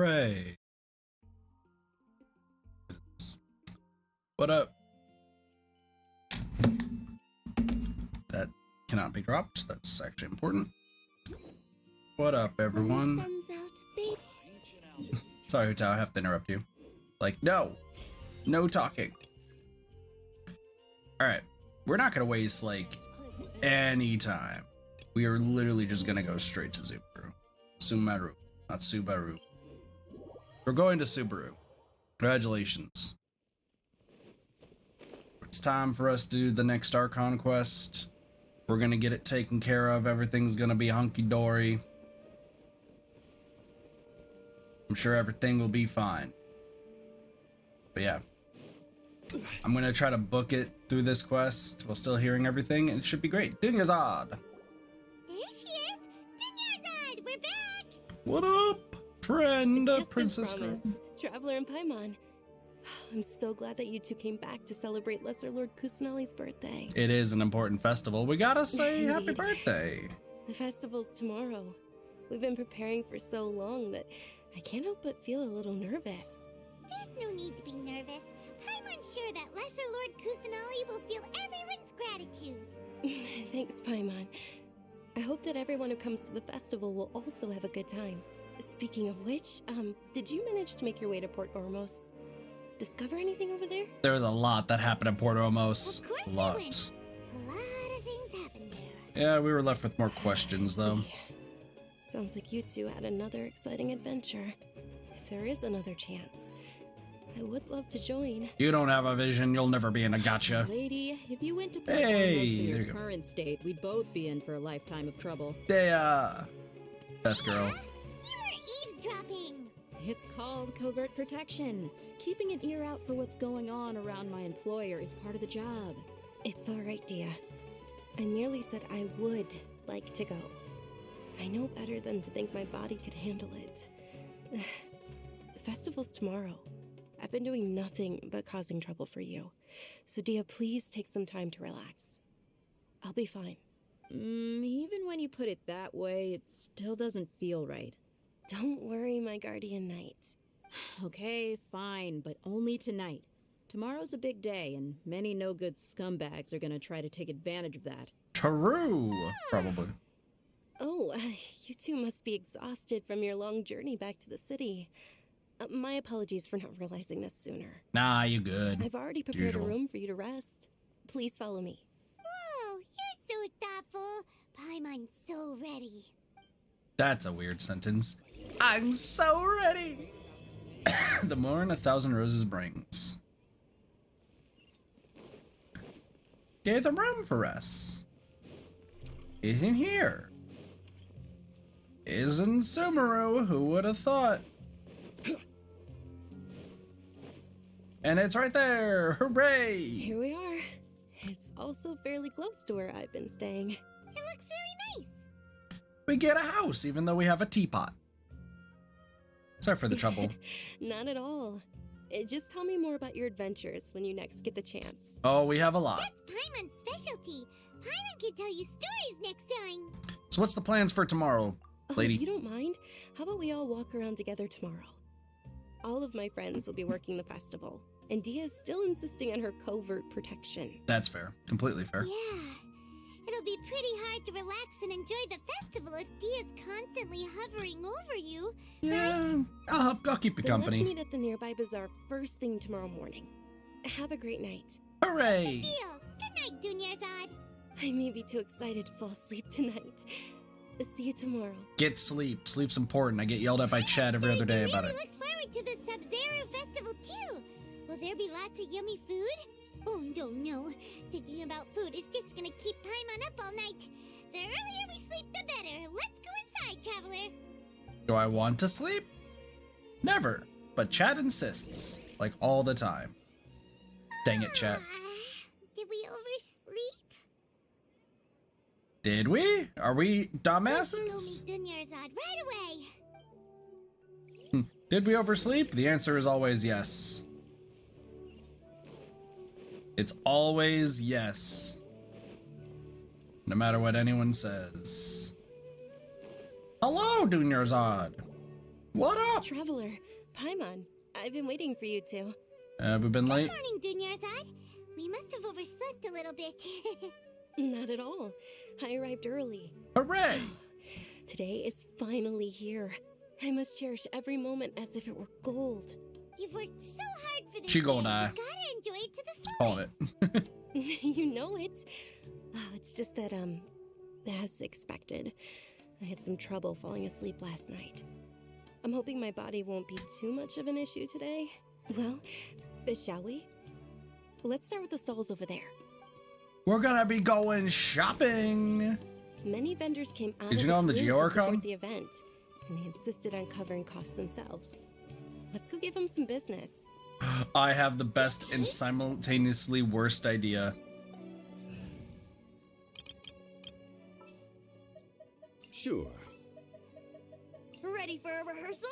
Hooray! What up? That cannot be dropped. That's actually important. What up, everyone? Sorry, Hutao, I have to interrupt you. Like, no talking. Alright, we're not gonna waste, like, any time. We are literally just gonna go straight to Subaru, not Subaru. We're going to Subaru. Congratulations. It's time for us to do the next Archon quest. We're gonna get it taken care of. Everything's gonna be hunky-dory. I'm sure everything will be fine. But yeah. I'm gonna try to book it through this quest while still hearing everything, and it should be great. Dunyarzad! There she is! Dunyarzad! We're back! What up, friend, Just as Princess? promised, Traveler and Paimon. I'm so glad that you two came back to celebrate Lesser Lord Kusanali's birthday. It is an important festival. We gotta say happy Indeed. birthday. The festival's tomorrow. We've been preparing for so long that I can't help but feel a little nervous. There's no need to be nervous. Paimon's sure that Lesser Lord Kusanali will feel everyone's gratitude. Thanks, Paimon. I hope that everyone who comes to the festival will also have a good time. Speaking of which, did you manage to make your way to Port Ormos? Discover anything over there? There was a lot that happened in Port Ormos. Of course A we lot. went. A lot of things happened there. Yeah, we were left with more questions, though. See. Sounds like you two had another exciting adventure. If there is another chance, I would love to join. You don't have a vision, you'll never be in a gacha. Lady, if you went to Port Hey, Ormos in there your you go. current state, we'd both be in for a lifetime of trouble. Dea! Best girl. You were eavesdropping. It's called covert protection. Keeping an ear out for what's going on around my employer is part of the job. It's all right, Dia. I merely said I would like to go. I know better than to think my body could handle it. The festival's tomorrow. I've been doing nothing but causing trouble for you. So, Dia, please take some time to relax. I'll be fine. Even when you put it that way, it still doesn't feel right. Don't worry, my guardian knight. Okay, fine, but only tonight. Tomorrow's a big day, and many no-good scumbags are gonna try to take advantage of that. True, probably. Oh, you two must be exhausted from your long journey back to the city. My apologies for not realizing this sooner. Nah, you good. I've already prepared Usual. a room for you to rest. Please follow me. Whoa, you're so thoughtful. Paimon's so ready. That's a weird sentence. I'm so ready. The morn 1,000 roses brings. Gave them room for us. Isn't here. Isn't Subaru? Who would have thought? And it's right there. Hooray! Here we are. It's also fairly close to where I've been staying. It looks really nice. We get a house even though we have a teapot. Sorry for the trouble. Not at all. Just tell me more about your adventures when you next get the chance. Oh, we have a lot. That's Paimon's specialty. Paimon can tell you stories next time. So what's the plans for tomorrow, lady? Oh, if you don't mind, how about we all walk around together tomorrow? All of my friends will be working the festival, and Dia's still insisting on her covert protection. That's fair. Completely fair. Yeah. It'll be pretty hard to relax and enjoy the festival if Dia's constantly hovering over you. Yeah, I'll keep you Then company. let's meet at the nearby bazaar first thing tomorrow morning. Have a great night. Hooray! Deal. Good night, Dunyarzad. I may be too excited to fall asleep tonight. See you tomorrow. Get sleep. Sleep's important. I get yelled at by Chad every other day about it. I look forward to the Samsara festival too. Will there be lots of yummy food? Oh, no. Thinking about food is just gonna keep Paimon up all night. The earlier we sleep, the better. Let's go inside, traveler. Do I want to sleep? Never. But Chad insists. Like all the time. Dang it, Chad. Did we oversleep? Did we? Are we dumbasses? Tell me Dunyarzad right away. Did we oversleep? The answer is always yes. It's always yes. No matter what anyone says. Hello, Dunyarzad. What up? Traveler, Paimon, I've been waiting for you two. Have we been late? Good morning, Dunyarzad. We must have overslept a little bit. Not at all. I arrived early. Hooray! Today is finally here. I must cherish every moment as if it were gold. You've worked so hard for this. She gonna day. die. You gotta enjoy it to the fullest. Calling it. You know it. Oh, it's just that, as expected, I had some trouble falling asleep last night. I'm hoping my body won't be too much of an issue today. Well, shall we? Let's start with the stalls over there. We're gonna be going shopping. Many vendors came out. Did you of know I'm the blue to support Georicon? the event, and they insisted on covering costs themselves. Let's go give them some business. I have the best and simultaneously worst idea. Sure. Ready for a rehearsal?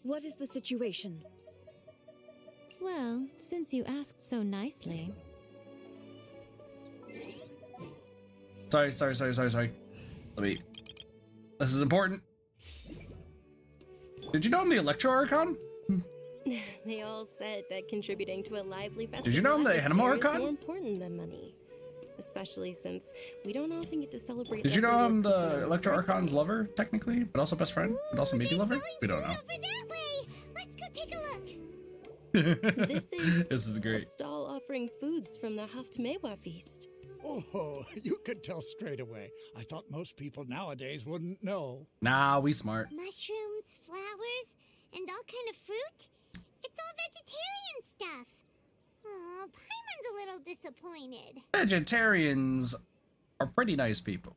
What is the situation? Well, since you asked so nicely. Sorry. Let me. This is important. Did you know I'm the Electro Archon? They all said that contributing to a lively festival Did you know I'm the Anima atmosphere is Archon? more important than money. Especially since we don't often get to celebrate. Did you know Lesser I'm Lord the Kusuno's Electro birthday. Archon's lover, technically, but also best friend, but also maybe lover? We don't know. Over that way. Let's go take a look. This is This is great. a stall offering foods from the Haftmewa feast. Oh, you could tell straight away. I thought most people nowadays wouldn't know. Nah, we smart. Mushrooms, flowers, and all kind of fruit. It's all vegetarian stuff. Oh, Paimon's a little disappointed. Vegetarians are pretty nice people.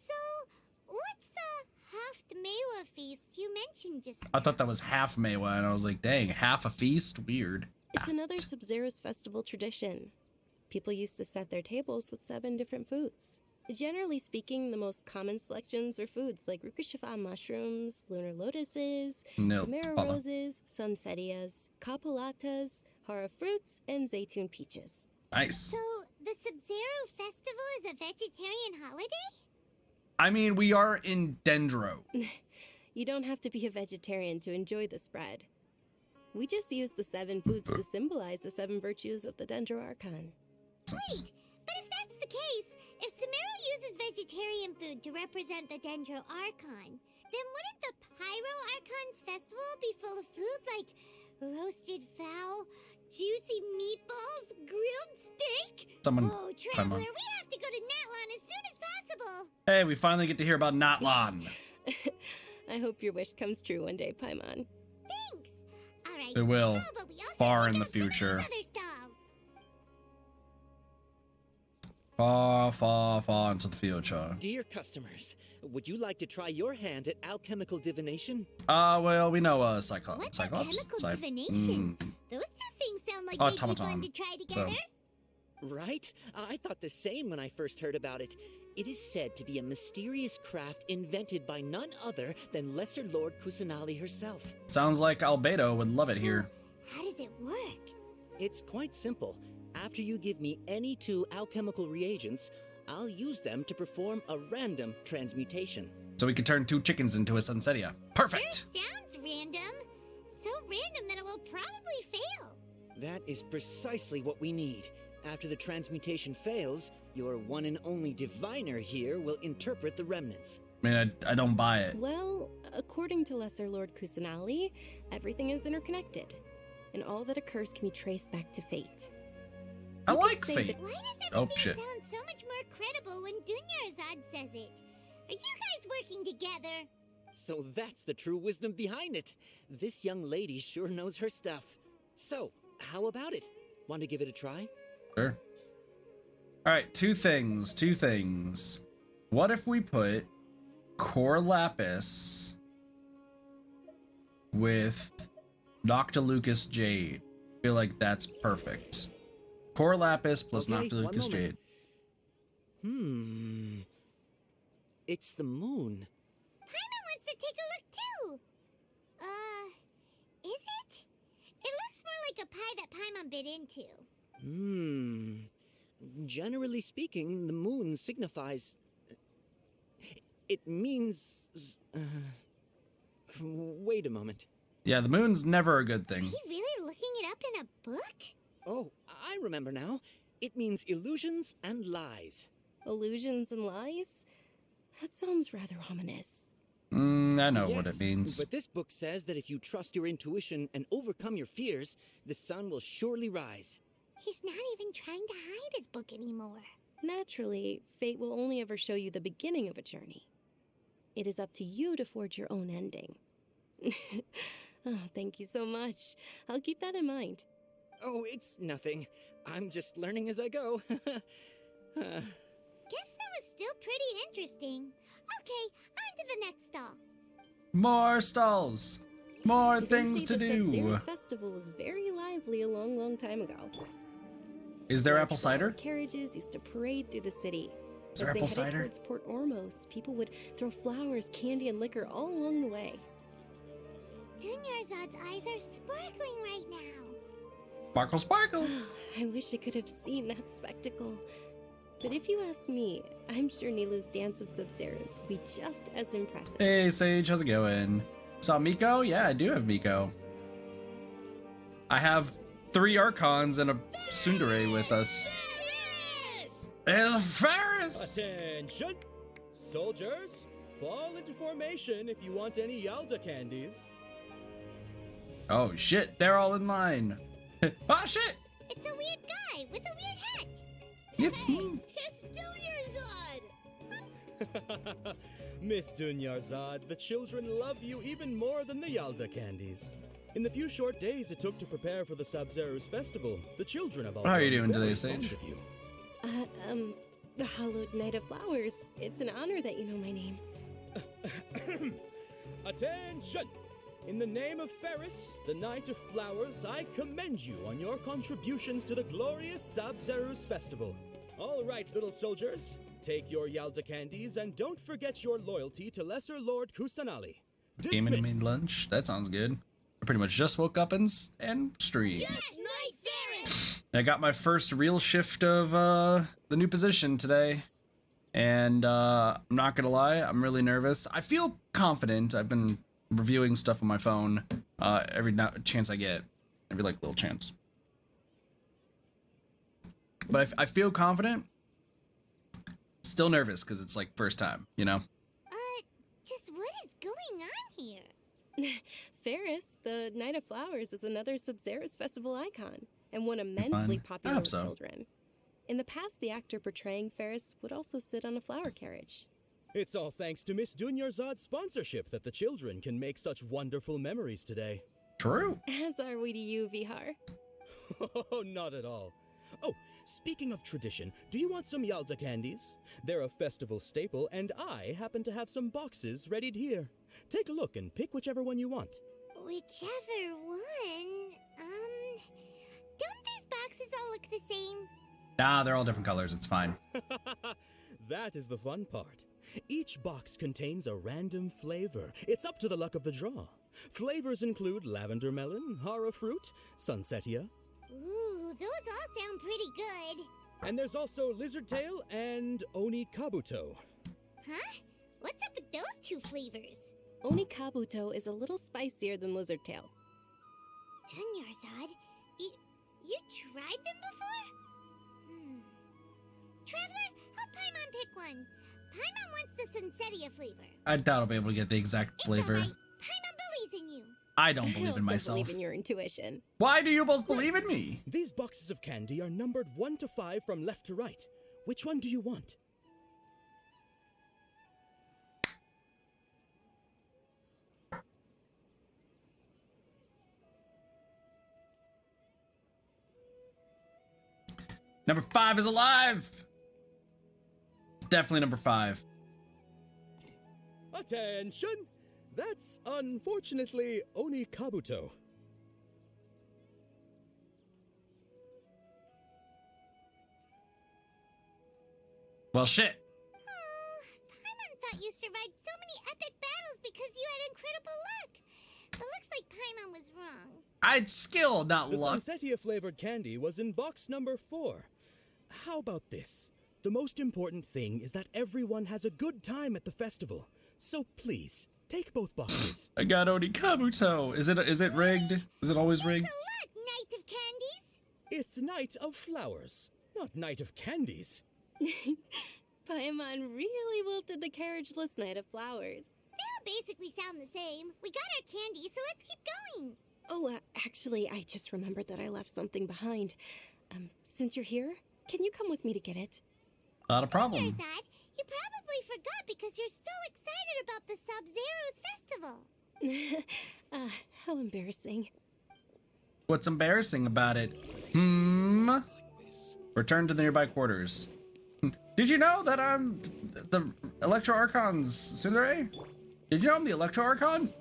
So, what's the Haftmewa feast you mentioned just I thought that was half Mewa, and I was like, dang, half a feast? Weird. It's another Sub-Zero's festival tradition. People used to set their tables with 7 different foods. Generally speaking, the most common selections were foods like Rukushifa mushrooms, lunar lotuses, No, Samara Papa. roses, sunsettias, kapalatas, hara fruits, and zaytun peaches. Nice. So, the Sub-Zero festival is a vegetarian holiday? I mean, we are in Dendro. You don't have to be a vegetarian to enjoy the spread. We just use the 7 foods to symbolize the 7 virtues of the Dendro Archon. Wait, but if that's the case, if Samara uses vegetarian food to represent the Dendro Archon, then wouldn't the Pyro Archon's festival be full of food like roasted fowl, juicy meatballs, grilled steak? Someone. Oh, Come Traveler, on. we have to go to Natlan as soon as possible. Hey, we finally get to hear about Natlan. I hope your wish comes true one day, Paimon. Thanks. All right. It will. how about we also Far check in the out some of these future. other stalls? Far into the future. Dear customers, would you like to try your hand at alchemical divination? Well, we know, Cyclops. What's Cyclops? alchemical divination? Those two things sound like they'd be fun Automaton. to try So- together. Right? I thought the same when I first heard about it. It is said to be a mysterious craft invented by none other than Lesser Lord Kusanali herself. Sounds like Albedo would love it here. How does it work? It's quite simple. After you give me any 2 alchemical reagents, I'll use them to perform a random transmutation. So we could turn 2 chickens into a Sunsetia. Perfect! Sure sounds random. So random that it will probably fail. That is precisely what we need. After the transmutation fails, your one and only diviner here will interpret the remnants. I mean, I don't buy it. Well, according to Lesser Lord Kusanali, everything is interconnected, and all that occurs can be traced back to fate. I You could like say fate. that- Why does Oh, everything shit. sound so much more credible when Dunyarzad says it? Are you guys working together? So that's the true wisdom behind it. This young lady sure knows her stuff. So, how about it? Want to give it a try? Sure. Alright, two things. What if we put Core Lapis with Noctilucus Jade? I feel like that's perfect. Core Lapis plus Okay, one Noctilucus moment. Jade. It's the moon. Paimon wants to take a look too. Is it? It looks more like a pie that Paimon bit into. Generally speaking, the moon signifies... It means... Wait a moment. Yeah, the moon's never a good Is thing. he really looking it up in a book? Oh, I remember now. It means illusions and lies. Illusions and lies? That sounds rather ominous. I know what Yes, it means. But this book says that if you trust your intuition and overcome your fears, the sun will surely rise. He's not even trying to hide his book anymore. Naturally, fate will only ever show you the beginning of a journey. It is up to you to forge your own ending. Oh, thank you so much. I'll keep that in mind. Oh, it's nothing. I'm just learning as I go. Guess that was still pretty interesting. Okay, on to the next stall. More stalls. More They things say to the do. Samsara festival was very lively a long, long time ago. Is there Large apple cider? Carriages used to parade through the city. Is there As they apple headed cider? towards Port Ormos, people would throw flowers, candy, and liquor all along the way. Dunyarzad's eyes are sparkling right now. Sparkle, sparkle. I wish I could have seen that spectacle. But if you ask me, I'm sure Nilu's dance of Sub-Zeros will be just as impressive. Hey, Sage, how's it going? Saw Miko? Yeah, I do have Miko. I have 3 Archons and a Tsundere with us. It's Ferris! Attention! Soldiers, fall into formation if you want any Yalda candies. Oh shit, they're all in line. Oh shit! It's a weird guy with a weird hat. It's me. It's Dunyarzad. Miss Dunyarzad, the children love you even more than the Yalda candies. In the few short days it took to prepare for the Sub-Zero's festival, the children have all How are you grown doing very today, fond Sage? of you. The Hallowed Knight of Flowers. It's an honor that you know my name. Attention! In the name of Ferris, the Knight of Flowers, I commend you on your contributions to the glorious Sub-Zero's festival. All right, little soldiers, take your Yalda candies and don't forget your loyalty to Lesser Lord Kusanali. Game and Dismissed. made lunch. That sounds good. I pretty much just woke up and streamed. Knight Ferris. I got my first real shift of the new position today. And I'm not gonna lie, I'm really nervous. I feel confident. I've been reviewing stuff on my phone every chance I get. Every like little chance. But I feel confident. Still nervous because it's like first time, you know? Just what is going on here? Ferris, the Knight of Flowers, is another Sub-Zeros festival icon, and one immensely I popular hope with so. children. In the past, the actor portraying Ferris would also sit on a flower carriage. It's all thanks to Miss Dunyarzad's sponsorship that the children can make such wonderful memories today. True. As are we to you, Vihar. Oh, not at all. Oh, speaking of tradition, do you want some Yalda candies? They're a festival staple, and I happen to have some boxes readied here. Take a look and pick whichever one you want. Whichever one. Don't these boxes all look the same? Nah, they're all different colors. It's fine. That is the fun part. Each box contains a random flavor. It's up to the luck of the draw. Flavors include lavender melon, hara fruit, sunsetia, Ooh, those all sound pretty good. and there's also lizard tail and oni kabuto. Huh? What's up with those 2 flavors? Oni Kabuto is a little spicier than Lizard Tail. Dunyarzad, you tried them before? Traveler, help Paimon pick one. Paimon wants the Sunsetia flavor. I doubt I'll be able to get the exact It's flavor. alright. Paimon believes in you. I don't believe I in also myself. believe in your intuition. Why do you both believe in me? These boxes of candy are numbered 1 to 5 from left to right. Which one do you want? Number 5 is alive. It's definitely number 5. Attention! That's unfortunately Oni Kabuto. Well, shit. Oh, Paimon thought you survived so many epic battles because you had incredible luck. But looks like Paimon was wrong. I'd skill, not The luck. Sunsetia flavored candy was in box number 4. How about this? The most important thing is that everyone has a good time at the festival. So please, Take both boxes. I got Oni Kabuto. Is it rigged? Is it always rigged? Thanks a lot, Knight of Candies. It's Night of Flowers, not Night of Candies. Paimon really wilted the carriageless Knight of Flowers. They all basically sound the same. We got our candy, so let's keep going. Oh, actually, I just remembered that I left something behind. Since you're here, can you come with me to get it? Not a problem. Charizard, you probably forgot because you're so excited about the Sub-Zero's festival. How embarrassing. What's embarrassing about it? Return to the nearby quarters. Did you know that I'm the Electro Archon's Tsundere? Did you know I'm the Electro Archon?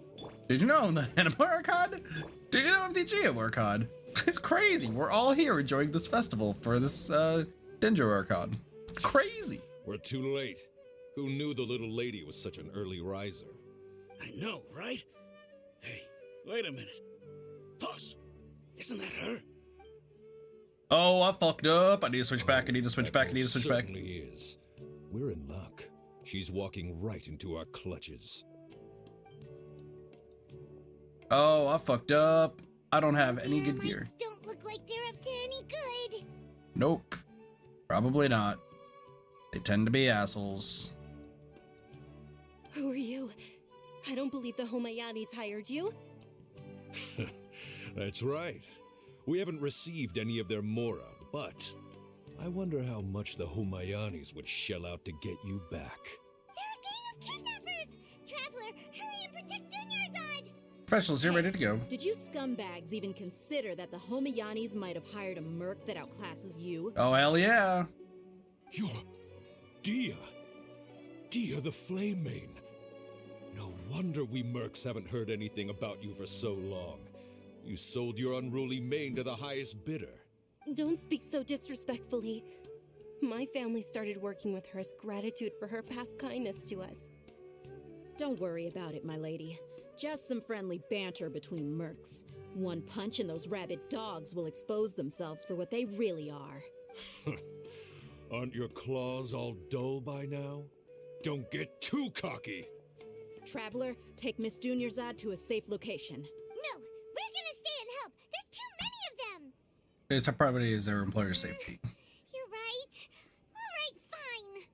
Did you know I'm the Anima Archon? Did you know I'm the Geo Archon? It's crazy. We're all here enjoying this festival for this Dendro Archon. Crazy. We're too late. Who knew the little lady was such an early riser? I know, right? Hey, wait a minute. Pause. Isn't that her? Oh, I fucked up. I need to switch back. I need to switch back. I need to switch back. Certainly is. We're in luck. She's walking right into our clutches. Oh, I fucked up. I don't have any good Zero gear. Knights don't look like they're up to any good. Nope. Probably not. They tend to be assholes. Who are you? I don't believe the Homayanis hired you. That's right. We haven't received any of their Mora, but I wonder how much the Humayanis would shell out to get you back. They're a gang of kidnappers! Traveler, hurry and protect Dunyarzad! Professionals here, ready to go. Did you scumbags even consider that the Homayanis might have hired a merc that outclasses you? Oh, hell yeah. You're Dia. Dia the Flame Main. No wonder we mercs haven't heard anything about you for so long. You sold your unruly mane to the highest bidder. Don't speak so disrespectfully. My family started working with her as gratitude for her past kindness to us. Don't worry about it, my lady. Just some friendly banter between mercs. One punch and those rabid dogs will expose themselves for what they really are. Aren't your claws all dull by now? Don't get too cocky. Traveler, take Miss Dunyarzad to a safe location. No, we're gonna stay and help. There's too many of them. Its top priority is their employer's safety. You're right. All right, fine.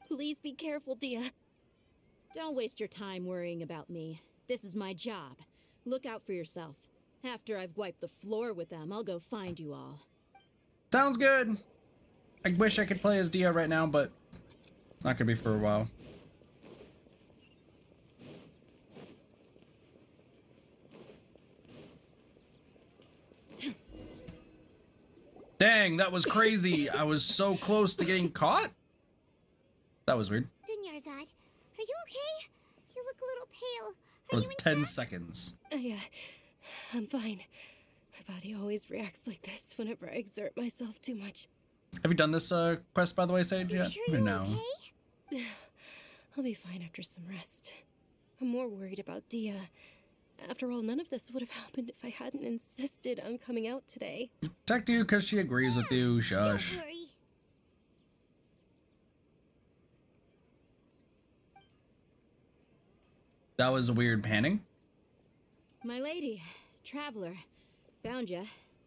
Please be careful, Dia. Don't waste your time worrying about me. This is my job. Look out for yourself. After I've wiped the floor with them, I'll go find you all. Sounds good. I wish I could play as Dia right now, but it's not gonna be for a while. Dang, that was crazy. I was so close to getting caught. That was weird. Dunyarzad, are you okay? You look a little pale. It was 10 seconds. Yeah, I'm fine. My body always reacts like this whenever I exert myself too much. Have you done this quest, by the way, Sage, You yet? sure you're No. okay? I'll be fine after some rest. I'm more worried about Dia. After all, none of this would have happened if I hadn't insisted on coming out today. Protect you because she agrees with you. Shush. Don't worry. That was a weird panning. My lady, Traveler, found ya.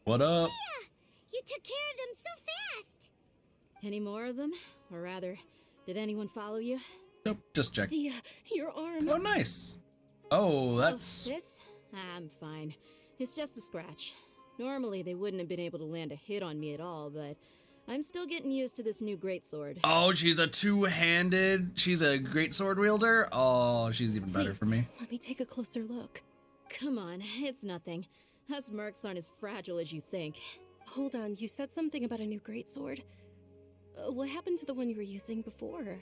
What up? Yeah, you took care of them so fast. Any more of them? Or rather, did anyone follow you? Nope, just check. Dia, your arm. Oh, nice. Oh, that's... Oh, this? I'm fine. It's just a scratch. Normally, they wouldn't have been able to land a hit on me at all, but I'm still getting used to this new greatsword. Oh, she's a two-handed... She's a great sword wielder? Oh, she's even better Please, for me. Let me take a closer look. Come on, it's nothing. Us mercs aren't as fragile as you think. Hold on, you said something about a new greatsword. What happened to the one you were using before?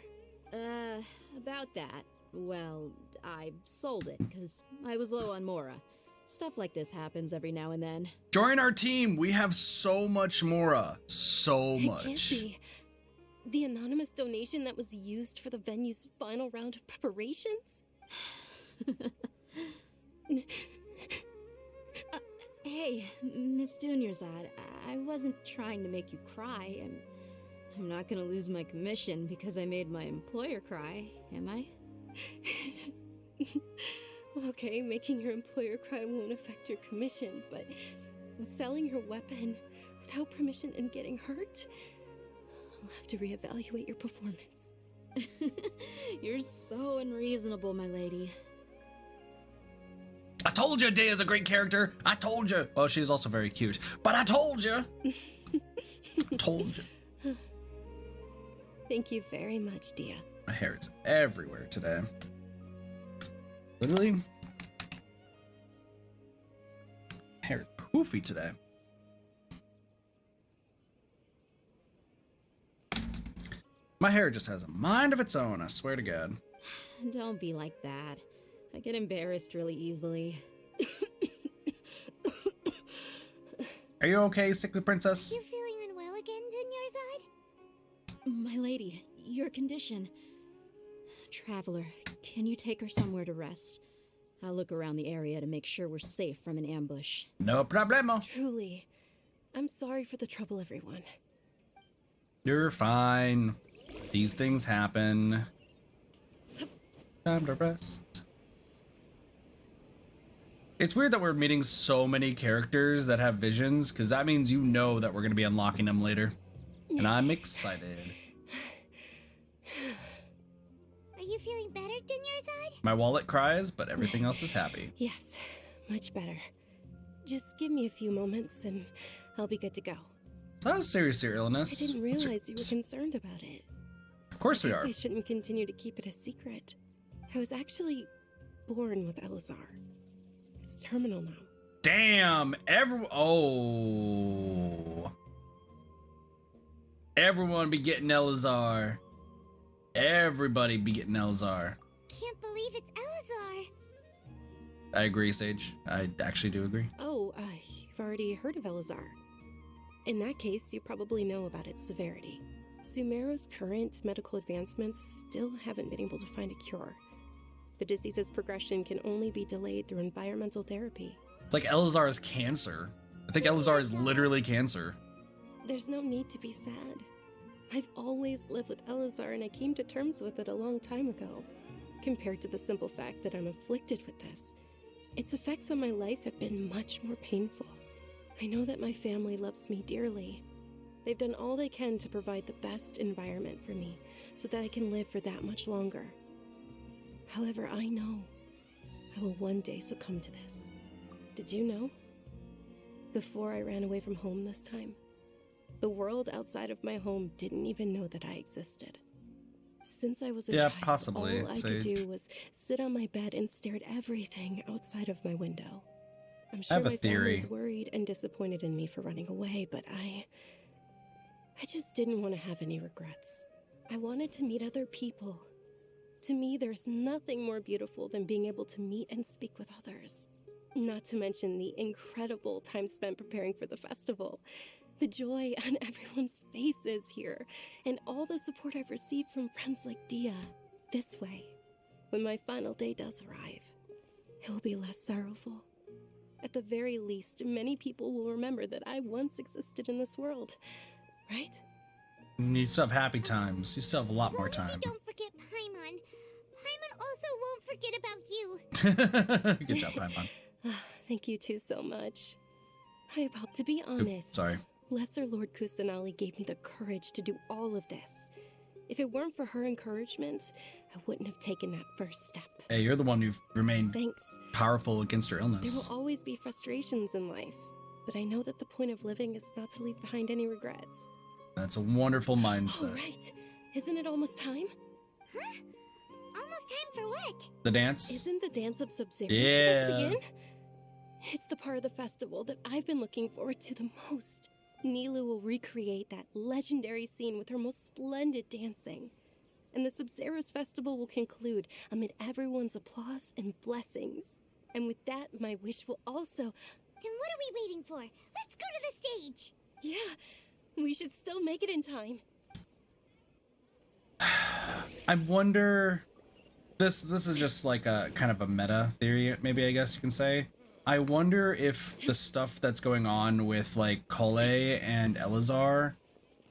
About that. Well, I sold it, because I was low on Mora. Stuff like this happens every now and then. Join our team. We have so much Mora. So It much. can't be. The anonymous donation that was used for the venue's final round of preparations? Hey, Miss Dunyarzad, I wasn't trying to make you cry. I'm not gonna lose my commission because I made my employer cry, am I? Okay, making your employer cry won't affect your commission, but selling your weapon without permission and getting hurt? I'll have to reevaluate your performance. You're so unreasonable, my lady. I told you Dea's a great character. I told you. Well, she's also very cute, but I told you. I told you. Thank you very much, Dia. My hair is everywhere today. Literally. Hair is poofy today. My hair just has a mind of its own, I swear to God. Don't be like that. I get embarrassed really easily. Are you okay, sickly princess? You feeling unwell again, Dunyarzad? My lady, your condition. Traveler, can you take her somewhere to rest? I'll look around the area to make sure we're safe from an ambush. No problemo. Truly, I'm sorry for the trouble, everyone. You're fine. These things happen. Time to rest. It's weird that we're meeting so many characters that have visions, because that means you know that we're going to be unlocking them later. And I'm excited. Are you feeling better, Dunyarzad? My wallet cries, but everything else is happy. Yes, much better. Just give me a few moments and I'll be good to go. So how serious your illness? I didn't realize you were concerned about it. Of course we I guess are. I shouldn't continue to keep it a secret. I was actually born with Elazar. It's terminal now. Damn! Everyone be getting Elazar. Everybody be getting Elazar. Can't believe it's Elazar. I agree, Sage. I actually do agree. Oh, you've already heard of Elazar. In that case, you probably know about its severity. Sumeru's current medical advancements still haven't been able to find a cure. The disease's progression can only be delayed through environmental therapy. It's like Elazar is cancer. I think Elazar is literally cancer. There's no need to be sad. I've always lived with Elazar and I came to terms with it a long time ago. Compared to the simple fact that I'm afflicted with this, its effects on my life have been much more painful. I know that my family loves me dearly. They've done all they can to provide the best environment for me so that I can live for that much longer. However, I know I will one day succumb to this. Did you know? Before I ran away from home this time, the world outside of my home didn't even know that I existed. Since I was a child, possibly, all I could do was sit on my bed and stare at everything outside of my window. I'm sure have a my theory. family was worried and disappointed in me for running away, but I just didn't want to have any regrets. I wanted to meet other people. To me, there's nothing more beautiful than being able to meet and speak with others. Not to mention the incredible time spent preparing for the festival. The joy on everyone's faces here, and all the support I've received from friends like Dia. This way, when my final day does arrive, it will be less sorrowful. At the very least, many people will remember that I once existed in this world, right? You still have happy times. You still have a lot more As long as time. you don't forget Paimon. Paimon also won't forget about you. Good job, Paimon. Thank you two so much. To be honest, Sorry. Lesser Lord Kusanali gave me the courage to do all of this. If it weren't for her encouragement, I wouldn't have taken that first step. Hey, you're the one who've remained Thanks. powerful against her There illness. will always be frustrations in life, but I know that the point of living is not to leave behind any regrets. That's a wonderful mindset. All right. Isn't it almost time? Huh? Almost time for what? The dance? Isn't the dance of Sub-Zero Yeah. supposed to begin? It's the part of the festival that I've been looking forward to the most. Nilu will recreate that legendary scene with her most splendid dancing. And the Sub-Zero's festival will conclude amid everyone's applause and blessings. And with that, my wish will also... Then what are we waiting for? Let's go to the stage. Yeah, we should still make it in time. I wonder... This is just like a kind of a meta theory, maybe I guess you can say. I wonder if the stuff that's going on with like Kole and Elazar,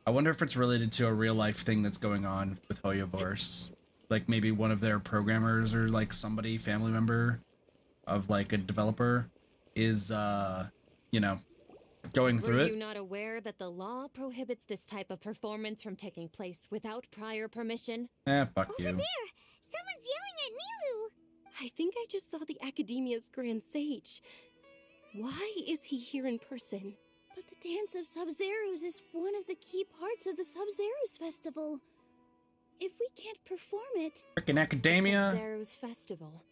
I wonder if it's related to a real life thing that's going on with Hoyoverse. like maybe one of their programmers or like somebody, family member of like a developer is, you know, going through Were it. you not aware that the law prohibits this type of performance from taking place without prior permission? Fuck Over you. there! Someone's yelling at Nilu! I think I just saw the Academia's Grand Sage. Why is he here in person? But the Dance of Sub-Zeros is one of the key parts of the Sub-Zeros Festival. If we can't perform it... Frickin' academia! Sub-Zero's festival.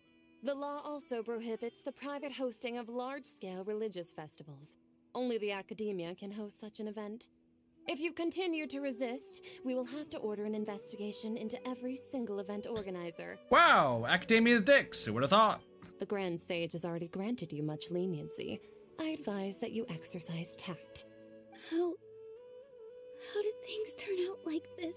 The law also prohibits the private hosting of large-scale religious festivals. Only the Academia can host such an event. If you continue to resist, we will have to order an investigation into every single event organizer. Wow, academia's dicks. Who would have thought? The Grand Sage has already granted you much leniency. I advise that you exercise tact. How did things turn out like this?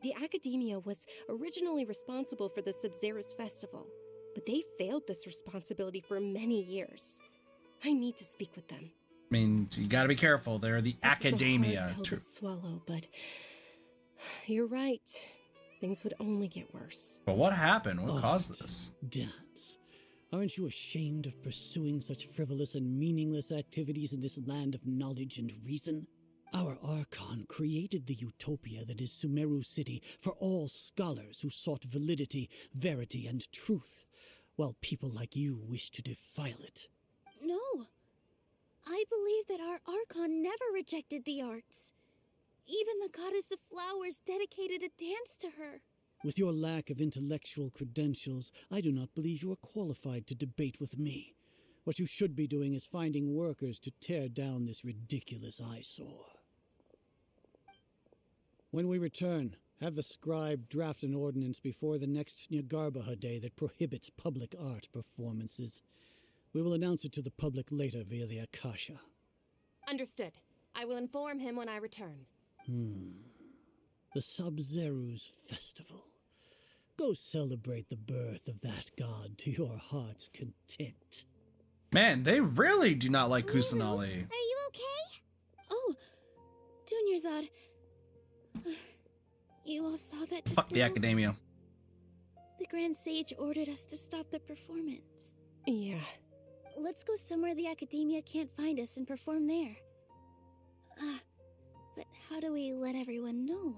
The Academia was originally responsible for the Sub-Zeros Festival, but they failed this responsibility for many years. I need to speak with them. I mean, you gotta be careful. They're the This is a academia. hard pill to swallow, but you're right. Things would only get worse. But what happened? What caused this? Dance. Aren't you ashamed of pursuing such frivolous and meaningless activities in this land of knowledge and reason? Our Archon created the utopia that is Sumeru City for all scholars who sought validity, verity, and truth, while people like you wish to defile it. No. I believe that our Archon never rejected the arts. Even the Goddess of Flowers dedicated a dance to her. With your lack of intellectual credentials, I do not believe you are qualified to debate with me. What you should be doing is finding workers to tear down this ridiculous eyesore. When we return, have the scribe draft an ordinance before the next Nyargarbaha Day that prohibits public art performances. We will announce it to the public later via the Akasha. Understood. I will inform him when I return. The Sub-Zeros Festival. Go celebrate the birth of that god to your heart's content. Man, they really do not like Kusanali. Are you okay? Oh, Dunyarzad. You all saw that just Fuck the now? academia. The Grand Sage ordered us to stop the performance. Yeah. Let's go somewhere the Academia can't find us and perform there. But how do we let everyone know?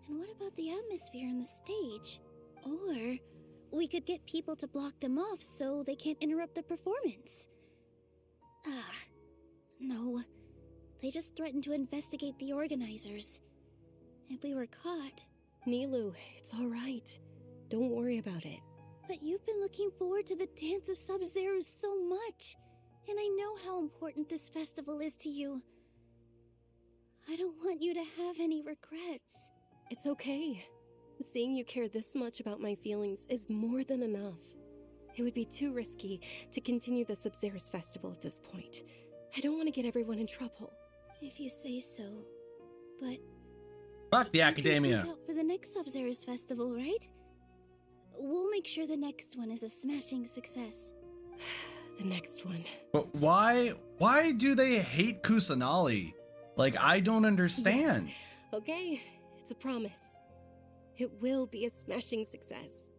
And what about the atmosphere on the stage? Or we could get people to block them off so they can't interrupt the performance. No. They just threatened to investigate the organizers. If we were caught... Nilu, it's all right. Don't worry about it. But you've been looking forward to the Dance of Sub-Zeros so much. And I know how important this festival is to you. I don't want you to have any regrets. It's okay. Seeing you care this much about my feelings is more than enough. It would be too risky to continue the Sub-Zeros Festival at this point. I don't want to get everyone in trouble. If you say so. But... Fuck the you can academia. sneak out for the next Sub-Zeros Festival, right? We'll make sure the next one is a smashing success. The next one. But why do they hate Kusanali? Like, I don't understand. Yes. Okay, it's a promise. It will be a smashing success.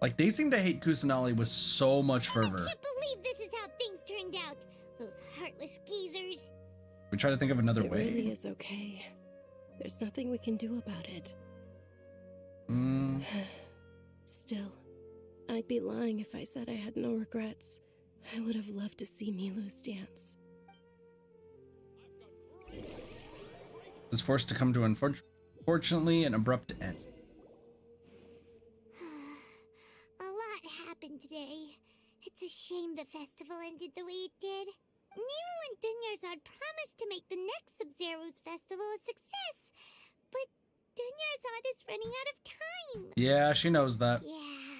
Like, they seem to hate Kusanali with so much fervor. I can't believe this is how things turned out. Those heartless geezers. We try to think of another It way. really is okay. There's nothing we can do about it. Still, I'd be lying if I said I had no regrets. I would have loved to see Nilu's dance. Was forced to come to unfortunately an abrupt end. A lot happened today. It's a shame the festival ended the way it did. Nilu and Dunyarzad promised to make the next Sub-Zeros festival a success. But Dunyarzad is running out of time. Yeah, she knows that. Yeah.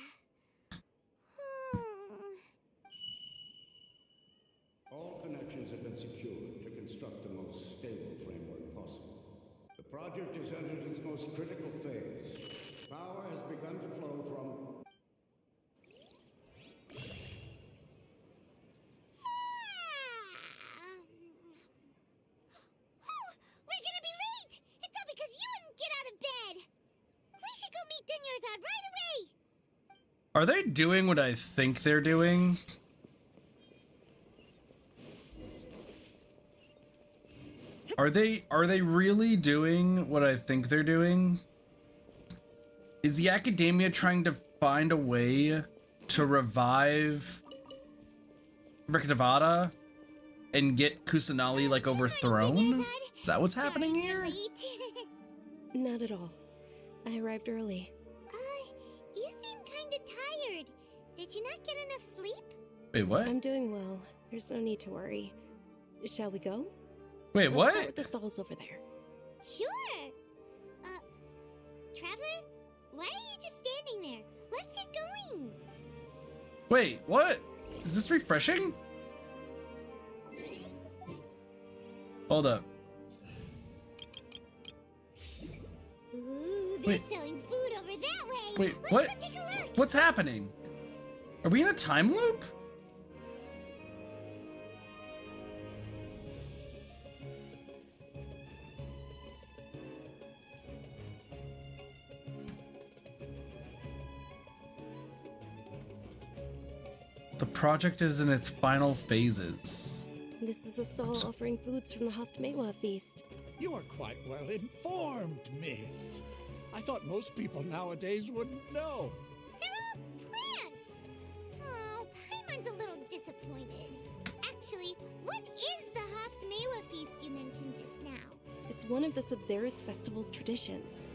All connections have been secured to construct the most stable framework possible. The project is entered its most critical phase. Power has begun to flow from... We're gonna be late! It's all because you wouldn't get out of bed! We should go meet Are they doing what I think they're doing? Are they really doing what I think they're doing? Is the academia trying to find a way to revive Rikadavada and get Kusanali like overthrown? Is that what's happening here? Not at all. I arrived early. You seem kinda tired. Did you not get enough sleep? Wait, what? I'm doing well. There's no need to worry. Shall we go? Wait, Let's what? start with the stalls over there. Sure. Traveler? Why are you just standing there? Let's get going. Wait, what? Is this refreshing? Hold up. Ooh, they're Wait. selling food over that way. Wait, Let's what? go take a look. What's happening? Are we in a time loop? The project is in its final phases. This is a stall offering foods from the Haftmewa feast. You are quite well informed, miss. I thought most people nowadays wouldn't know. They're all plants. Oh, Paimon's a little disappointed. Actually, what is the Haftmewa feast you mentioned just now? It's one of the Sabzerus festival's traditions.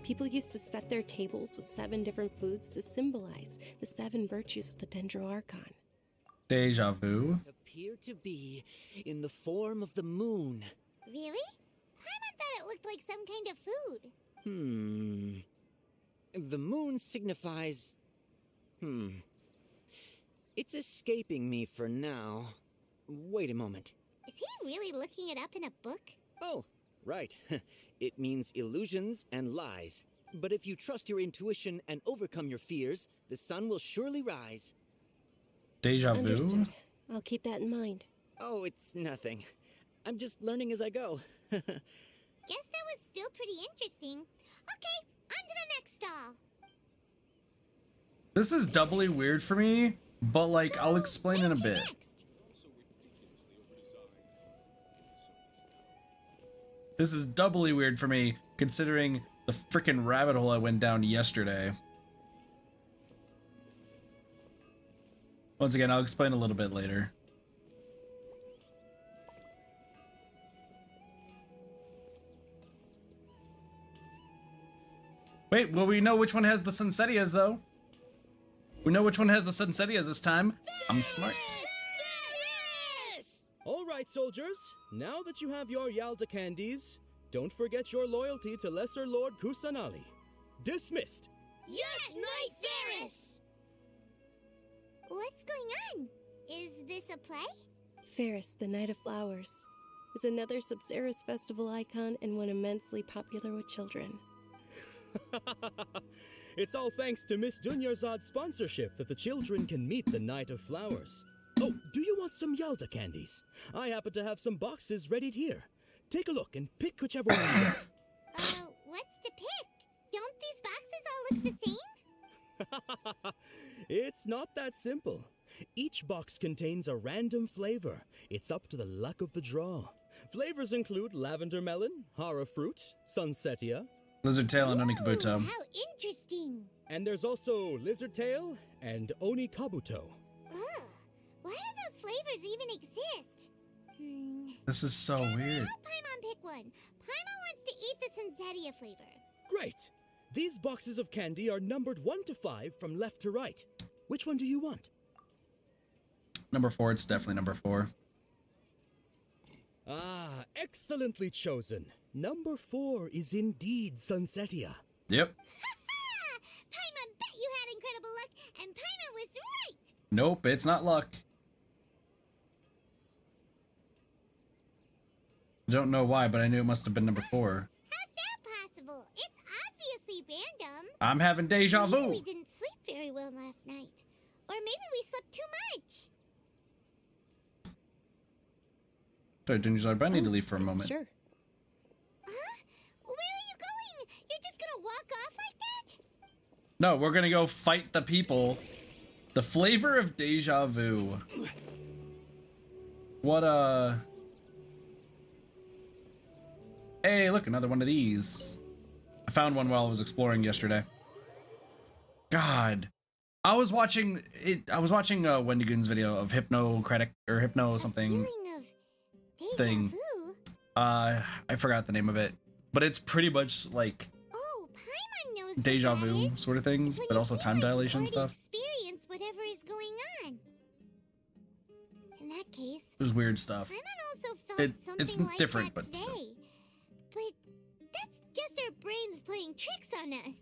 People used to set their tables with 7 different foods to symbolize the 7 virtues of the Dendro Archon. Deja vu. Appear to be in the form of the moon. Really? Paimon thought it looked like some kind of food. The moon signifies... It's escaping me for now. Wait a moment. Is he really looking it up in a book? Oh, right. It means illusions and lies. But if you trust your intuition and overcome your fears, the sun will surely rise. Deja vu? Understood. I'll keep that in mind. Oh, it's nothing. I'm just learning as I go. Guess that was still pretty interesting. Okay, on to the next stall. This is doubly weird for me, but like, I'll explain in a bit. Next. This is doubly weird for me, considering the freaking rabbit hole I went down yesterday. Once again, I'll explain a little bit later. Wait, well, we know which one has the Sunsetias, though. We know which one has the Sunsetias this time. I'm smart. All right, soldiers. Now that you have your Yalda candies, don't forget your loyalty to Lesser Lord Kusanali. Dismissed. Yes, Knight Ferris! What's going on? Is this a play? Ferris, the Night of Flowers, is another Sabzerus festival icon and one immensely popular with children. It's all thanks to Miss Dunyarzad's sponsorship that the children can meet the Night of Flowers. Oh, do you want some Yalda candies? I happen to have some boxes ready here. Take a look and pick whichever one you want. What's to pick? Don't these boxes all look the same? It's not that simple. Each box contains a random flavor. It's up to the luck of the draw. Flavors include lavender melon, hara fruit, sunsetia, Lizard tail and Onikabuto. How interesting. and there's also lizard tail and onikabuto. Ugh, why do those flavors even exist? This is so weird. Help Paimon pick one. Paimon wants to eat the Sunsetia flavor. Great! These boxes of candy are numbered 1 to 5 from left to right. Which one do you want? Number 4, it's definitely number 4. Ah, excellently chosen. Number 4 is indeed Sunsetia. Yep. Paimon bet you had incredible luck, and Paimon was right! Nope, it's not luck. I don't know why, but I knew it must have been number 4. How's that possible? It's obviously random. I'm having deja Maybe vu. we didn't sleep very well last night. Or maybe we slept too much. Sorry, Dungeon, but I need to leave for a moment. Sure. Huh? Where are you going? You're just gonna walk off like that? No, we're gonna go fight the people. The flavor of deja vu. What Hey, look, another one of these. I found one while I was exploring yesterday. God. I was watching Wendy Goon's video of hypnocratic or hypno something thing. I forgot the name of it. But it's pretty much like deja vu sort of things, but also time dilation stuff. Experience whatever is going on. In that case, It was weird stuff. Paimon also felt It's something like different, that but still. today. But that's just our brains playing tricks on us,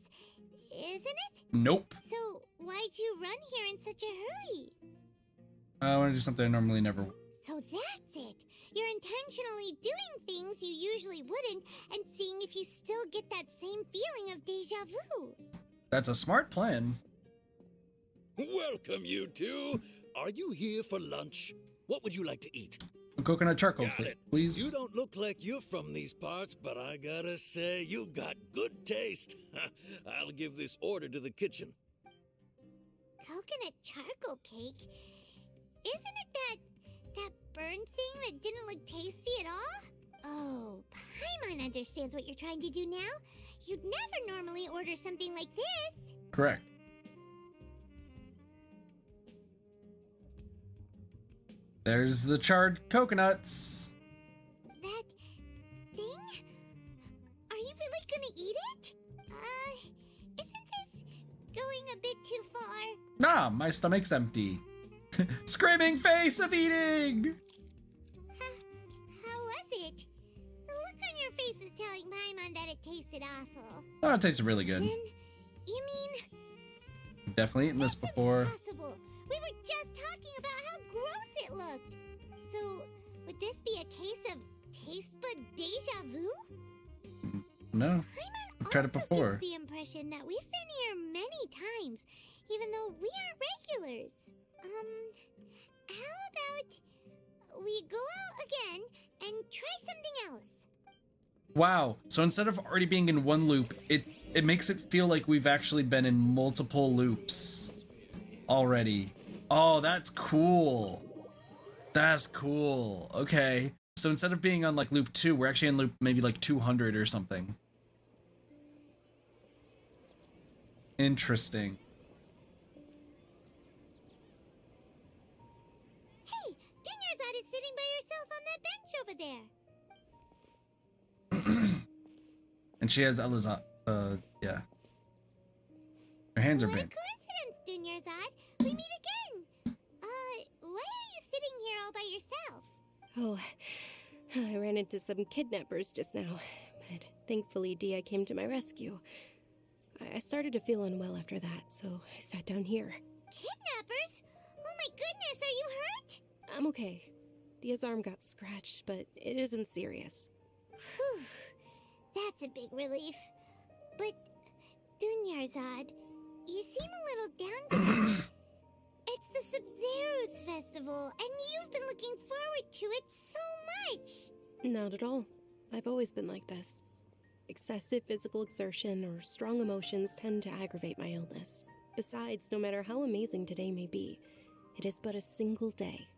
isn't it? Nope. So why'd you run here in such a hurry? I want to do something I normally never would. So that's it. You're intentionally doing things you usually wouldn't and seeing if you still get that same feeling of deja vu. That's a smart plan. Welcome, you two. Are you here for lunch? What would you like to eat? A coconut charcoal, Got it. please. You don't look like you're from these parts, but I gotta say, you got good taste. I'll give this order to the kitchen. Coconut charcoal cake? Isn't it that burned thing that didn't look tasty at all? Oh, Paimon understands what you're trying to do now. You'd never normally order something like this. Correct. There's the charred coconuts. That thing? Are you really gonna eat it? Isn't this going a bit too far? Nah, my stomach's empty. Screaming face of eating! How was it? The look on your face is telling Paimon that it tasted awful. Oh, it tasted really good. Then, you mean... Definitely eaten this before. Impossible. We were just talking about how gross it looked. So, would this be a case of taste bud deja vu? No, I've tried it before. Gives the impression that we've been here many times, even though we aren't regulars. How about we go out again and try something else? Wow, so instead of already being in one loop, it makes it feel like we've actually been in multiple loops already. Oh, that's cool. That's cool. Okay. So instead of being on like loop 2, we're actually in loop maybe like 200 or something. Interesting. Hey, Dunyarzad is sitting by herself on that bench over there. And she has Eliza. Yeah. Her hands are What a bent. coincidence, Dunyarzad. We meet again. Why are you sitting here all by yourself? Oh, I ran into some kidnappers just now, but thankfully Dia came to my rescue. I started to feel unwell after that, so I sat down here. Kidnappers? Oh my goodness, are you hurt? I'm okay. Dia's arm got scratched, but it isn't serious. Whew. That's a big relief. But, Dunyarzad, you seem a little down today. It's the Sub-Zero's festival, and you've been looking forward to it so much. Not at all. I've always been like this. Excessive physical exertion or strong emotions tend to aggravate my illness. Besides, no matter how amazing today may be, it is but a single day.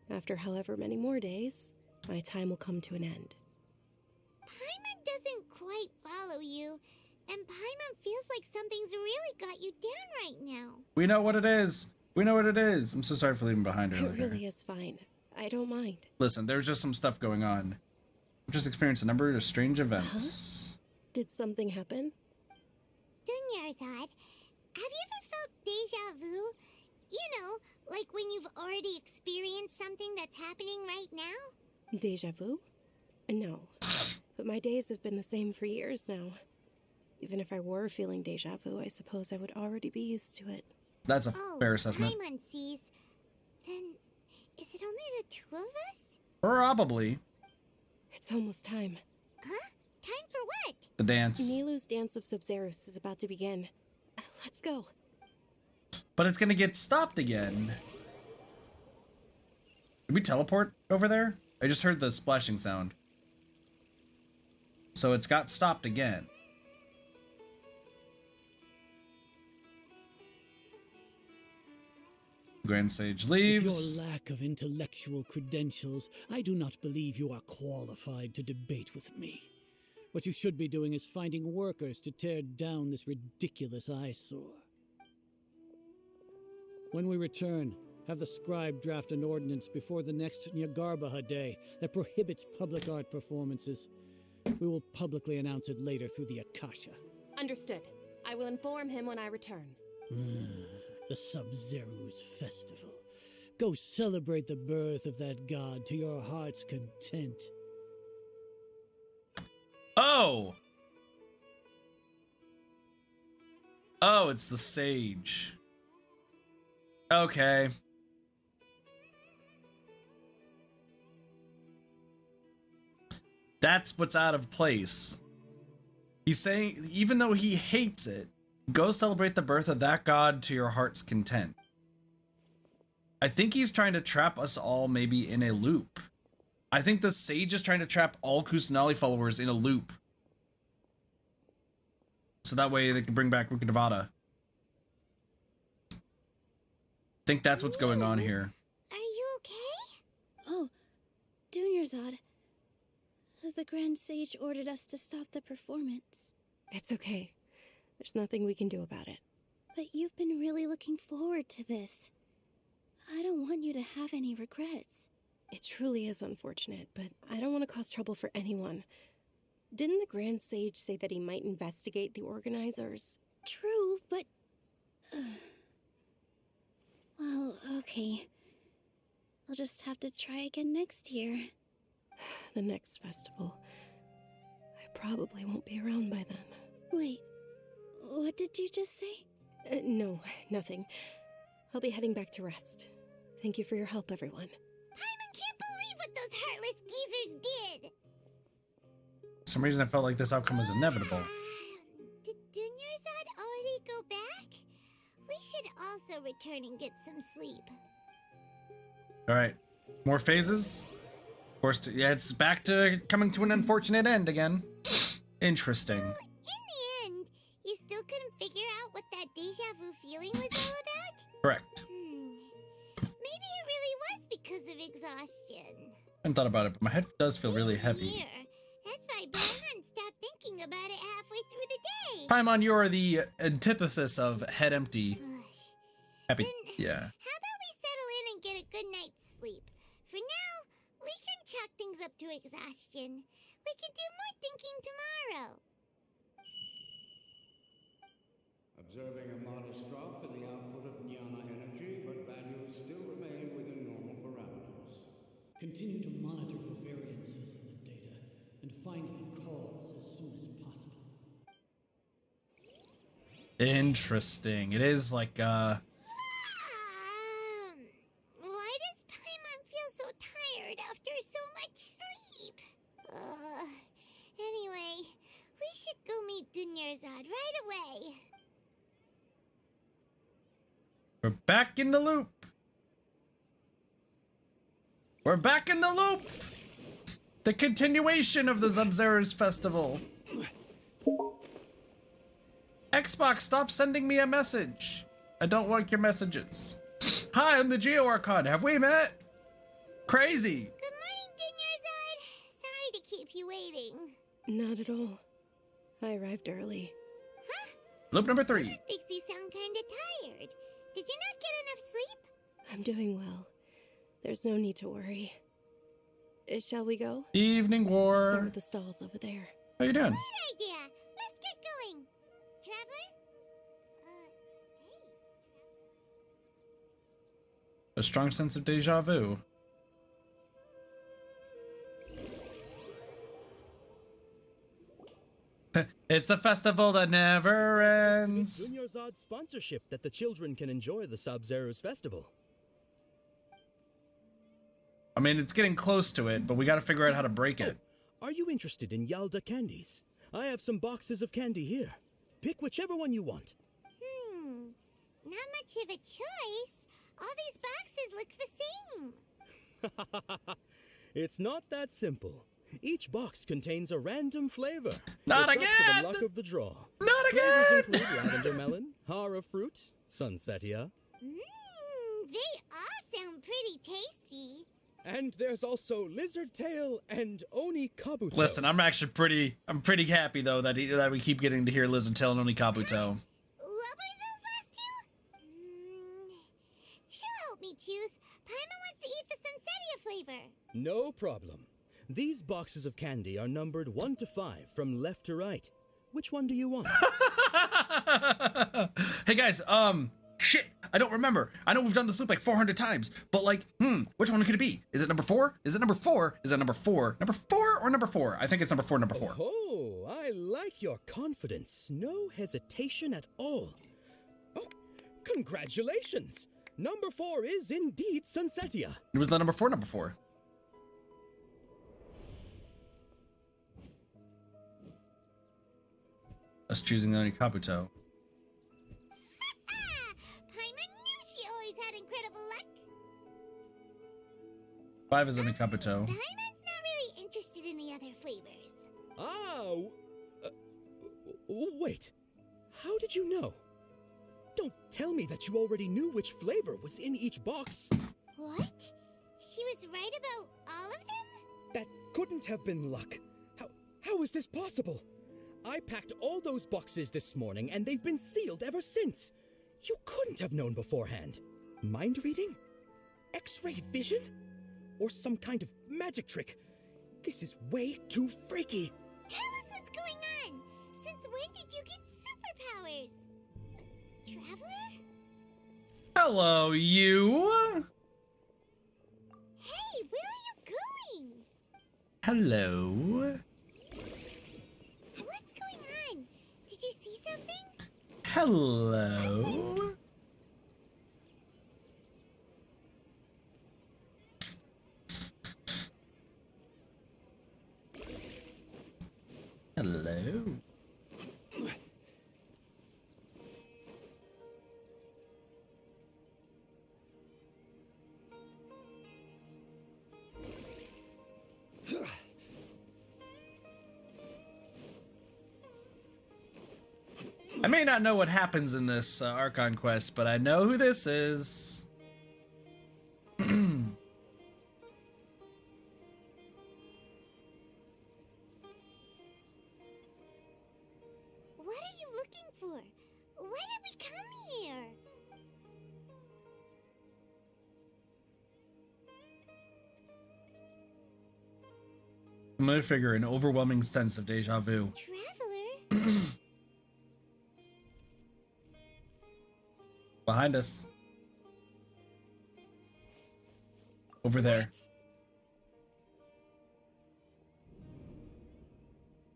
After however many more days, my time will come to an end. Paimon doesn't quite follow you, and Paimon feels like something's really got you down right now. We know what it is. We know what it is. I'm so sorry for leaving behind It earlier. really is fine. I don't mind. Listen, there's just some stuff going on. I've just experienced a number of strange events. Did something happen? Dunyarzad, have you ever felt deja vu? You know, like when you've already experienced something that's happening right now? Deja vu? No. But my days have been the same for years now. Even if I were feeling deja vu, I suppose I would already be used to it. That's a fair assessment. Paimon sees. Then, is it only the two of us? Probably. It's almost time. Huh? Time for what? The dance. Nilu's Dance of Sub-Zeros is about to begin. Let's go. But it's gonna get stopped again. Did we teleport over there? I just heard the splashing sound. So it's got stopped again. Grand Sage With leaves. your lack of intellectual credentials, I do not believe you are qualified to debate with me. What you should be doing is finding workers to tear down this ridiculous eyesore. When we return, have the scribe draft an ordinance before the next Nyargarbaha Day that prohibits public art performances. We will publicly announce it later through the Akasha. Understood. I will inform him when I return. The Sub-Zeru's festival. Go celebrate the birth of that god to your heart's content. Oh! Oh, it's the sage. Okay. That's what's out of place. He's saying, even though he hates it, go celebrate the birth of that god to your heart's content. I think he's trying to trap us all maybe in a loop. I think the sage is trying to trap all Kusanali followers in a loop. So that way they can bring back Rukadavada. I think that's what's going on here. Are you okay? Oh, Dunyarzad. The Grand Sage ordered us to stop the performance. It's okay. There's nothing we can do about it. But you've been really looking forward to this. I don't want you to have any regrets. It truly is unfortunate, but I don't want to cause trouble for anyone. Didn't the Grand Sage say that he might investigate the organizers? True, but... well, okay. I'll just have to try again next year. The next festival. I probably won't be around by then. Wait, what did you just say? No, nothing. I'll be heading back to rest. Thank you for your help, everyone. Paimon can't believe what those heartless geezers did! For some reason I felt like this outcome was inevitable. Did Dunyarzad already go back? We should also return and get some sleep. Alright. More phases? Of course, yeah, it's back to coming to an unfortunate end again. Interesting. Well, in the end, you still couldn't figure out what that deja vu feeling was all about? Correct. Maybe it really was because of exhaustion. I hadn't thought about it, but my head does feel really heavy. Here. That's why Baron stopped thinking about it halfway through the day. Paimon, you are the antithesis of head empty. Happy. Then, Yeah. How about we settle in and get a good night's sleep? For now, we can chalk things up to exhaustion. We can do more thinking tomorrow. Observing a modest drop in the output of Jnana energy, but values still remain within normal parameters. Continue to monitor for variances in the data and find the cause as soon as possible. Interesting. It is like, Why does Paimon feel so tired after so much sleep? Anyway, we should go meet Dunyarzad right away. we're back in the loop. We're back in the loop. The continuation of the Sub-Zeru's festival. Xbox, stop sending me a message. I don't like your messages. Hi, I'm the Geo Archon. Have we met? Crazy. Good morning, Dunyarzad. Sorry to keep you waiting. Not at all. I arrived early. Huh? Loop number 3. That makes you sound kinda tired. Did you not get enough sleep? I'm doing well. There's no need to worry. Shall we go? Evening Some War. of the stalls over there. How you doing? Great idea. Let's get going. Traveler? Hey. A strong sense of deja vu. It's the festival that never ends. Dunyarzad's sponsorship that the children can enjoy the Sub-Zeru's festival. I mean, it's getting close to it, but we gotta figure out how to break it. Are you interested in Yalda candies? I have some boxes of candy here. Pick whichever one you want. Not much of a choice. All these boxes look the same. It's not that simple. Each box contains a random flavor. Not It's up to again! the luck of the draw. Not Flavors again! include lavender melon, hara fruit, sunsetia. They all sound pretty tasty. And there's also Lizard Tail and Oni Kabuto. Listen, I'm pretty happy though that we keep getting to hear Lizard Tail and Oni Kabuto. What were those last two? She'll help me choose. Paimon wants to eat the Sunsettia flavor. No problem. These boxes of candy are numbered 1 to 5 from left to right. Which one do you want? Hey guys, shit, I don't remember. I know we've done this loop like 400 times, but like, which one could it be? Is it number 4? Is it number 4? Is it number 4? Number 4 or number 4? I think it's number 4, number 4. Oh, I like your confidence. No hesitation at all. Oh, congratulations. Number 4 is indeed Sunsettia. It was the number 4, number 4. Us choosing Oni Kabuto. Paimon knew she always had incredible luck. 5 is Oni Kabuto. Paimon's not really interested in the other flavors. Oh, wait. How did you know? Don't tell me that you already knew which flavor was in each box. What? She was right about all of them? That couldn't have been luck. How is this possible? I packed all those boxes this morning and they've been sealed ever since. You couldn't have known beforehand. Mind reading? X-ray vision? Or some kind of magic trick? This is way too freaky. Tell us what's going on. Since when did you get superpowers? Traveler? Hello, you. Hey, where are you going? Hello. What's going on? Did you see something? Hello. Hello. I may not know what happens in this Archon quest, but I know who this is. What are you looking for? Why did we come here? I'm gonna figure an overwhelming sense of deja vu. Traveler? Behind us. Over there.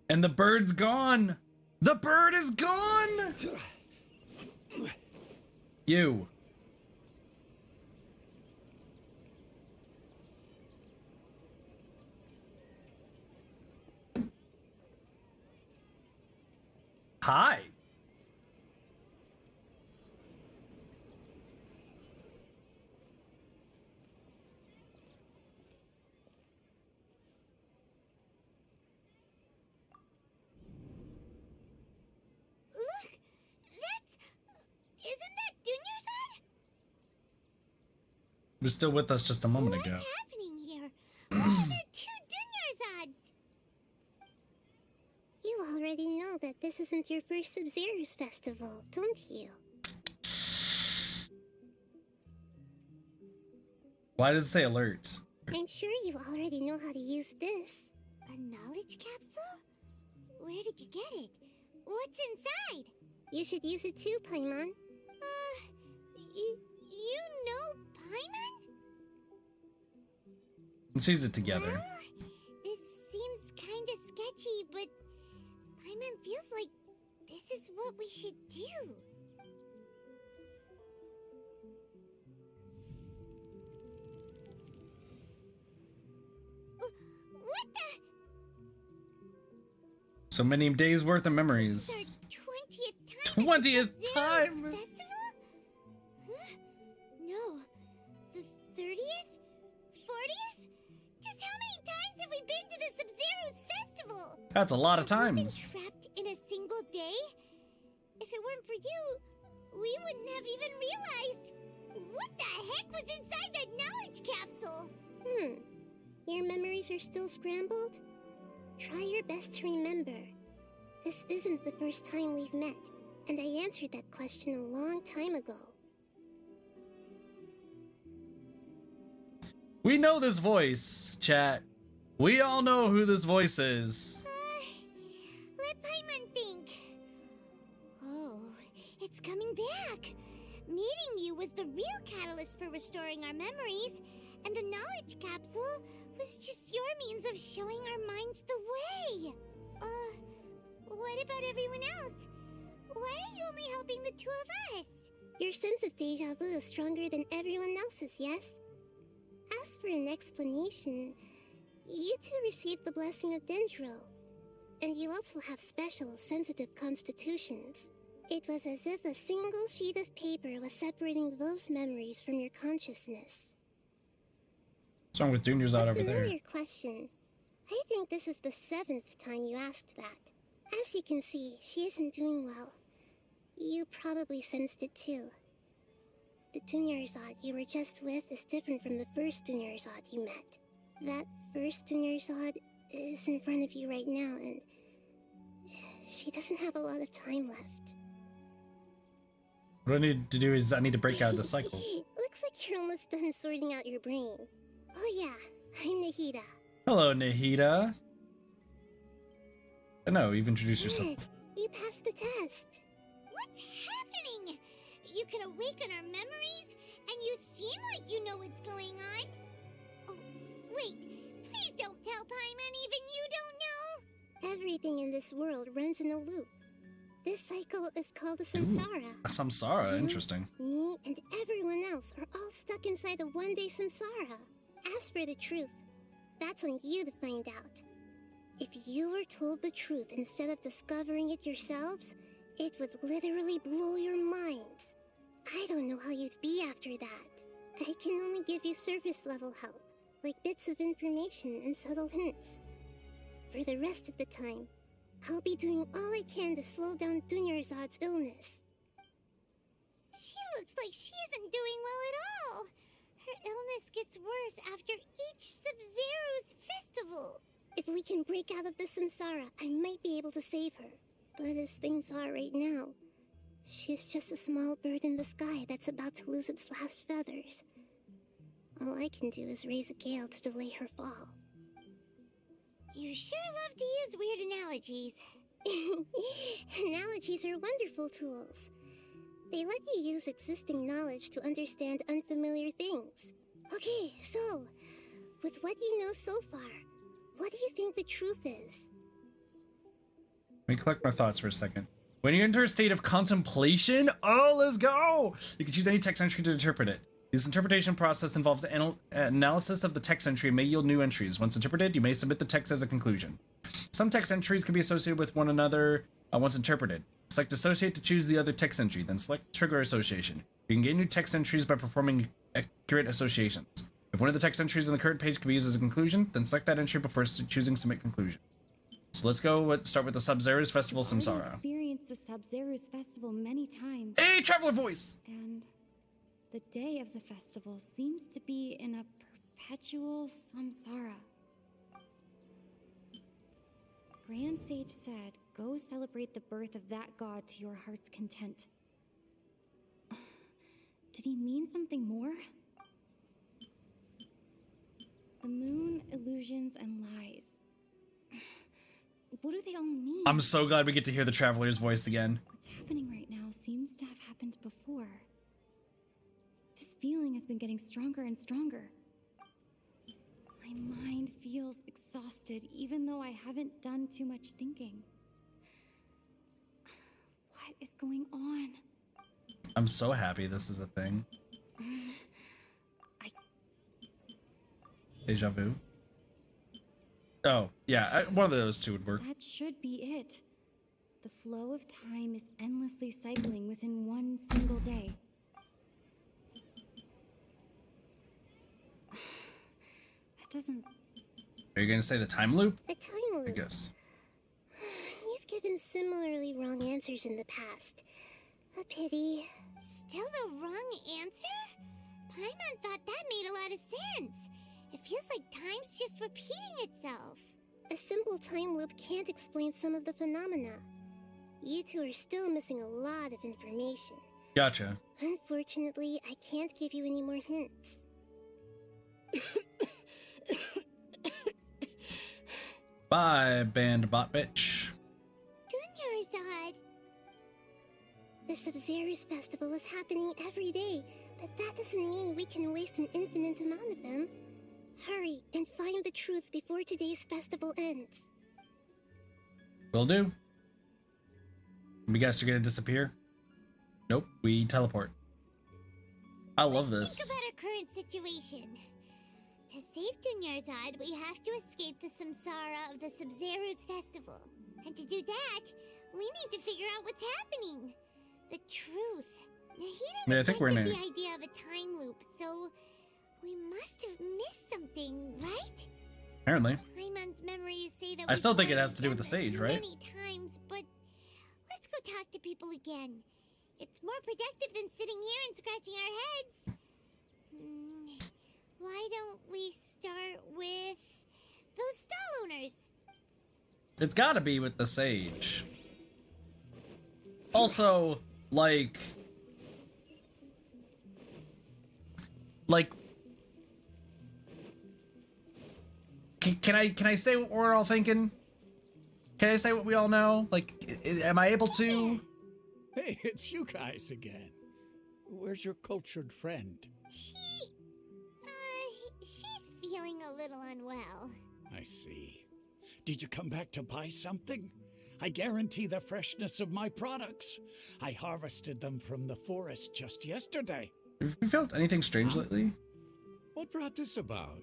And the bird's gone! The bird is gone! You. Hi. Look! Isn't that Dunyarzad? He was still with us just a moment What's ago. happening here? Why are there 2 Dunyarzads? You already know that this isn't your first Sub-Zero's festival, don't you? Why does it say alert? I'm sure you already know how to use this. A knowledge capsule? Where did you get it? What's inside? You should use it too, Paimon. You know Paimon? Let's use it together. Well, this seems kinda sketchy, but Paimon feels like this is what we should do. What the? So many days worth of memories. 20th time! Festival? Huh? No. The 30th? 40th? Just how many times have we been to the Sub-Zero's festival? That's a lot of Have we been times. trapped in a single day? If it weren't for you, we wouldn't have even realized. What the heck was inside that knowledge capsule? Your memories are still scrambled? Try your best to remember. This isn't the first time we've met, and I answered that question a long time ago. We know this voice, chat. We all know who this voice is. Let Paimon think. Oh, it's coming back. Meeting you was the real catalyst for restoring our memories, and the knowledge capsule was just your means of showing our minds the way. What about everyone else? Why are you only helping the two of us? Your sense of deja vu is stronger than everyone else's, yes? As for an explanation, you two received the blessing of Dendro, and you also have special, sensitive constitutions. It was as if a single sheet of paper was separating those memories from your consciousness. What's wrong with Junior's out over there? Familiar question. I think this is the 7th time you asked that. As you can see, she isn't doing well. You probably sensed it too. The Dunyarzad you were just with is different from the first Dunyarzad you met. That first Dunyarzad is in front of you right now, and she doesn't have a lot of time left. What I need to do is I need to break out of the cycle. Looks like you're almost done sorting out your brain. Oh yeah, I'm Nahida. Hello, Nahida. Oh, no, you've introduced yourself. Good. You passed the test. What's happening? You can awaken our memories, and you seem like you know what's going on. Oh, wait, please don't tell Paimon even you don't know. Everything in this world runs in a loop. This cycle is called a samsara. A samsara, interesting. Me and everyone else are all stuck inside a one-day samsara. As for the truth, that's on you to find out. If you were told the truth instead of discovering it yourselves, it would literally blow your minds. I don't know how you'd be after that. I can only give you surface-level help, like bits of information and subtle hints. For the rest of the time, I'll be doing all I can to slow down Dunyarzad's illness. She looks like she isn't doing well at all. Her illness gets worse after each Sub-Zero's festival. If we can break out of the samsara, I might be able to save her. But as things are right now, she's just a small bird in the sky that's about to lose its last feathers. All I can do is raise a gale to delay her fall. You sure love to use weird analogies. Analogies are wonderful tools. They let you use existing knowledge to understand unfamiliar things. Okay, so, with what you know so far, what do you think the truth is? Let me collect my thoughts for a second. When you enter a state of contemplation, oh, let's go! You can choose any text entry to interpret it. This interpretation process involves analysis of the text entry and may yield new entries. Once interpreted, you may submit the text as a conclusion. Some text entries can be associated with one another once interpreted. Select Associate to choose the other text entry, then select Trigger Association. You can gain new text entries by performing accurate associations. If one of the text entries on the current page can be used as a conclusion, then select that entry before choosing Submit Conclusion. So let's go start with the Sub-Zero's Festival Samsara. I've experienced the Sub-Zero's festival many times. Hey, Traveler Voice! And the day of the festival seems to be in a perpetual samsara. Grand Sage said, go celebrate the birth of that god to your heart's content. Did he mean something more? The moon, illusions, and lies. What do they all mean? I'm so glad we get to hear the Traveler's voice again. What's happening right now seems to have happened before. This feeling has been getting stronger and stronger. My mind feels exhausted, even though I haven't done too much thinking. What is going on? I'm so happy this is a thing. Deja vu? Oh, yeah, one of those two would work. That should be it. The flow of time is endlessly cycling within one single day. That doesn't... Are you going to say the time loop? A time loop? I guess. You've given similarly wrong answers in the past. A pity. Still the wrong answer? Paimon thought that made a lot of sense. It feels like time's just repeating itself. A simple time loop can't explain some of the phenomena. You two are still missing a lot of information. Gotcha. Unfortunately, I can't give you any more hints. Bye, band bot bitch. Dunyarzad. The Sub-Zero's festival is happening every day, but that doesn't mean we can waste an infinite amount of them. Hurry and find the truth before today's festival ends. Will do. You guys are gonna disappear? Nope, we teleport. I love this. Think about our current situation. To save Dunyarzad, we have to escape the Samsara of the Sub-Zero's festival. And to do that, we need to figure out what's happening. The truth. Nahida Yeah, I think we're in rejected a... the idea of a time loop, so we must have missed something, right? Apparently. Paimon's memories say that I still think it has to do with the sage, right? Many times, but let's go talk to people again. It's more productive than sitting here and scratching our heads. Why don't we start with those stall owners? It's gotta be with the sage. Also, like, can I say what we're all thinking? Can I say what we all know? Like, am I able to? Hey, it's you guys again. Where's your cultured friend? She's feeling a little unwell. I see. Did you come back to buy something? I guarantee the freshness of my products. I harvested them from the forest just yesterday. Have you felt anything strange lately? What brought this about?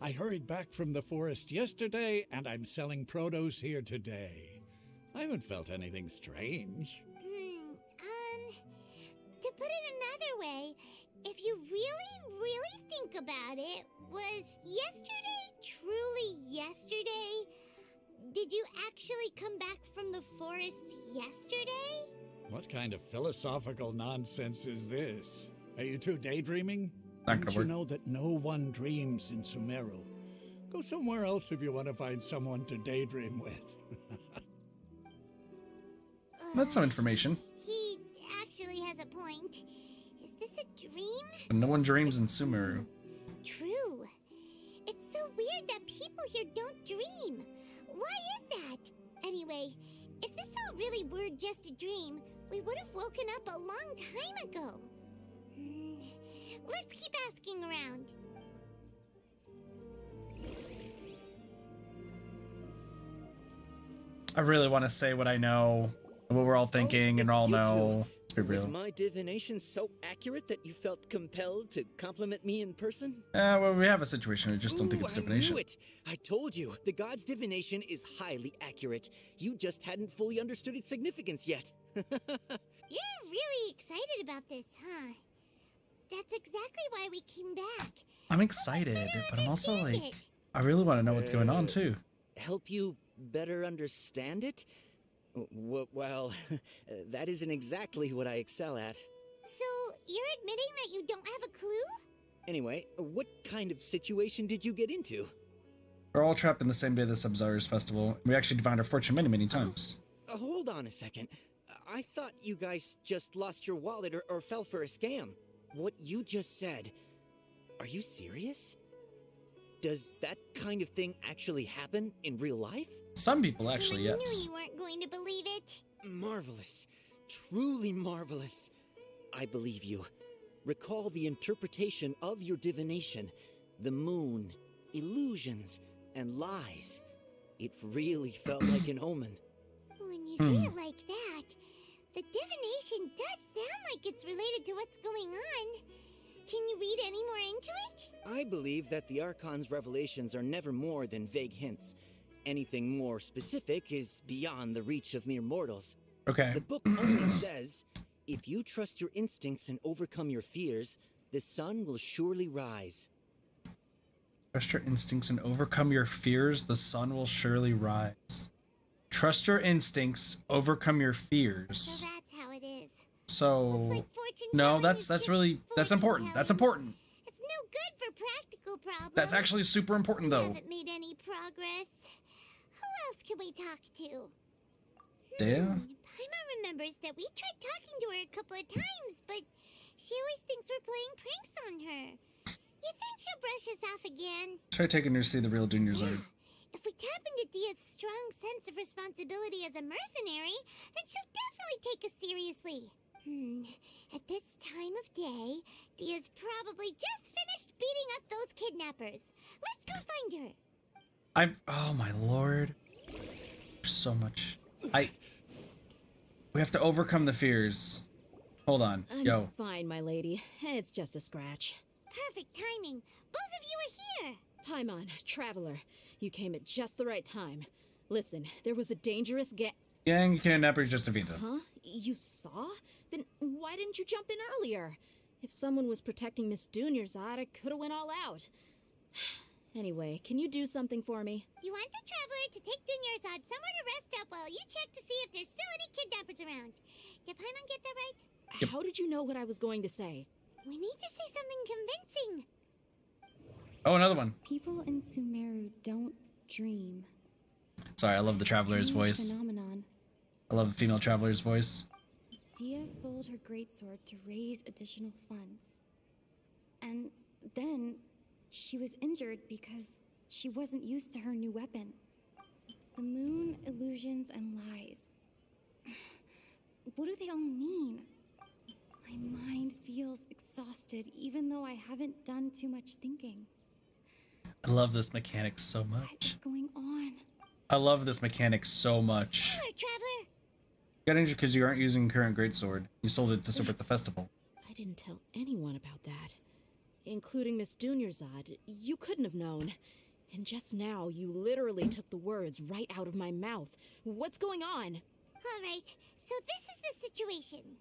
I hurried back from the forest yesterday, and I'm selling produce here today. I haven't felt anything strange. To put it another way, if you really think about it, was yesterday truly yesterday? Did you actually come back from the forest yesterday? What kind of philosophical nonsense is this? Are you two daydreaming? Not gonna Didn't work. you know that no one dreams in Sumeru? Go somewhere else if you want to find someone to daydream with. That's some information. He actually has a point. Is this a dream? But no one dreams in Sumeru. True. It's so weird that people here don't dream. Why is that? Anyway, if this all really were just a dream, we would have woken up a long time ago. Let's keep asking around. I really want to say what I know, what we're all thinking, and all know. Let's be Was real. my divination so accurate that you felt compelled to compliment me in person? Well, we have a situation. I just don't think it's Ooh, divination. I knew it. I told you, the god's divination is highly accurate. You just hadn't fully understood its significance yet. You're really excited about this, huh? That's exactly why we came back. I'm excited, but I'm also like, Understand it. I really want to know what's going on too. Help you better understand it? Well, that isn't exactly what I excel at. So, you're admitting that you don't have a clue? Anyway, what kind of situation did you get into? We're all trapped in the same day of the Sub-Zero's festival. We actually divined our fortune many times. Hold on a second. I thought you guys just lost your wallet or fell for a scam. What you just said, are you serious? Does that kind of thing actually happen in real life? Some people actually, I yes. knew you weren't going to believe it. Marvelous. Truly marvelous. I believe you. Recall the interpretation of your divination. The moon, illusions, and lies. It really felt like an omen. When you say it like that, the divination does sound like it's related to what's going on. Can you read any more into it? I believe that the Archon's revelations are never more than vague hints. Anything more specific is beyond the reach of mere mortals. Okay. The book only says, if you trust your instincts and overcome your fears, the sun will surely rise. Trust your instincts and overcome your fears, the sun will surely rise. Trust your instincts, overcome your fears. So that's how it is. So, Looks like fortune No, that's important. That's important. It's no good for practical problems. That's actually super important, We though. haven't made any progress. Who else can we talk to? Dea? Paima remembers that we tried talking to her a couple of times, but she always thinks we're playing pranks on her. You think she'll brush us off again? Try taking her to see the real Junior Zard. If we tap into Dia's strong sense of responsibility as a mercenary, then she'll definitely take us seriously. At this time of day, Dia's probably just finished beating up those kidnappers. Let's go find her. Oh my lord. There's so much. We have to overcome the fears. Hold on. I'm fine, my lady. It's just a scratch. Perfect timing. Both of you are here. Paimon, Traveler, you came at just the right time. Listen, there was a dangerous Gang kidnappers just defeated. Huh? You saw? Then why didn't you jump in earlier? If someone was protecting Miss Dunyarzad, I could have went all out. Anyway, can you do something for me? You want the Traveler to take Dunyarzad somewhere to rest up while you check to see if there's still any kidnappers around. Did Paimon get that right? Yep. How did you know what I was going to say? We need to say something convincing. Oh, another one. People in Sumeru don't dream. Sorry, I love the Traveler's Strange voice. Phenomenon. I love the female Traveler's voice. Dia sold her greatsword to raise additional funds. And then she was injured because she wasn't used to her new weapon. The moon, illusions, and lies. What do they all mean? My mind feels exhausted even though I haven't done too much thinking. I love this mechanic so much. What's going on? I love this mechanic so much. Hello, Traveler. You got injured because you aren't using current greatsword. You sold it to support the festival. I didn't tell anyone about that. Including Miss Dunyarzad. You couldn't have known. And just now, you literally took the words right out of my mouth. What's going on? All right, so this is the situation.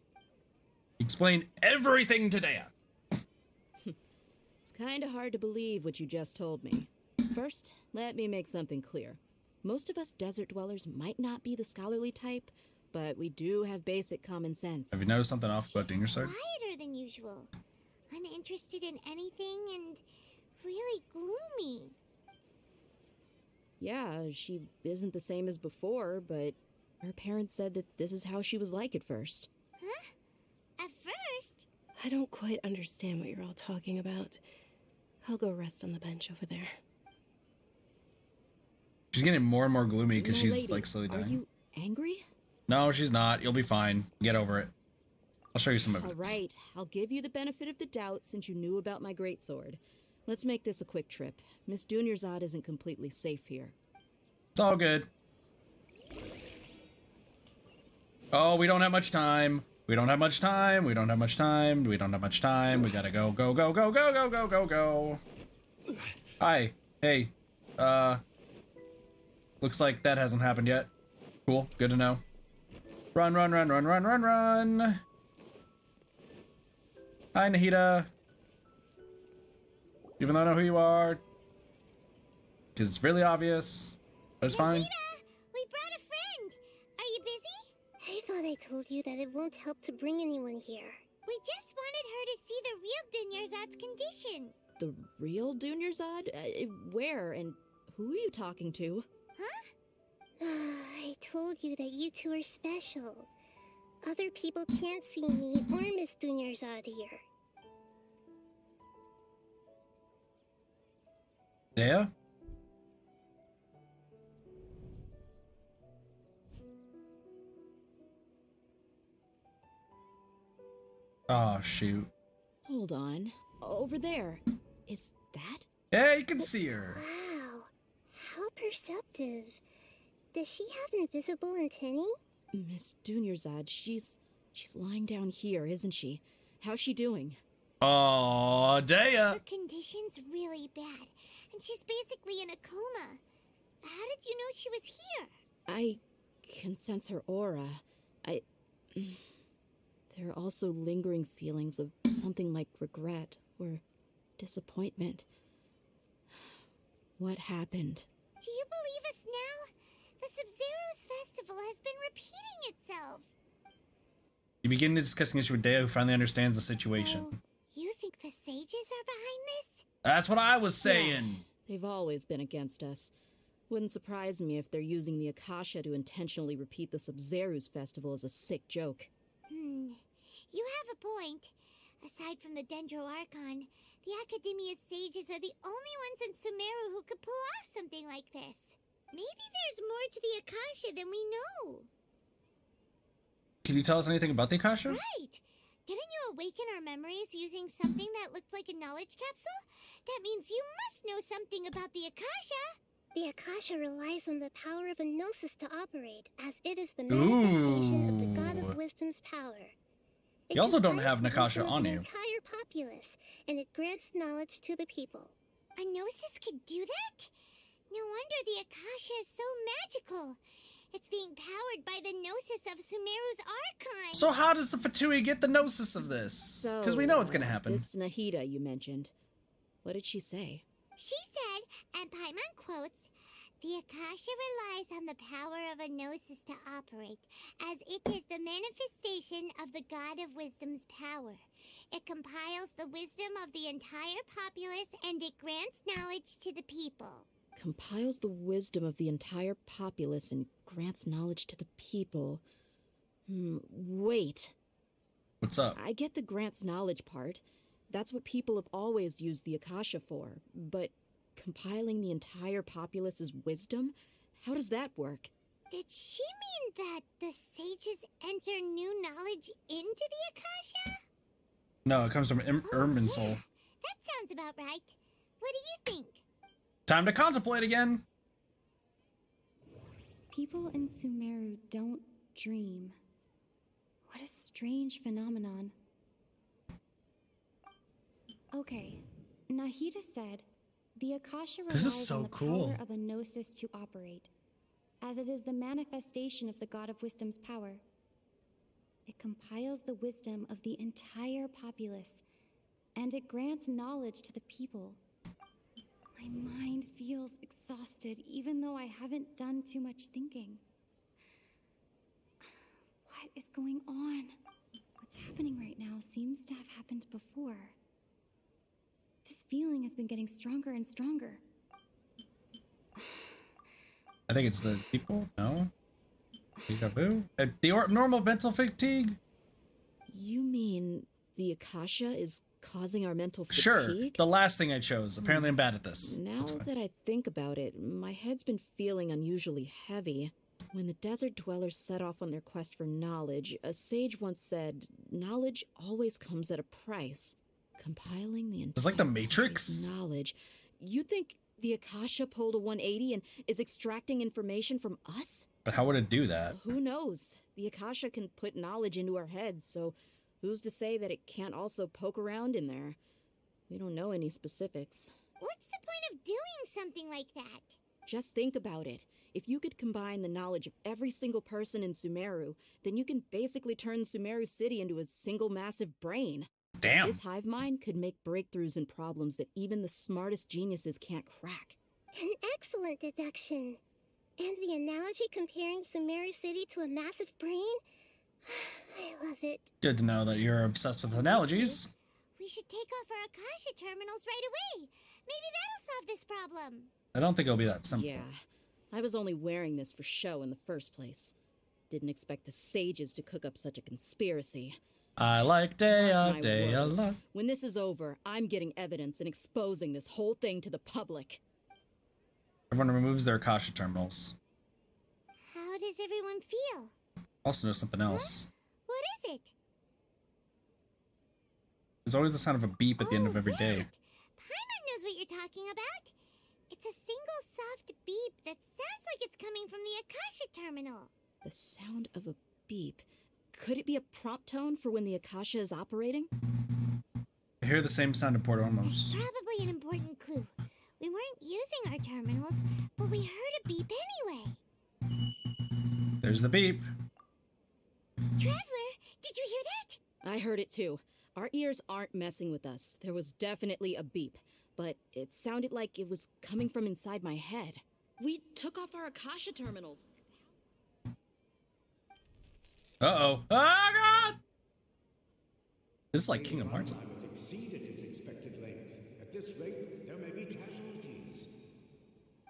Explain everything to Dea. It's kinda hard to believe what you just told me. First, let me make something clear. Most of us desert dwellers might not be the scholarly type, but we do have basic common sense. Have you noticed something off about Dunyarzad? Quieter than usual. Uninterested in anything and really gloomy. Yeah, she isn't the same as before, but her parents said that this is how she was like at first. Huh? At first? I don't quite understand what you're all talking about. I'll go rest on the bench over there. She's getting more and more gloomy because My she's lady, like slowly dying. Are you angry? No, she's not. You'll be fine. Get over it. I'll show you some evidence. All right, I'll give you the benefit of the doubt since you knew about my greatsword. Let's make this a quick trip. Miss Dunyarzad isn't completely safe here. It's all good. Oh, we don't have much time. We don't have much time. We don't have much time. We don't have much time. We gotta go, go, go, go, go, go, go, go, go. Hi. Hey. Looks like that hasn't happened yet. Cool. Good to know. Run, run, run, run, run, run, run. Hi, Nahida. Even though I know who you are. Because it's really obvious. But it's fine. We brought a friend. Are you busy? I thought I told you that it won't help to bring anyone here. We just wanted her to see the real Dunyarzad's condition. The real Dunyarzad? Where and who are you talking to? Huh? I told you that you two are special. Other people can't see me or Miss Dunyarzad here. Dea? Oh, shoot. Hold on. Over there. Is that? Yeah, you can see her. Wow, how perceptive. Does she have invisible antennae? Miss Dunyarzad, she's lying down here, isn't she? How's she doing? Oh, Dea. Her condition's really bad, and she's basically in a coma. How did you know she was here? I can sense her aura. There are also lingering feelings of something like regret or disappointment. What happened? Do you believe us now? The Sub-Zero's festival has been repeating itself. You begin discussing issue with Dea, who finally understands the situation. So, you think the sages are behind this? That's what I was saying. Yeah, they've always been against us. Wouldn't surprise me if they're using the Akasha to intentionally repeat the Sub-Zeru's festival as a sick joke. You have a point. Aside from the Dendro Archon, the Academia's sages are the only ones in Sumeru who could pull off something like this. Maybe there's more to the Akasha than we know. Can you tell us anything about the Akasha? Right! Didn't you awaken our memories using something that looked like a knowledge capsule? That means you must know something about the Akasha! The Akasha relies on the power of a gnosis to operate, as it is the manifestation of the God of Wisdom's power. It You also don't comprises have an the Akasha wisdom of on the you. Entire populace, and it grants knowledge to the people. A gnosis could do that? No wonder the Akasha is so magical. It's being powered by the gnosis of Sumeru's Archon. So how does the Fatui get the gnosis of this? Because we know it's gonna happen. This Nahida you mentioned. What did she say? She said, and Paimon quotes, "The Akasha relies on the power of a gnosis to operate, as it is the manifestation of the God of Wisdom's power. It compiles the wisdom of the entire populace, and it grants knowledge to the people." Compiles the wisdom of the entire populace and grants knowledge to the people. Wait. What's up? I get the grants knowledge part. That's what people have always used the Akasha for. But compiling the entire populace's wisdom? How does that work? Did she mean that the sages enter new knowledge into the Akasha? No, it comes from Urban Soul. Yeah, that sounds about right. What do you think? Time to contemplate again. People in Sumeru don't dream. What a strange phenomenon. Okay, Nahida said, the Akasha This is relies so on the cool. power of a gnosis to operate, as it is the manifestation of the God of Wisdom's power. It compiles the wisdom of the entire populace, and it grants knowledge to the people. My mind feels exhausted, even though I haven't done too much thinking. What is going on? What's happening right now seems to have happened before. This feeling has been getting stronger and stronger. I think it's the people. No. Deja vu. The normal mental fatigue. You mean the Akasha is causing our mental fatigue? Sure. The last thing I chose. Apparently, I'm bad at this. Now that I think about it, my head's been feeling unusually heavy. When the desert dwellers set off on their quest for knowledge, a sage once said, knowledge always comes at a price. Compiling the entire It's like the Matrix. knowledge. You think the Akasha pulled a 180 and is extracting information from us? But how would it do that? Who knows? The Akasha can put knowledge into our heads, so who's to say that it can't also poke around in there? We don't know any specifics. What's the point of doing something like that? Just think about it. If you could combine the knowledge of every single person in Sumeru, then you can basically turn Sumeru City into a single massive brain. Damn. This hive mind could make breakthroughs in problems that even the smartest geniuses can't crack. An excellent deduction. And the analogy comparing Sumeru City to a massive brain? I love it. Good to know that you're obsessed with analogies. We should take off our Akasha terminals right away. Maybe that'll solve this problem. I don't think it'll be that simple. Yeah, I was only wearing this for show in the first place. Didn't expect the sages to cook up such a conspiracy. I like Mark my Dea a words. lot. When this is over, I'm getting evidence and exposing this whole thing to the public. Everyone removes their Akasha terminals. How does everyone feel? Also know something else. What is it? There's always the sound of a beep at the end of every right. day. Paimon knows what you're talking about. It's a single soft beep that sounds like it's coming from the Akasha terminal. The sound of a beep. Could it be a prompt tone for when the Akasha is operating? I hear the same sound in Port Ormos. Probably an important clue. We weren't using our terminals, but we heard a beep anyway. There's the beep. Traveler, did you hear that? I heard it too. Our ears aren't messing with us. There was definitely a beep, but it sounded like it was coming from inside my head. We took off our Akasha terminals. Uh-oh. Oh, God! This is like Kingdom Hearts. Time has exceeded its expected length. At this rate, there may be casualties.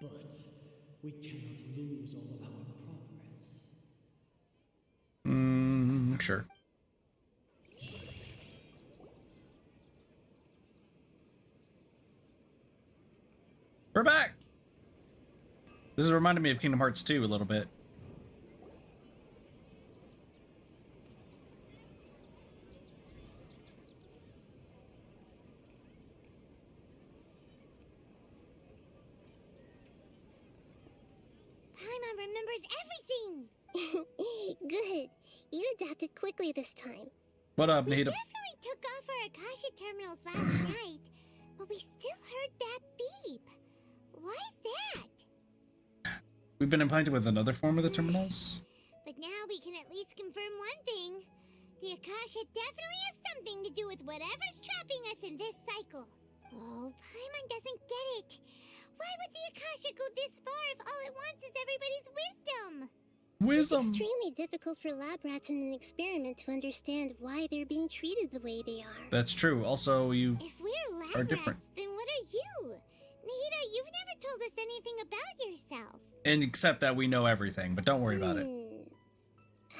But we cannot lose all of our progress. Sure. We're back! This is reminding me of Kingdom Hearts 2 a little bit. Paimon remembers everything! Good. You adapted quickly this time. What up, We Nita? definitely took off our Akasha terminals last night, but we still heard that beep. Why is that? We've been implanted with another form of the terminals? But now we can at least confirm one thing. The Akasha definitely has something to do with whatever's trapping us in this cycle. Oh, Paimon doesn't get it. Why would the Akasha go this far if all it wants is everybody's wisdom? It's Wisdom! extremely difficult for lab rats in an experiment to understand why they're being treated the way they are. That's true. Also, you If we're lab are different. rats, then what are you? Nahida, you've never told us anything about yourself. And except that we know everything, but don't worry about it.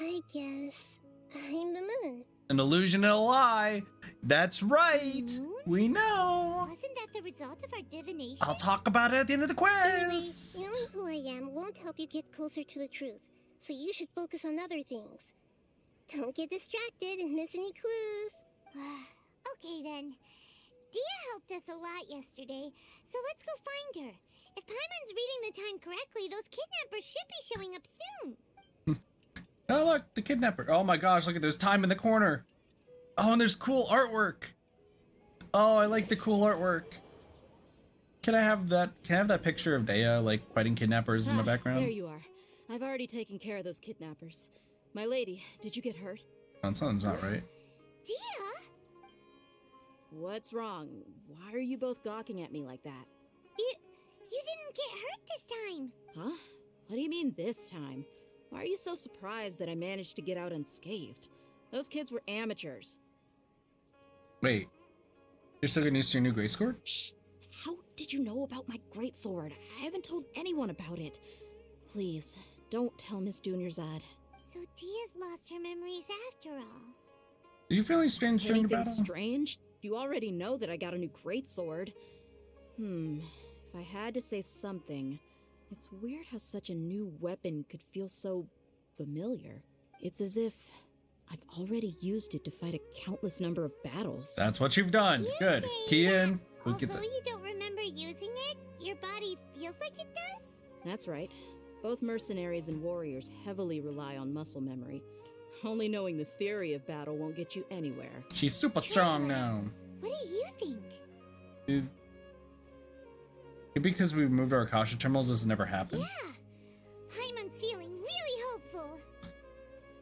I guess I'm the moon. An illusion and a lie. That's right. Moon? We know. Wasn't that the result of our divination? I'll talk about it at the end of the Anyway, quest. knowing who I am won't help you get closer to the truth, so you should focus on other things. Don't get distracted and miss any clues. Okay then. Dia helped us a lot yesterday, so let's go find her. If Paimon's reading the time correctly, those kidnappers should be showing up soon. Oh, look, the kidnapper. Oh my gosh, look at there's time in the corner. Oh, and there's cool artwork. Oh, I like the cool artwork. Can I have that? Can I have that picture of Dea like fighting kidnappers in the background? There you are. I've already taken care of those kidnappers. My lady, did you get hurt? Oh, something's not right. Dia? What's wrong? Why are you both gawking at me like that? You didn't get hurt this time. Huh? What do you mean this time? Why are you so surprised that I managed to get out unscathed? Those kids were amateurs. Wait, you're still getting used to your new grace sword? Shh! How did you know about my greatsword? I haven't told anyone about it. Please, don't tell Miss Dunyarzad. So Dia's lost her memories after all. Did you feel any strange during the Anything battle? strange? You already know that I got a new greatsword. If I had to say something, it's weird how such a new weapon could feel so familiar. It's as if I've already used it to fight a countless number of battles. That's what you've done. Good. Key in. We'll Although get the. you don't remember using it, your body feels like it does? That's right. Both mercenaries and warriors heavily rely on muscle memory. Only knowing the theory of battle won't get you anywhere. She's super strong now. What do you think? Maybe because we moved our Akasha terminals, this has never happened. Yeah. Paimon's feeling really hopeful.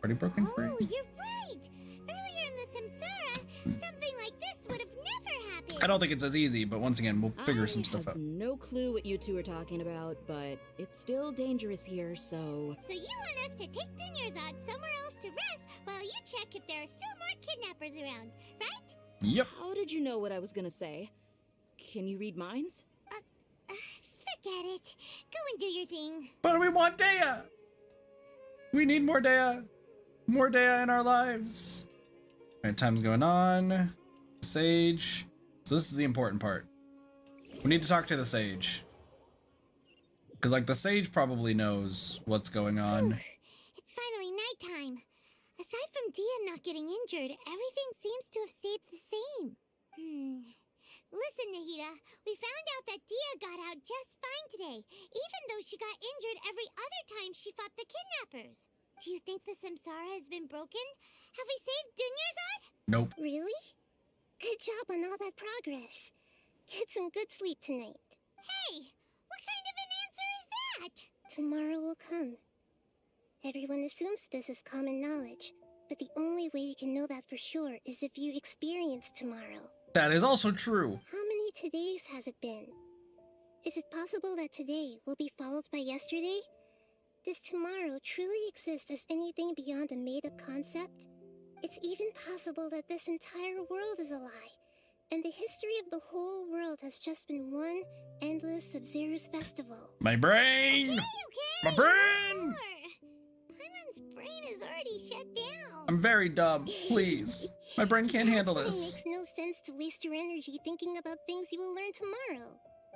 Already broken free. Oh, you're right. Earlier in the Samsara, something like this would have never happened. I don't think it's as easy, but once again, we'll figure some stuff I have out. no clue what you two are talking about, but it's still dangerous here, so... So you want us to take Dunyarzad somewhere else to rest while you check if there are still more kidnappers around, right? Yep. How did you know what I was gonna say? Can you read minds? Forget it. Go and do your thing. But we want Dea! We need more Dea! More Dea in our lives! Alright, time's going on. Sage. So this is the important part. We need to talk to the Sage. Because, like, the Sage probably knows what's going on. It's finally nighttime. Aside from Dia not getting injured, everything seems to have stayed the same. Listen, Nahida, we found out that Dia got out just fine today, even though she got injured every other time she fought the kidnappers. Do you think the Samsara has been broken? Have we saved Dunyarzad? Nope. Really? Good job on all that progress. Get some good sleep tonight. Hey, what kind of an answer is that? Tomorrow will come. Everyone assumes this is common knowledge, but the only way you can know that for sure is if you experience tomorrow. That is also true. How many todays has it been? Is it possible that today will be followed by yesterday? Does tomorrow truly exist as anything beyond a made-up concept? It's even possible that this entire world is a lie, and the history of the whole world has just been one endless Sub-Zero's festival. My brain! Okay, My brain! more. Paimon's brain is already shut down. I'm very dumb. Please. My brain can't handle That's why this. It makes no sense to waste your energy thinking about things you will learn tomorrow.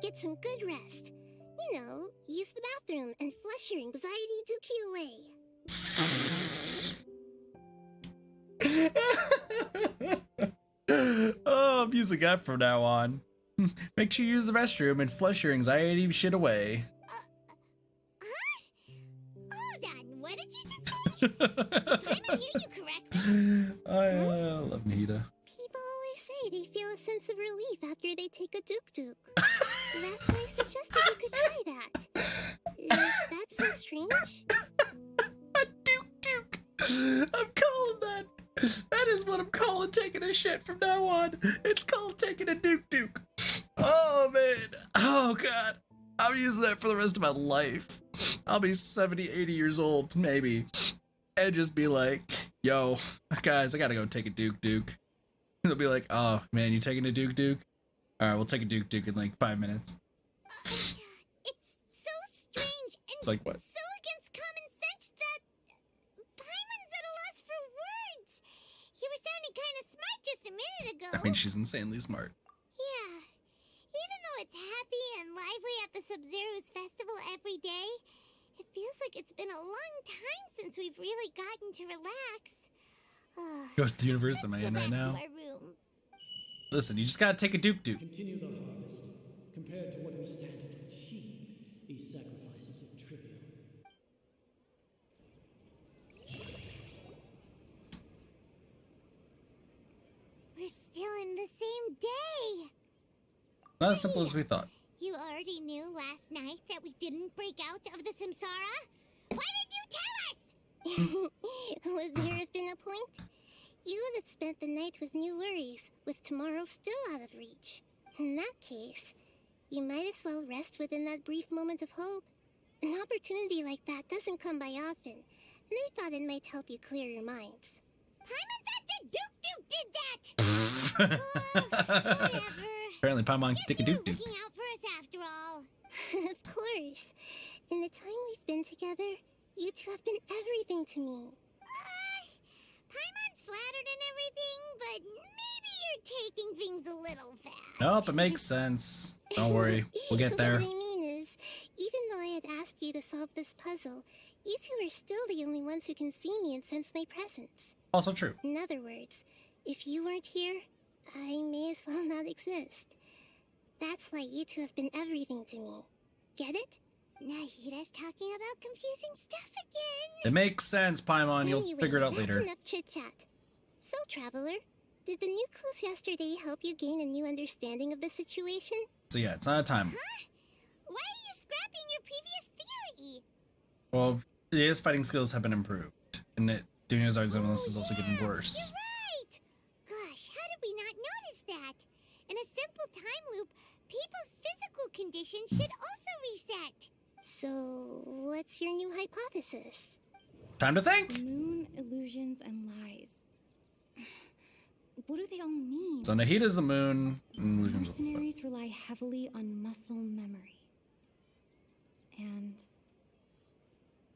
Get some good rest. You know, use the bathroom and flush your anxiety dookie away. Oh, I'm using that from now on. Make sure you use the restroom and flush your anxiety shit away. Huh? Hold on, what did you just say? Did Paimon hear you correctly? I love Nita. People always say they feel a sense of relief after they take a duk-duk. That's why I suggested you could try that. Is that so strange? A duk-duk! I'm calling that. That is what I'm calling taking a shit from now on. It's called taking a duk-duk. Oh, man. Oh, God. I'm using that for the rest of my life. I'll be 70, 80 years old, maybe. And just be like, yo, guys, I gotta go take a duk-duk. And they'll be like, oh, man, you taking a duk-duk? All right, we'll take a duk-duk in like 5 minutes. It's so strange and It's like what? so against common sense that Paimon's at a loss for words. You were sounding kind of smart just a minute ago. I mean, she's insanely smart. Yeah. Even though it's happy and lively at the Sub-Zero's festival every day, it feels like it's been a long time since we've really gotten to relax. Go to the universe I'm in right now. My room. Listen, you just gotta take a duk-duk. Continue the harvest. Compared to what we stand to achieve, these sacrifices are trivial. We're still in the same day. Not as simple as we thought. You already knew last night that we didn't break out of the Samsara? Why did you tell us? Would there have been a point? You would have spent the night with new worries, with tomorrow still out of reach. In that case, you might as well rest within that brief moment of hope. An opportunity like that doesn't come by often, and I thought it might help you clear your minds. Paimon thought the Duke did that! Whatever. Apparently, Paimon can take a duk-duk. Looking out for us after all. Of course. In the time we've been together, you two have been everything to me. Paimon's flattered and everything, but maybe you're taking things a little fast. Nope, it makes sense. Don't worry, we'll get there. What I mean is, even though I had asked you to solve this puzzle, you two are still the only ones who can see me and sense my presence. Also true. In other words, if you weren't here, I may as well not exist. That's why you two have been everything to me. Get it? Nahita's talking about confusing stuff again. It makes sense, Paimon. You'll Anyway, figure it out that's later. Enough chit-chat. So, Traveler, did the new clues yesterday help you gain a new understanding of the situation? So yeah, it's not a time. Huh? Why are you scrapping your previous theory? Well, his fighting skills have been improved, and doing his arts illness is also getting worse. You're right. Gosh, how did we not notice that? In a simple time loop, people's physical conditions should also reset. So, what's your new hypothesis? Time to think! Moon, illusions, and lies. What do they all mean? So Nahita's the moon, and illusions of the Mercenaries rely heavily on muscle memory. And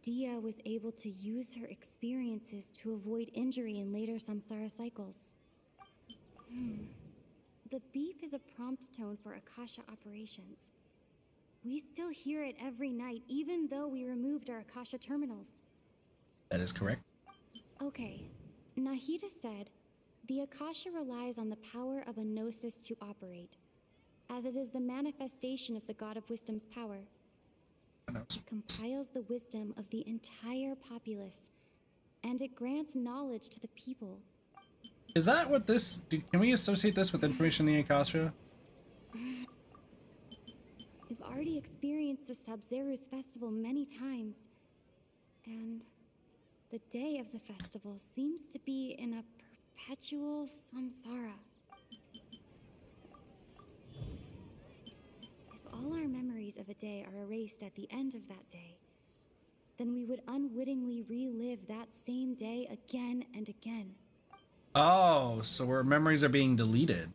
Dia was able to use her experiences to avoid injury in later Samsara cycles. The beep is a prompt tone for Akasha operations. We still hear it every night, even though we removed our Akasha terminals. That is correct. Okay, Nahida said, the Akasha relies on the power of a gnosis to operate, as it is the manifestation of the God of Wisdom's power. It compiles the wisdom of the entire populace, and it grants knowledge to the people. Is that what this... can we associate this with information in the Akasha? We've already experienced the Sub-Zero's festival many times, and the day of the festival seems to be in a perpetual samsara. If all our memories of a day are erased at the end of that day, then we would unwittingly relive that same day again and again. Oh, so our memories are being deleted.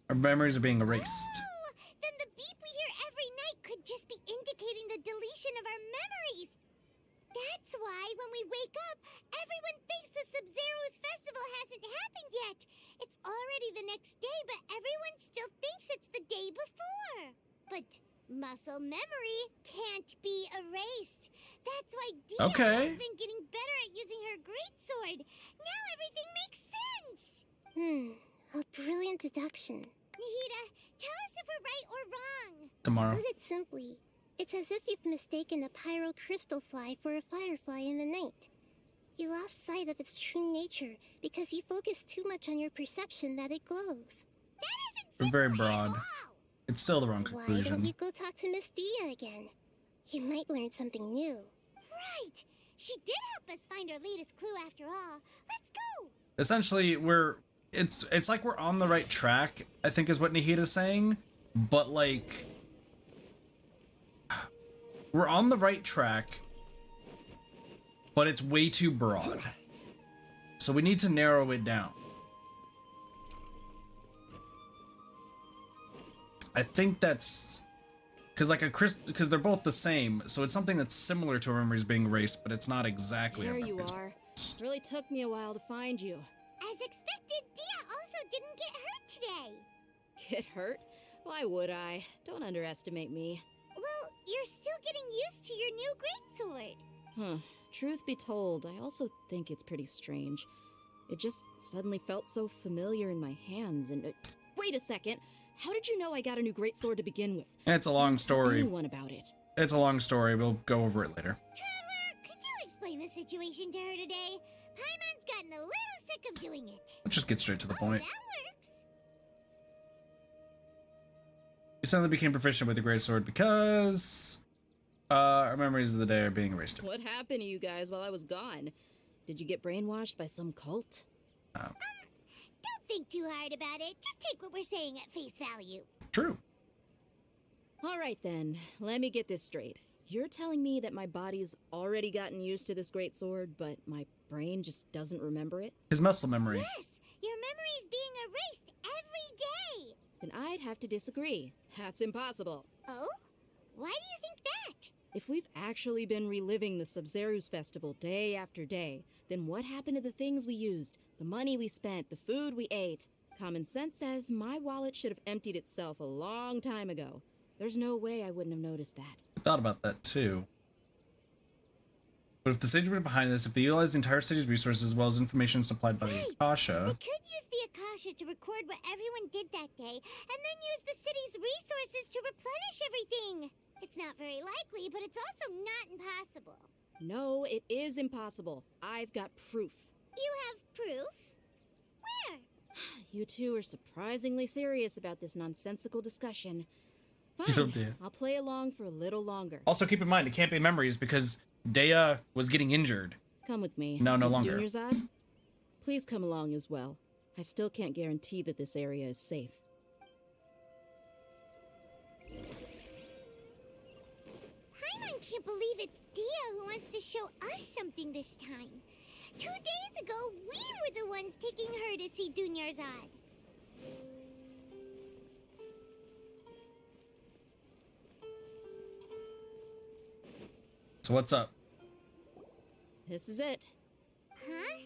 Our memories are being erased. Oh, then the beep we hear every night could just be indicating the deletion of our memories. That's why when we wake up, everyone thinks the Sub-Zero's festival hasn't happened yet. It's already the next day, but everyone still thinks it's the day before. But muscle memory can't be erased. That's why Dia has been getting better at using her greatsword. Now everything makes sense. A brilliant deduction. Nahida, tell us if we're right or wrong. Tomorrow. To put it simply, it's as if you've mistaken a pyro crystal fly for a firefly in the night. You lost sight of its true nature because you focused too much on your perception that it glows. We're very broad. It's still the wrong Why don't conclusion. you go talk to Miss Dia again? You might learn something new. Right. She did help us find our latest clue after all. Let's go. Essentially, it's like we're on the right track, I think is what Nahida's saying, but like we're on the right track, but it's way too broad. So we need to narrow it down. I think that's because they're both the same, so it's something that's similar to our memories being erased, but it's not exactly our There you memories. are. Really took me a while to find you. As expected, Dia also didn't get hurt today. Get hurt? Why would I? Don't underestimate me. Well, you're still getting used to your new greatsword. Huh. Truth be told, I also think it's pretty strange. It just suddenly felt so familiar in my hands, and wait a second. How did you know I got a new greatsword to begin with? It's a long story. Anyone about it? It's a long story. We'll go over it later. Traveler, could you explain the situation to her today? Paimon's gotten a little sick of doing it. Let's just get straight to the point. That works. You suddenly became proficient with the greatsword because our memories of the day are being erased. What happened to you guys while I was gone? Did you get brainwashed by some cult? Don't think too hard about it. Just take what we're saying at face value. True. All right then, let me get this straight. You're telling me that my body's already gotten used to this greatsword, but my brain just doesn't remember it? His muscle memory. Yes, your memory's being erased every day. Then I'd have to disagree. That's impossible. Oh? Why do you think that? If we've actually been reliving the Sub-Zero's festival day after day, then what happened to the things we used, the money we spent, the food we ate? Common sense says my wallet should have emptied itself a long time ago. There's no way I wouldn't have noticed that. I thought about that too. But if the sage were behind this, if they utilized the entire city's resources as well as information supplied by the Akasha... They could use the Akasha to record what everyone did that day, and then use the city's resources to replenish everything. It's not very likely, but it's also not impossible. No, it is impossible. I've got proof. You have proof? Where? You two are surprisingly serious about this nonsensical discussion. Oh, Fine, dear. I'll play along for a little longer. Also, keep in mind, it can't be memories because Dea was getting injured. Come with me. No, no Miss longer. Dunyarzad, please come along as well. I still can't guarantee that this area is safe. Paimon can't believe it's Dia who wants to show us something this time. 2 days ago, we were the ones taking her to see Dunyarzad. So what's up? This is it. Huh?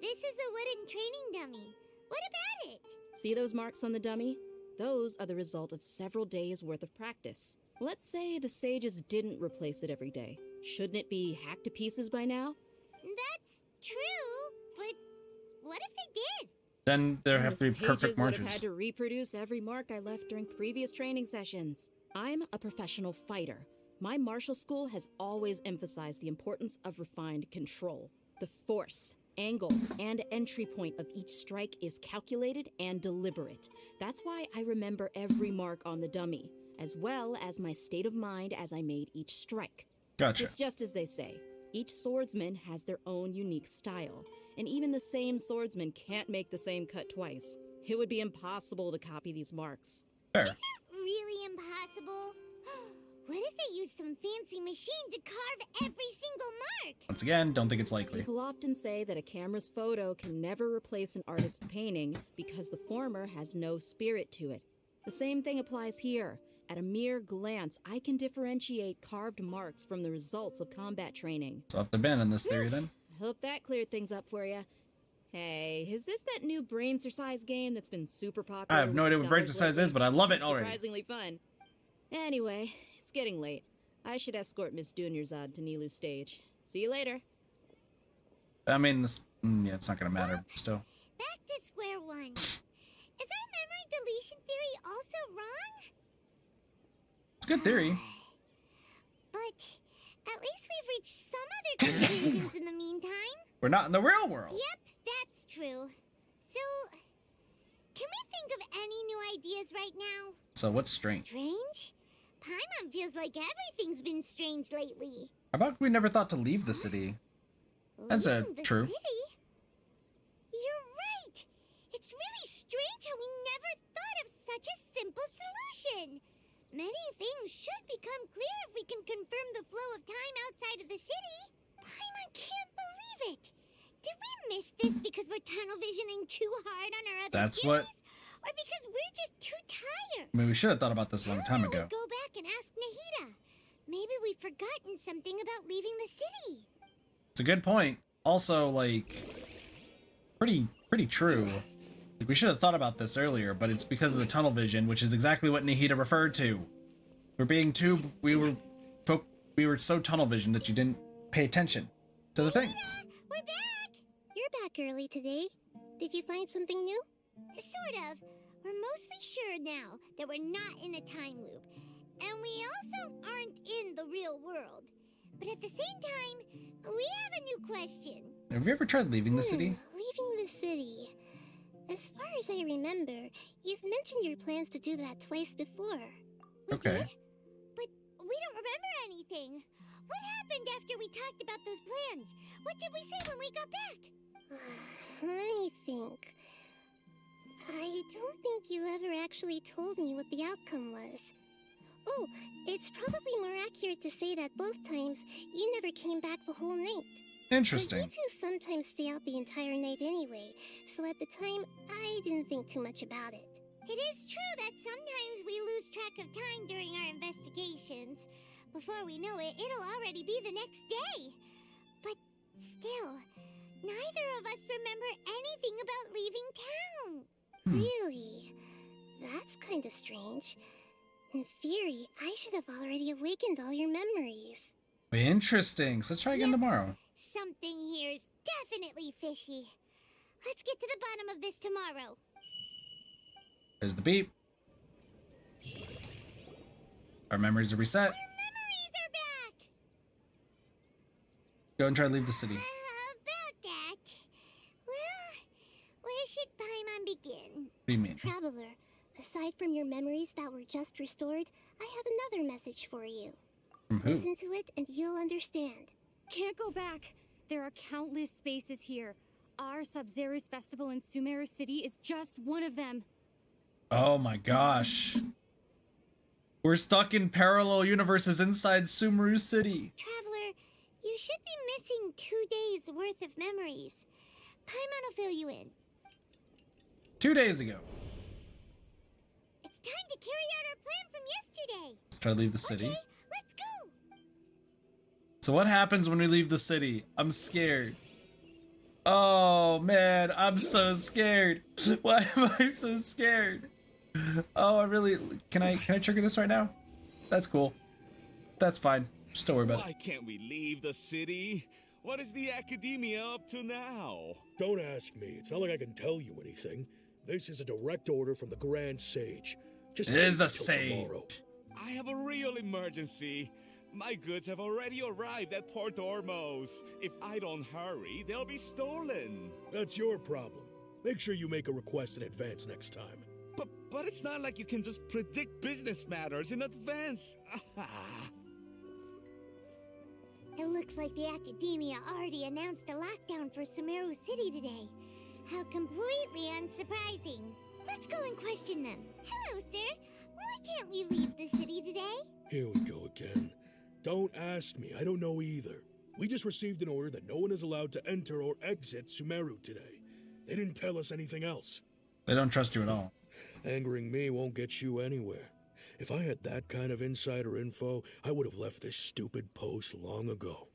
This is a wooden training dummy. What about it? See those marks on the dummy? Those are the result of several days' worth of practice. Let's say the sages didn't replace it every day. Shouldn't it be hacked to pieces by now? That's true, but what if they did? Then there have to be The perfect sages would have markers. had to reproduce every mark I left during previous training sessions. I'm a professional fighter. My martial school has always emphasized the importance of refined control. The force, angle, and entry point of each strike is calculated and deliberate. That's why I remember every mark on the dummy, as well as my state of mind as I made each strike. Gotcha. It's just as they say. Each swordsman has their own unique style, and even the same swordsman can't make the same cut twice. It would be impossible to copy these marks. Fair. Is it really impossible? What if they use some fancy machine to carve every single mark. Once again, don't think it's likely. People often say that a camera's photo can never replace an artist's painting because the former has no spirit to it. The same thing applies here. At a mere glance, I can differentiate carved marks from the results of combat training. So off the bin in this theory then. I hope that cleared things up for you. Hey, is this that new brain exercise game that's been super popular? I have no idea what brain exercise is, but I love it already. Surprisingly fun. Anyway, it's getting late. I should escort Miss Dunyarzad to Nilu's stage. See you later. I mean, this, yeah, it's not gonna matter, but still. Back to square one. Is our memory deletion theory also wrong? It's a good theory. But at least we've reached some other conclusions in the meantime. We're not in the real world. Yep, that's true. So, can we think of any new ideas right now? So what's strange? Strange? Paimon feels like everything's been strange lately. How about we never thought to leave the city? That's Leaving the true. city? You're right. It's really strange how we never thought of such a simple solution. Many things should become clear if we can confirm the flow of time outside of the city. Paimon can't believe it. Did we miss this because we're tunnel visioning too hard on our other That's theories? what- Or because we're just too tired? I mean, we should have thought about this a long time How ago. about we go back and ask Nahida? Maybe we've forgotten something about leaving the city. It's a good point. Also, like, pretty true. Like, we should have thought about this earlier, but it's because of the tunnel vision, which is exactly what Nahida referred to. We're being too, we were so tunnel visioned that you didn't pay attention to the things. We're back! You're back early today. Did you find something new? Sort of. We're mostly sure now that we're not in a time loop. And we also aren't in the real world. But at the same time, we have a new question. Have you ever tried leaving the city? Leaving the city. As far as I remember, you've mentioned your plans to do that twice before. Okay. But we don't remember anything. What happened after we talked about those plans? What did we say when we got back? Let me think. I don't think you ever actually told me what the outcome was. Oh, it's probably more accurate to say that both times you never came back the whole night. Interesting. But you two sometimes stay out the entire night anyway, so at the time, I didn't think too much about it. It is true that sometimes we lose track of time during our investigations. Before we know it, it'll already be the next day. But still, neither of us remember anything about leaving town. Really? That's kinda strange. In theory, I should have already awakened all your memories. Interesting. So let's try again tomorrow. Something here's definitely fishy. Let's get to the bottom of this tomorrow. There's the beep. Our memories are reset. Memories are back! Go and try to leave the city. About that. Well, where should Paimon begin? What do you mean? Traveler, aside from your memories that were just restored, I have another message for you. From who? Listen to it and you'll understand. Can't go back. There are countless spaces here. Our Sub-Zero's festival in Sumeru City is just one of them. Oh my gosh. We're stuck in parallel universes inside Sumeru City. Traveler, you should be missing 2 days worth of memories. Paimon will fill you in. 2 days ago. It's time to carry out our plan from yesterday. Let's try to leave the city. Okay, let's go. So what happens when we leave the city? I'm scared. Oh man, I'm so scared. Why am I so scared? Oh, I really, can I trigger this right now? That's cool. That's fine. Just don't worry about it. Why can't we leave the city? What is the academia up to now? Don't ask me. It's not like I can tell you anything. This is a direct order from the Grand Sage. Just It is wait the till Sage. tomorrow. I have a real emergency. My goods have already arrived at Port Ormos. If I don't hurry, they'll be stolen. That's your problem. Make sure you make a request in advance next time. But it's not like you can just predict business matters in advance. It looks like the academia already announced a lockdown for Sumeru City today. How completely unsurprising. Let's go and question them. Hello, sir. Why can't we leave the city today? Here we go again. Don't ask me. I don't know either. We just received an order that no one is allowed to enter or exit Sumeru today. They didn't tell us anything else. They don't trust you at all. Angering me won't get you anywhere. If I had that kind of insider info, I would have left this stupid post long ago.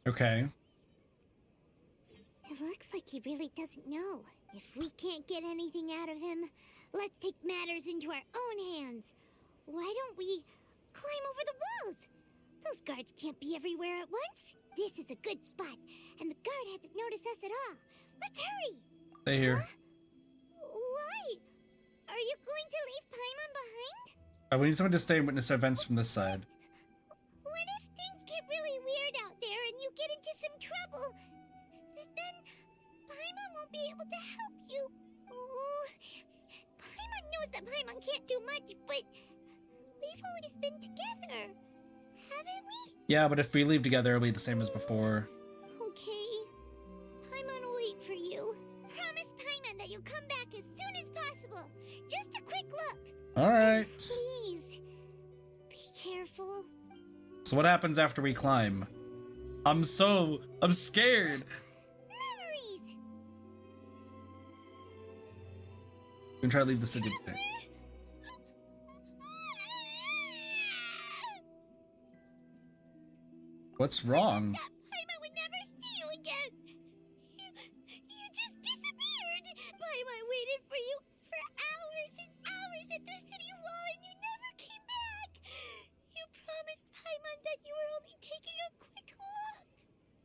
Okay. It looks like he really doesn't know. If we can't get anything out of him, let's take matters into our own hands. Why don't we climb over the walls? Those guards can't be everywhere at once. This is a good spot, and the guard hasn't noticed us at all. Let's hurry! Stay here. Why? Are you going to leave Paimon behind? We need someone to stay and witness events from this side. What if things get really weird out there and you get into some trouble? Then Paimon won't be able to help you. Oh, Paimon knows that Paimon can't do much, but we've always been together, haven't we? Yeah, but if we leave together, it'll be the same as before. Okay. Paimon will wait for you. Promise Paimon that you'll come back as soon as possible. Just a quick look. Alright. Please. Be careful. So what happens after we climb? I'm scared. Memories. We can try to leave the city today. What's wrong? Paimon would never see you again. You just disappeared. Paimon waited for you for hours and hours at the city wall and you never came back. You promised Paimon that you were only taking a quick look.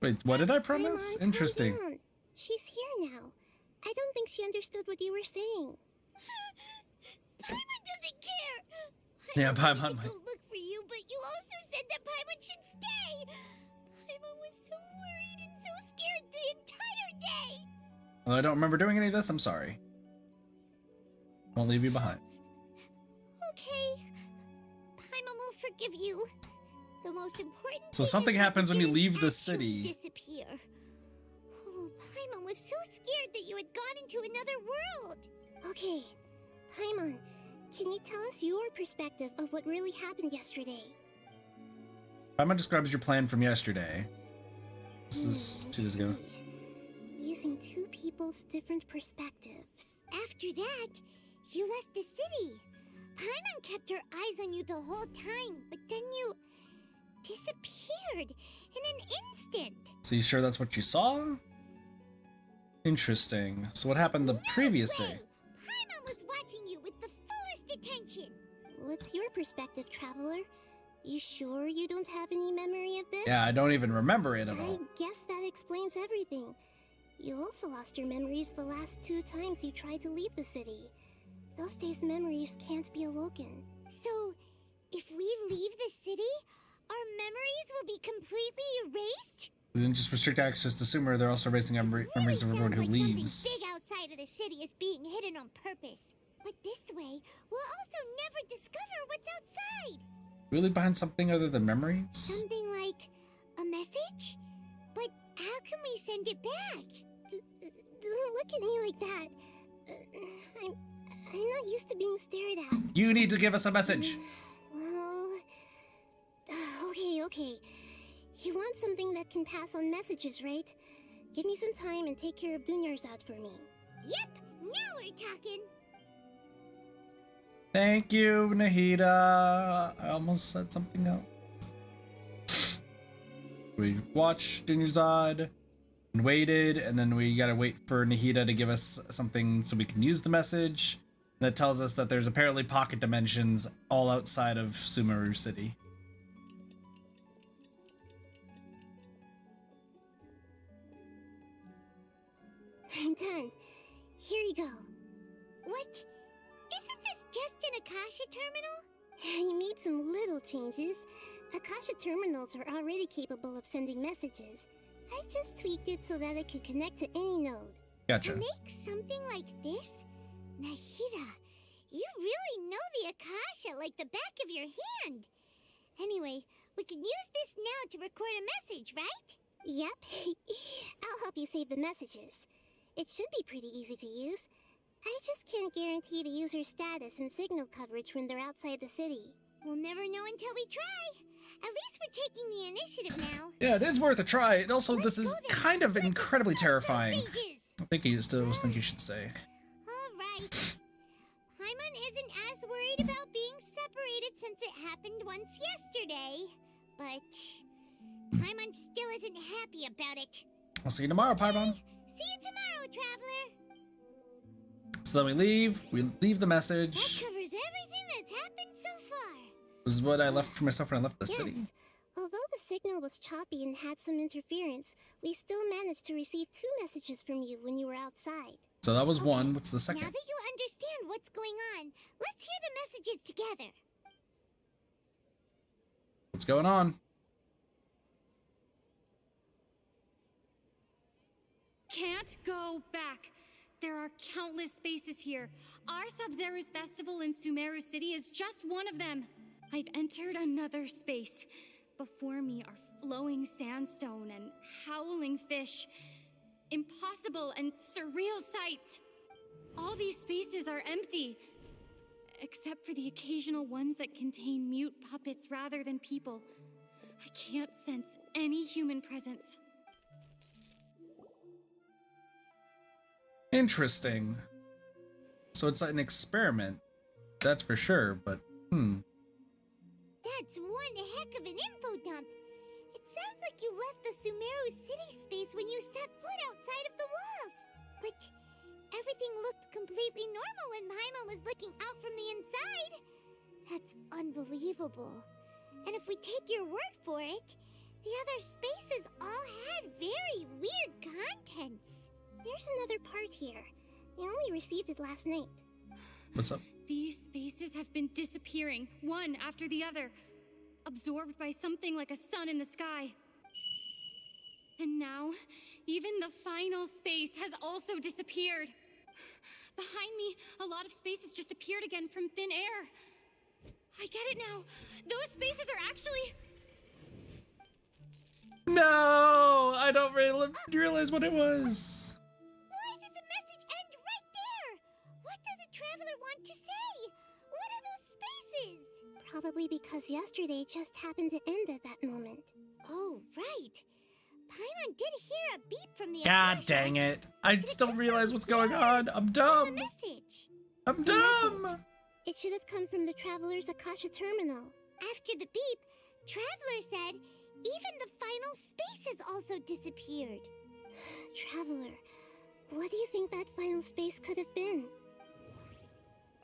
Wait, what did I promise? Paimon, Interesting. calm down. She's here now. I don't think she understood what you were saying. Paimon doesn't care. Yeah, Paimon I might. go look for you, but you also said that Paimon should stay. Paimon was so worried and so scared the entire day. Well, I don't remember doing any of this. I'm sorry. Won't leave you behind. Okay. Paimon will forgive you. The most important So thing something is that happens when you didn't leave the actually city. Disappear. Oh, Paimon was so scared that you had gone into another world. Okay, Paimon, can you tell us your perspective of what really happened yesterday? Paimon describes your plan from yesterday. This is 2 days ago. Using two people's different perspectives. After that, you left the city. Paimon kept her eyes on you the whole time, but then you disappeared in an instant. So you sure that's what you saw? Interesting. So what happened the previous day? Paimon was watching you with the fullest attention. What's your perspective, Traveler? You sure you don't have any memory of this? Yeah, I don't even remember it at I all. guess that explains everything. You also lost your memories the last 2 times you tried to leave the city. Those days' memories can't be awoken. So, if we leave the city, our memories will be completely erased? They didn't just restrict access to Sumer, they're also erasing memories of everyone who Like leaves. something big outside of the city is being hidden on purpose. But this way, we'll also never discover what's outside. Really behind something other than memories? Something like a message? But how can we send it back? Don't look at me like that. I'm not used to being stared at. You need to give us a message. Well, okay. You want something that can pass on messages, right? Give me some time and take care of Dunyarzad for me. Yep, now we're talking. Thank you, Nahida. I almost said something else. We watched Dunyarzad and waited, and then we gotta wait for Nahida to give us something so we can use the message. That tells us that there's apparently pocket dimensions all outside of Sumeru City. I'm done. Here you go. What? Isn't this just an Akasha terminal? I made some little changes. Akasha terminals are already capable of sending messages. I just tweaked it so that it could connect to any node. Gotcha. To make something like this? Nahida, you really know the Akasha like the back of your hand. Anyway, we can use this now to record a message, right? Yep. I'll help you save the messages. It should be pretty easy to use. I just can't guarantee the user's status and signal coverage when they're outside the city. We'll never know until we try. At least we're taking the initiative now. Yeah, it is worth a try. And also, this is Let's go then. kind of incredibly terrifying. Sages. I think you should say. Alright. Paimon isn't as worried about being separated since it happened once yesterday. But Paimon still isn't happy about it. I'll see you tomorrow, Paimon. See you tomorrow, Traveler. So then we leave the That message. covers everything that's happened so far. This is what I left for myself when I left the city. Yes. Although the signal was choppy and had some interference, we still managed to receive 2 messages from you when you were outside. So that was one. What's the Now second? that you understand what's going on, let's hear the messages together. What's going on? Can't go back. There are countless spaces here. Our Sub-Zero's festival in Sumeru City is just one of them. I've entered another space. Before me are flowing sandstone and howling fish. Impossible and surreal sights. All these spaces are empty, except for the occasional ones that contain mute puppets rather than people. I can't sense any human presence. Interesting. So it's an experiment. That's for sure, but That's one heck of an info dump. It sounds like you left the Sumeru City space when you set foot outside of the walls. But everything looked completely normal when Paimon was looking out from the inside. That's unbelievable. And if we take your word for it, the other spaces all had very weird contents. There's another part here. I only received it last night. what's up? These spaces have been disappearing, one after the other, absorbed by something like a sun in the sky. And now, even the final space has also disappeared. Behind me, a lot of spaces just appeared again from thin air. I get it now. Those spaces are actually... No! I don't really realize what it was. Why did the message end right there? What did the Traveler want to say? What are those spaces? Probably because yesterday just happened to end at that moment. Oh, right. Paimon did hear a beep from the God Akasha. dang it. I just don't realize what's going on. I'm The dumb. message. I'm dumb. It should have come from the Traveler's Akasha terminal. After the beep, Traveler said even the final spaces also disappeared. Traveler, what do you think that final space could have been?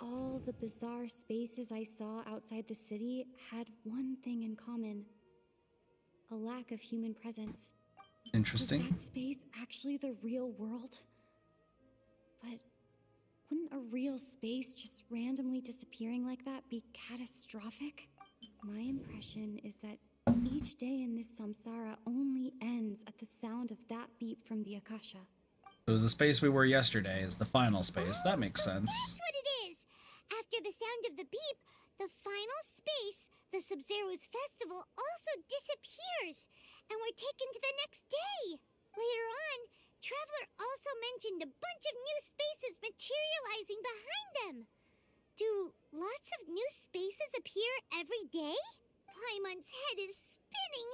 All the bizarre spaces I saw outside the city had one thing in common. A lack of human presence. Interesting. Was that space actually the real world? But wouldn't a real space just randomly disappearing like that be catastrophic? My impression is that each day in this samsara only ends at the sound of that beep from the Akasha. It was the space we were yesterday is the final space. That makes sense. That's what it is. After the sound of the beep, the final space, the Sub-Zero's festival, also disappears, and we're taken to the next day. Later on, Traveler also mentioned a bunch of new spaces materializing behind them. Do lots of new spaces appear every day? Paimon's head is spinning.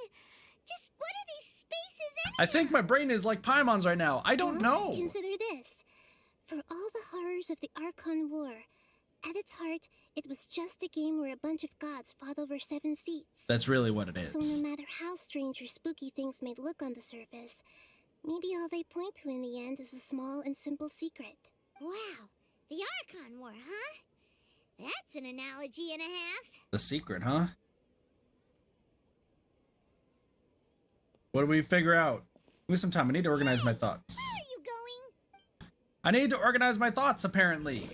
Just what are these spaces anyhow? I think my brain is like Paimon's right now. I don't know. Consider this. For all the horrors of the Archon War, at its heart, it was just a game where a bunch of gods fought over 7 seats. That's really what it So is. no matter how strange or spooky things may look on the surface, maybe all they point to in the end is a small and simple secret. Wow, the Archon War, huh? That's an analogy and a half. The secret, huh? What do we figure out? Give me some time. I need to organize my thoughts. Where are you going? I need to organize my thoughts, apparently.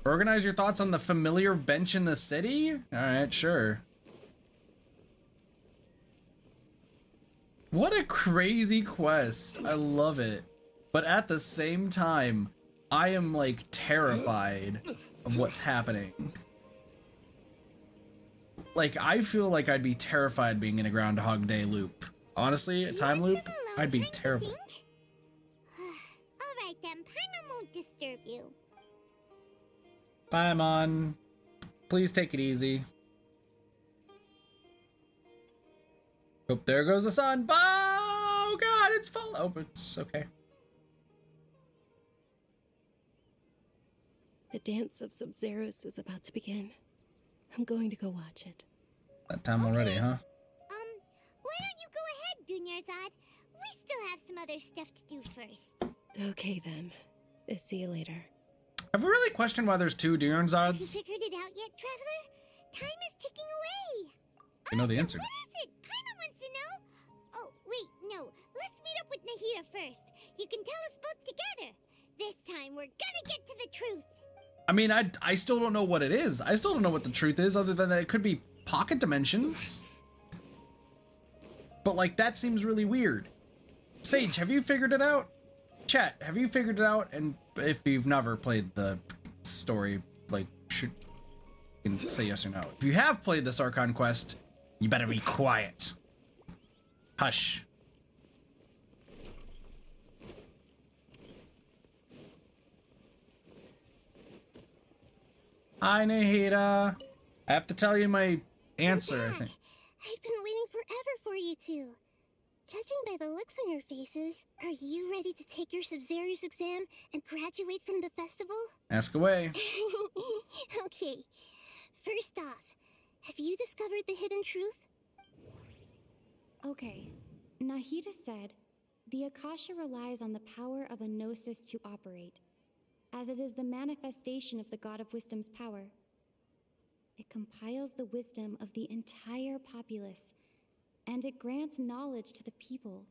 Organize your thoughts on the familiar bench in the city? Alright, sure. What a crazy quest. I love it. But at the same time, I am like terrified of what's happening. Like, I feel like I'd be terrified being in a Groundhog Day loop. Honestly, a time loop, I'd be terrified. Alright then, Paimon won't disturb you. Paimon. Please take it easy. Oh, there goes the sun. Oh god, it's full. Oh, it's okay. The dance of Sub-Zeros is about to begin. I'm going to go watch it. That time already, huh? Why don't you go ahead, Dunyarzad? We still have some other stuff to do first. Okay then. See you later. Have we really questioned why there's two Have you Dunyarzad's? figured it out yet, Traveler? Time is ticking away. You know the answer. What is it? Paimon wants to know. Oh, wait, no. Let's meet up with Nahida first. You can tell us both together. This time, we're gonna get to the truth. I mean, I still don't know what it is. I still don't know what the truth is, other than that it could be pocket dimensions. But, like, that seems really weird. Sage, have you figured it out? Chat, have you figured it out? And if you've never played the story, like, you can say yes or no. If you have played this Archon quest, you better be quiet. Hush. Hi, Nahida. I have to tell you my answer, I think. I've been waiting forever for you two. Judging by the looks on your faces, are you ready to take your Sub-Zero's exam and graduate from the festival? Ask away. Okay. First off, have you discovered the hidden truth? Okay. Nahida said, the Akasha relies on the power of a gnosis to operate, as it is the manifestation of the God of Wisdom's power. It compiles the wisdom of the entire populace, and it grants knowledge to the people.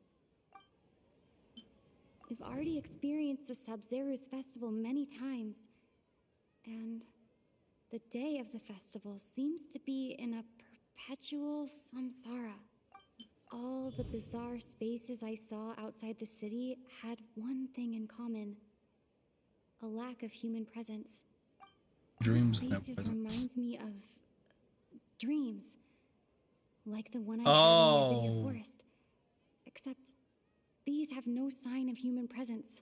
We've already experienced the Sub-Zero's festival many times, and the day of the festival seems to be in a perpetual samsara. All the bizarre spaces I saw outside the city had one thing in common: a lack of human presence. Dreams, These no spaces presence. reminds me of dreams, like the one I had in the Abydia Forest. Except these have no sign of human presence.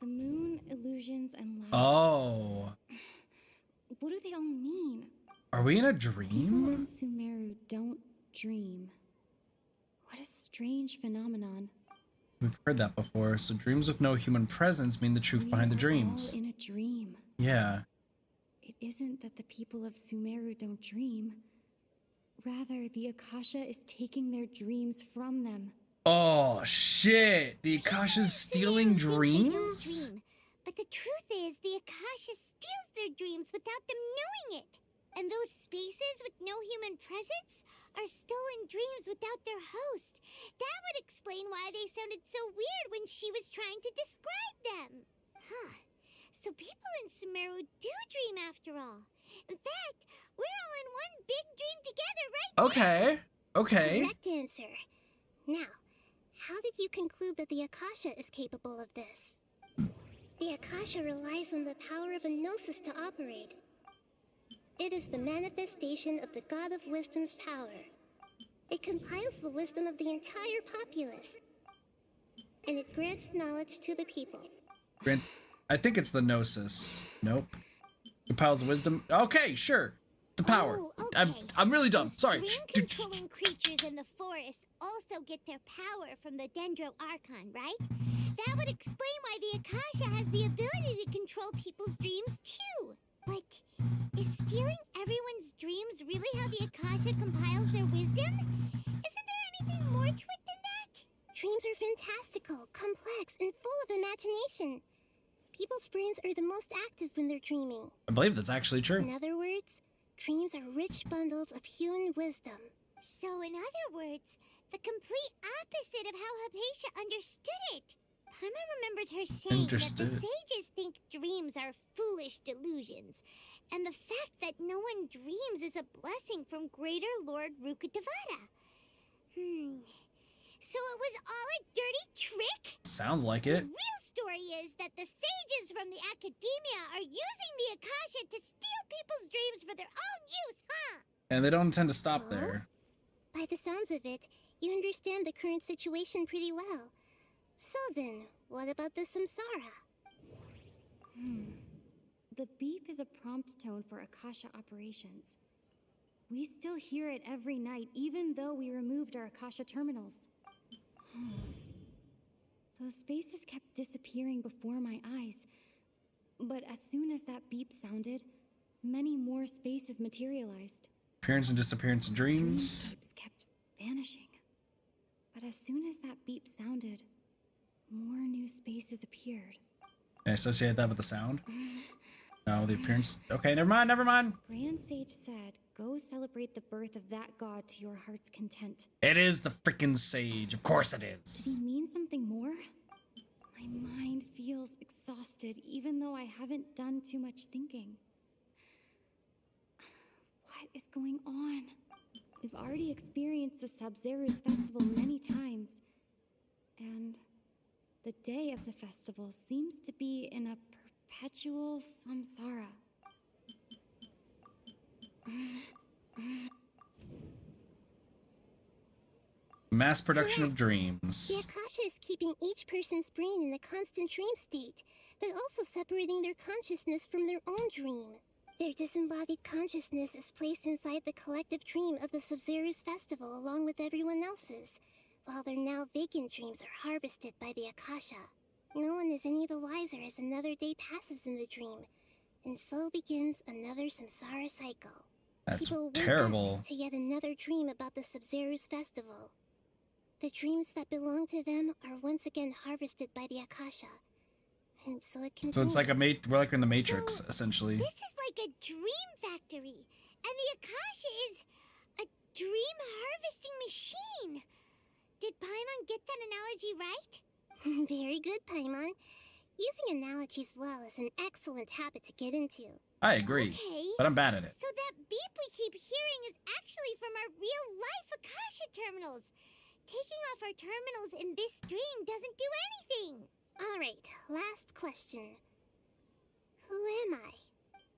The moon, illusions, and light. Oh. What do they all mean? Are we in a People dream? in Sumeru don't dream. What a strange phenomenon. We've heard that before. So dreams with no human presence mean the truth behind the dreams. All in a dream. Yeah. It isn't that the people of Sumeru don't dream. Rather, the Akasha is taking their dreams from them. Oh, shit. The Akasha's stealing dreams? Dream. But the truth is, the Akasha steals their dreams without them knowing it. And those spaces with no human presence are stolen dreams without their host. That would explain why they sounded so weird when she was trying to describe them. Huh. So people in Sumeru do dream after all. In fact, we're all in one big dream together right now. Okay. Correct answer. Now, how did you conclude that the Akasha is capable of this? The Akasha relies on the power of a gnosis to operate. It is the manifestation of the God of Wisdom's power. It compiles the wisdom of the entire populace, and it grants knowledge to the people. I think it's the Gnosis. Nope. Compiles the wisdom. Okay, sure. The power. Oh, okay. I'm really dumb. Sorry. Dream-controlling creatures in the forest also get their power from the Dendro Archon, right? That would explain why the Akasha has the ability to control people's dreams too. But is stealing everyone's dreams really how the Akasha compiles their wisdom? Isn't there anything more to it than that? Dreams are fantastical, complex, and full of imagination. People's brains are the most active when they're dreaming. I believe that's actually true. In other words, dreams are rich bundles of human wisdom. So in other words, the complete opposite of how Hypatia understood it. Paimon remembers her saying that the sages think dreams are foolish delusions, and the fact that no one dreams is a blessing from Greater Lord Rukkhadevata. So it was all a dirty trick? Sounds like it. The real story is that the sages from the Academia are using the Akasha to steal people's dreams for their own use, huh? And they don't intend to stop there. By the sounds of it, you understand the current situation pretty well. So then, what about the Samsara? The beep is a prompt tone for Akasha operations. We still hear it every night, even though we removed our Akasha terminals. Those spaces kept disappearing before my eyes. But as soon as that beep sounded, many more spaces materialized. Appearance and disappearance in dreams. Beeps kept vanishing. But as soon as that beep sounded, more new spaces appeared. Can I associate that with the sound? No, the appearance. Okay, never mind, never mind. Grand Sage said, go celebrate the birth of that god to your heart's content. It is the freaking sage. Of course it Did is. he mean something more? My mind feels exhausted, even though I haven't done too much thinking. What is going on? We've already experienced the Sabzeruz festival many times. And the day of the festival seems to be in a perpetual samsara. Mass production of dreams. The Akasha is keeping each person's brain in a constant dream state, but also separating their consciousness from their own dream. Their disembodied consciousness is placed inside the collective dream of the Sabzeruz festival along with everyone else's, while their now vacant dreams are harvested by the Akasha. No one is any the wiser as another day passes in the dream, and so begins another samsara cycle. That's People wake terrible. up to yet another dream about the Sabzeruz festival. The dreams that belong to them are once again harvested by the Akasha, and so it continues. So it's like we're like in the Matrix, essentially. This is like a dream factory, and the Akasha is a dream harvesting machine. Did Paimon get that analogy right? Very good, Paimon. Using analogies well is an excellent habit to get into. I agree, Okay. but I'm bad at it. So that beep we keep hearing is actually from our real-life Akasha terminals. Taking off our terminals in this dream doesn't do anything. Alright, last question. Who am I?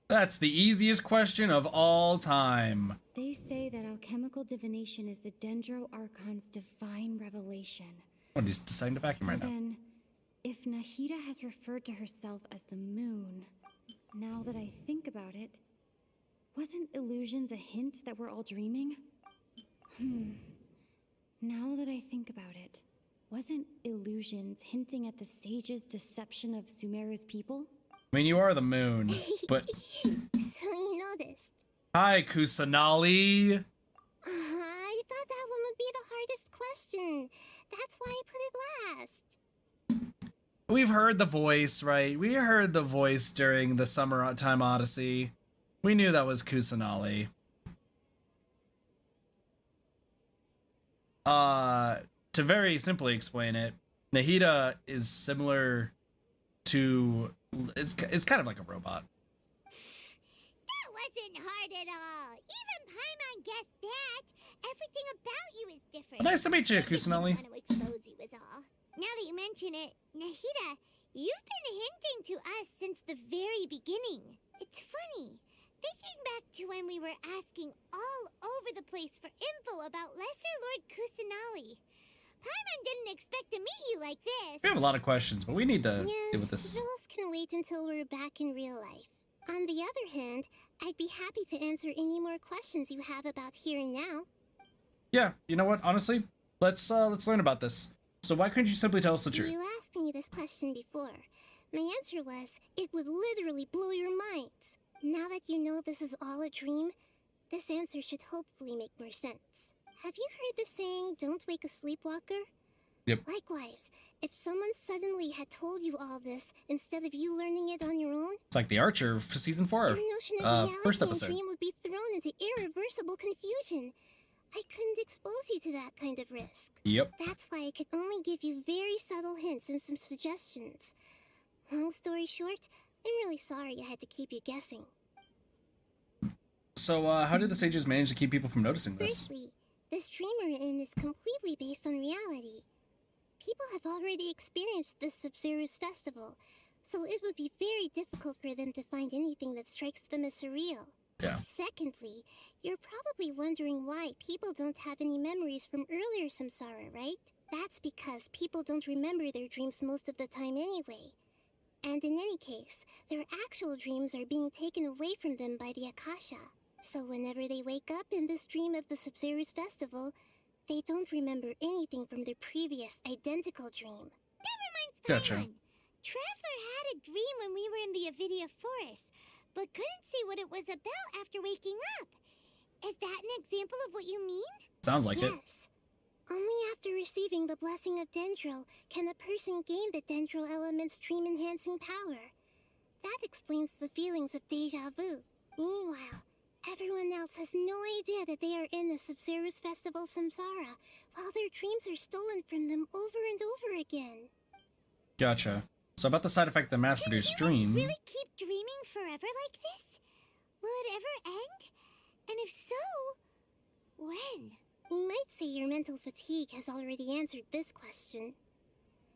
That's the easiest question of all time. They say that alchemical divination is the Dendro Archon's divine revelation. Oh, he's deciding to vacuum right now. Then, if Nahida has referred to herself as the moon, now that I think about it, wasn't illusions a hint that we're all dreaming? Now that I think about it, wasn't illusions hinting at the sage's deception of Sumeru's people? I mean, you are the moon, but... So you noticed. Hi, Kusanali. I thought that one would be the hardest question. That's why I put it last. We've heard the voice, right? We heard the voice during the Summertime Odyssey. We knew that was Kusanali. To very simply explain it, Nahida is similar to... It's kind of like a robot. That wasn't hard at all. Even Paimon guessed that. Everything about you is different. Nice to meet you, I just didn't Kusanali. want to expose you was all. Now that you mention it, Nahida, you've been hinting to us since the very beginning. It's funny. Thinking back to when we were asking all over the place for info about Lesser Lord Kusanali. Paimon didn't expect to meet you like this. We have a lot of questions, but we need to Yes, deal with this. those can wait until we're back in real life. On the other hand, I'd be happy to answer any more questions you have about here and now. Yeah, you know what? Honestly, let's learn about this. So why couldn't you simply tell us the truth? You asked me this question before. My answer was, it would literally blow your minds. Now that you know this is all a dream, this answer should hopefully make more sense. Have you heard the saying, don't wake a sleepwalker? Yep. Likewise, if someone suddenly had told you all this instead of you learning it on your own, It's like the Archer for season 4, your notion of reality first and episode. dream would be thrown into irreversible confusion. I couldn't expose you to that kind of risk. Yep. That's why I could only give you very subtle hints and some suggestions. Long story short, I'm really sorry I had to keep you guessing. So how did the sages manage to keep people from noticing this? Firstly, this dream we're in is completely based on reality. People have already experienced this Sabzeruz festival, so it would be very difficult for them to find anything that strikes them as surreal. Yeah. Secondly, you're probably wondering why people don't have any memories from earlier samsara, right? That's because people don't remember their dreams most of the time anyway. And in any case, their actual dreams are being taken away from them by the Akasha. So whenever they wake up in this dream of the Sabzeruz festival, they don't remember anything from their previous identical dream. That reminds Gotcha. Paimon. Traveler had a dream when we were in the Avidia Forest, but couldn't see what it was about after waking up. Is that an example of what you mean? Sounds like it. Yes. Only after receiving the blessing of Dendro can a person gain the Dendro element's dream-enhancing power. That explains the feelings of deja vu. Meanwhile, everyone else has no idea that they are in the Sabzeruz festival Samsara, while their dreams are stolen from them over and over again. Gotcha. So about the side effect of the mass-produced dream. Really keep dreaming forever like this? Will it ever end? And if so, when? We might say your mental fatigue has already answered this question.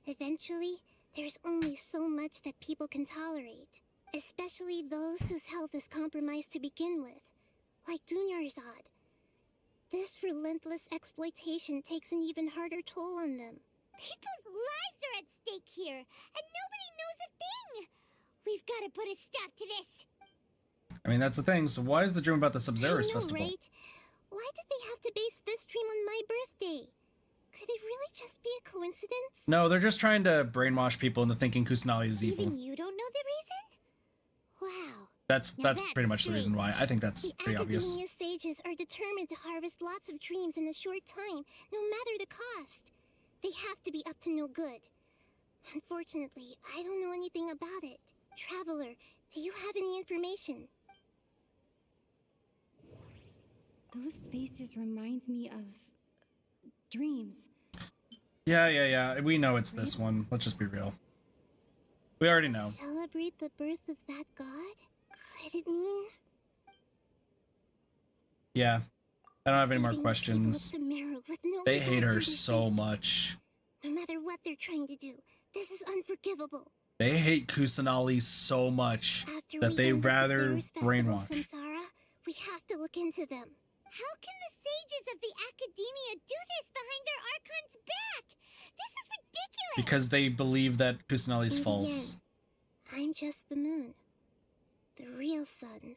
Eventually, there's only so much that people can tolerate, especially those whose health is compromised to begin with, like Dunyarzad. This relentless exploitation takes an even harder toll on them. People's lives are at stake here, and nobody knows a thing! We've got to put a stop to this! I mean, that's the thing. So why is the dream about the Sabzeruz festival? Right? Why did they have to base this dream on my birthday? Could it really just be a coincidence? No, they're just trying to brainwash people into thinking Kusanali is evil. Even you don't know the reason? Wow. That's pretty much the reason why. I think that's pretty obvious. The Academia sages are determined to harvest lots of dreams in a short time, no matter the cost. They have to be up to no good. Unfortunately, I don't know anything about it. Traveler, do you have any information? Those faces remind me of dreams. Yeah. We know it's this one. Let's just be real. We already know. Celebrate the birth of that god? Could it mean? Yeah. I don't have any more questions. No They hate her so much. No matter what they're trying to do, this is unforgivable. They hate Kusanali so much that they rather brainwash. Samsara, we have to look into them. How can the sages of the Academia do this behind their Archon's back? This is ridiculous! Because they believe that Kusanali's And false. again, I'm just the moon. The real sun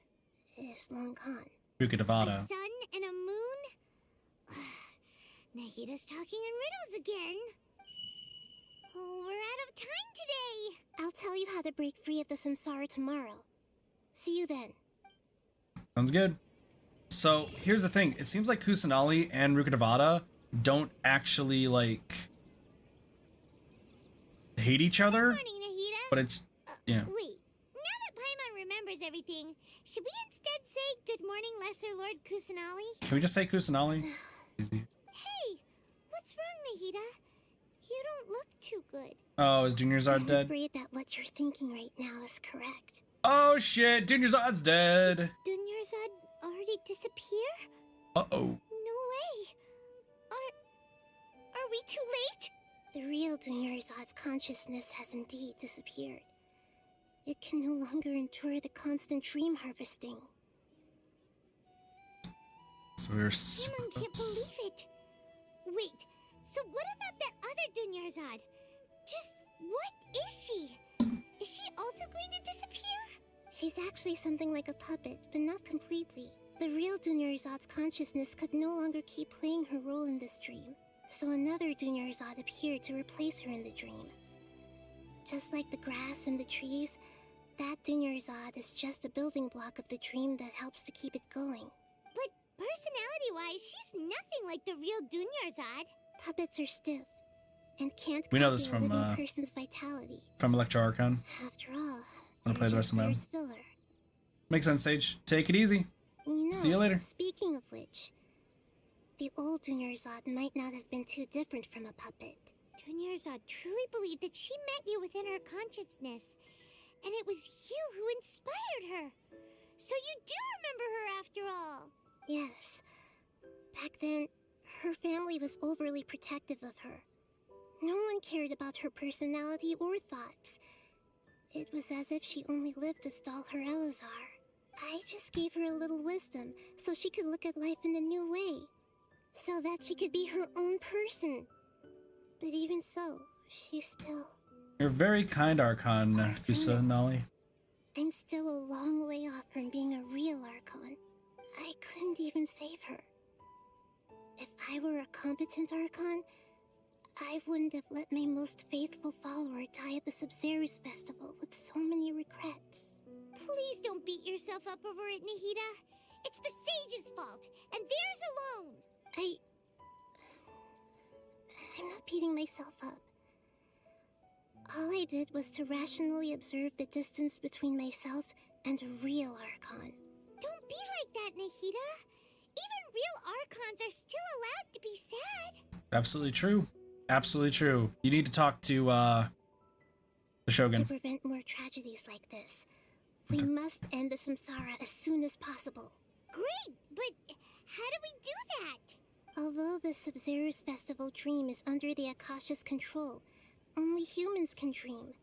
is long gone. Rukadavada. A sun and a moon? Nahida's talking in riddles again. Oh, we're out of time today. I'll tell you how to break free of the Samsara tomorrow. See you then. Sounds good. So here's the thing. It seems like Kusanali and Rukadavada don't actually like hate each other. Good morning, Nahida. But it's yeah. Wait, now that Paimon remembers everything, should we instead say good morning, Lesser Lord Kusanali? Can we just say Kusanali? Easy. Hey, what's wrong, Nahida? You don't look too good. Oh, is Dunyarzad I'm dead? afraid that what you're thinking right now is correct. Oh shit, Dunyarzad's dead. Dunyarzad already disappear? Uh-oh. No way. Are we too late? The real Dunyarzad's consciousness has indeed disappeared. It can no longer endure the constant dream harvesting. So we're super Paimon can't close. believe it. Wait, so what about that other Dunyarzad? Just what is she? Is she also going to disappear? She's actually something like a puppet, but not completely. The real Dunyarzad's consciousness could no longer keep playing her role in this dream, so another Dunyarzad appeared to replace her in the dream. Just like the grass and the trees, that Dunyarzad is just a building block of the dream that helps to keep it going. But personality-wise, she's nothing like the real Dunyarzad. Puppets are stiff and can't We know this copy a from, living person's vitality. From Electro Archon. After all, I'm gonna play the rest of my own. filler. Makes sense, Sage. Take it easy. You know, See you later. Speaking of which, the old Dunyarzad might not have been too different from a puppet. Dunyarzad truly believed that she met you within her consciousness, and it was you who inspired her. So you do remember her after all. Yes. Back then, her family was overly protective of her. No one cared about her personality or thoughts. It was as if she only lived to stall her Elazar. I just gave her a little wisdom so she could look at life in a new way. So that she could be her own person. But even so, she still... You're very kind, Archon, Kusanali. I'm still a long way off from being a real Archon. I couldn't even save her. If I were a competent Archon, I wouldn't have let my most faithful follower die at the Sabzeruz festival with so many regrets. Please don't beat yourself up over it, Nahida. It's the sage's fault, and theirs alone. I'm not beating myself up. All I did was to rationally observe the distance between myself and a real Archon. Don't be like that, Nahida. Even real Archons are still allowed to be sad. Absolutely true. Absolutely true. You need to talk to, the Shogun. To prevent more tragedies like this, we must end the Samsara as soon as possible. Great, but how do we do that? Although the Sabzeruz festival dream is under the Akasha's control, only humans can dream.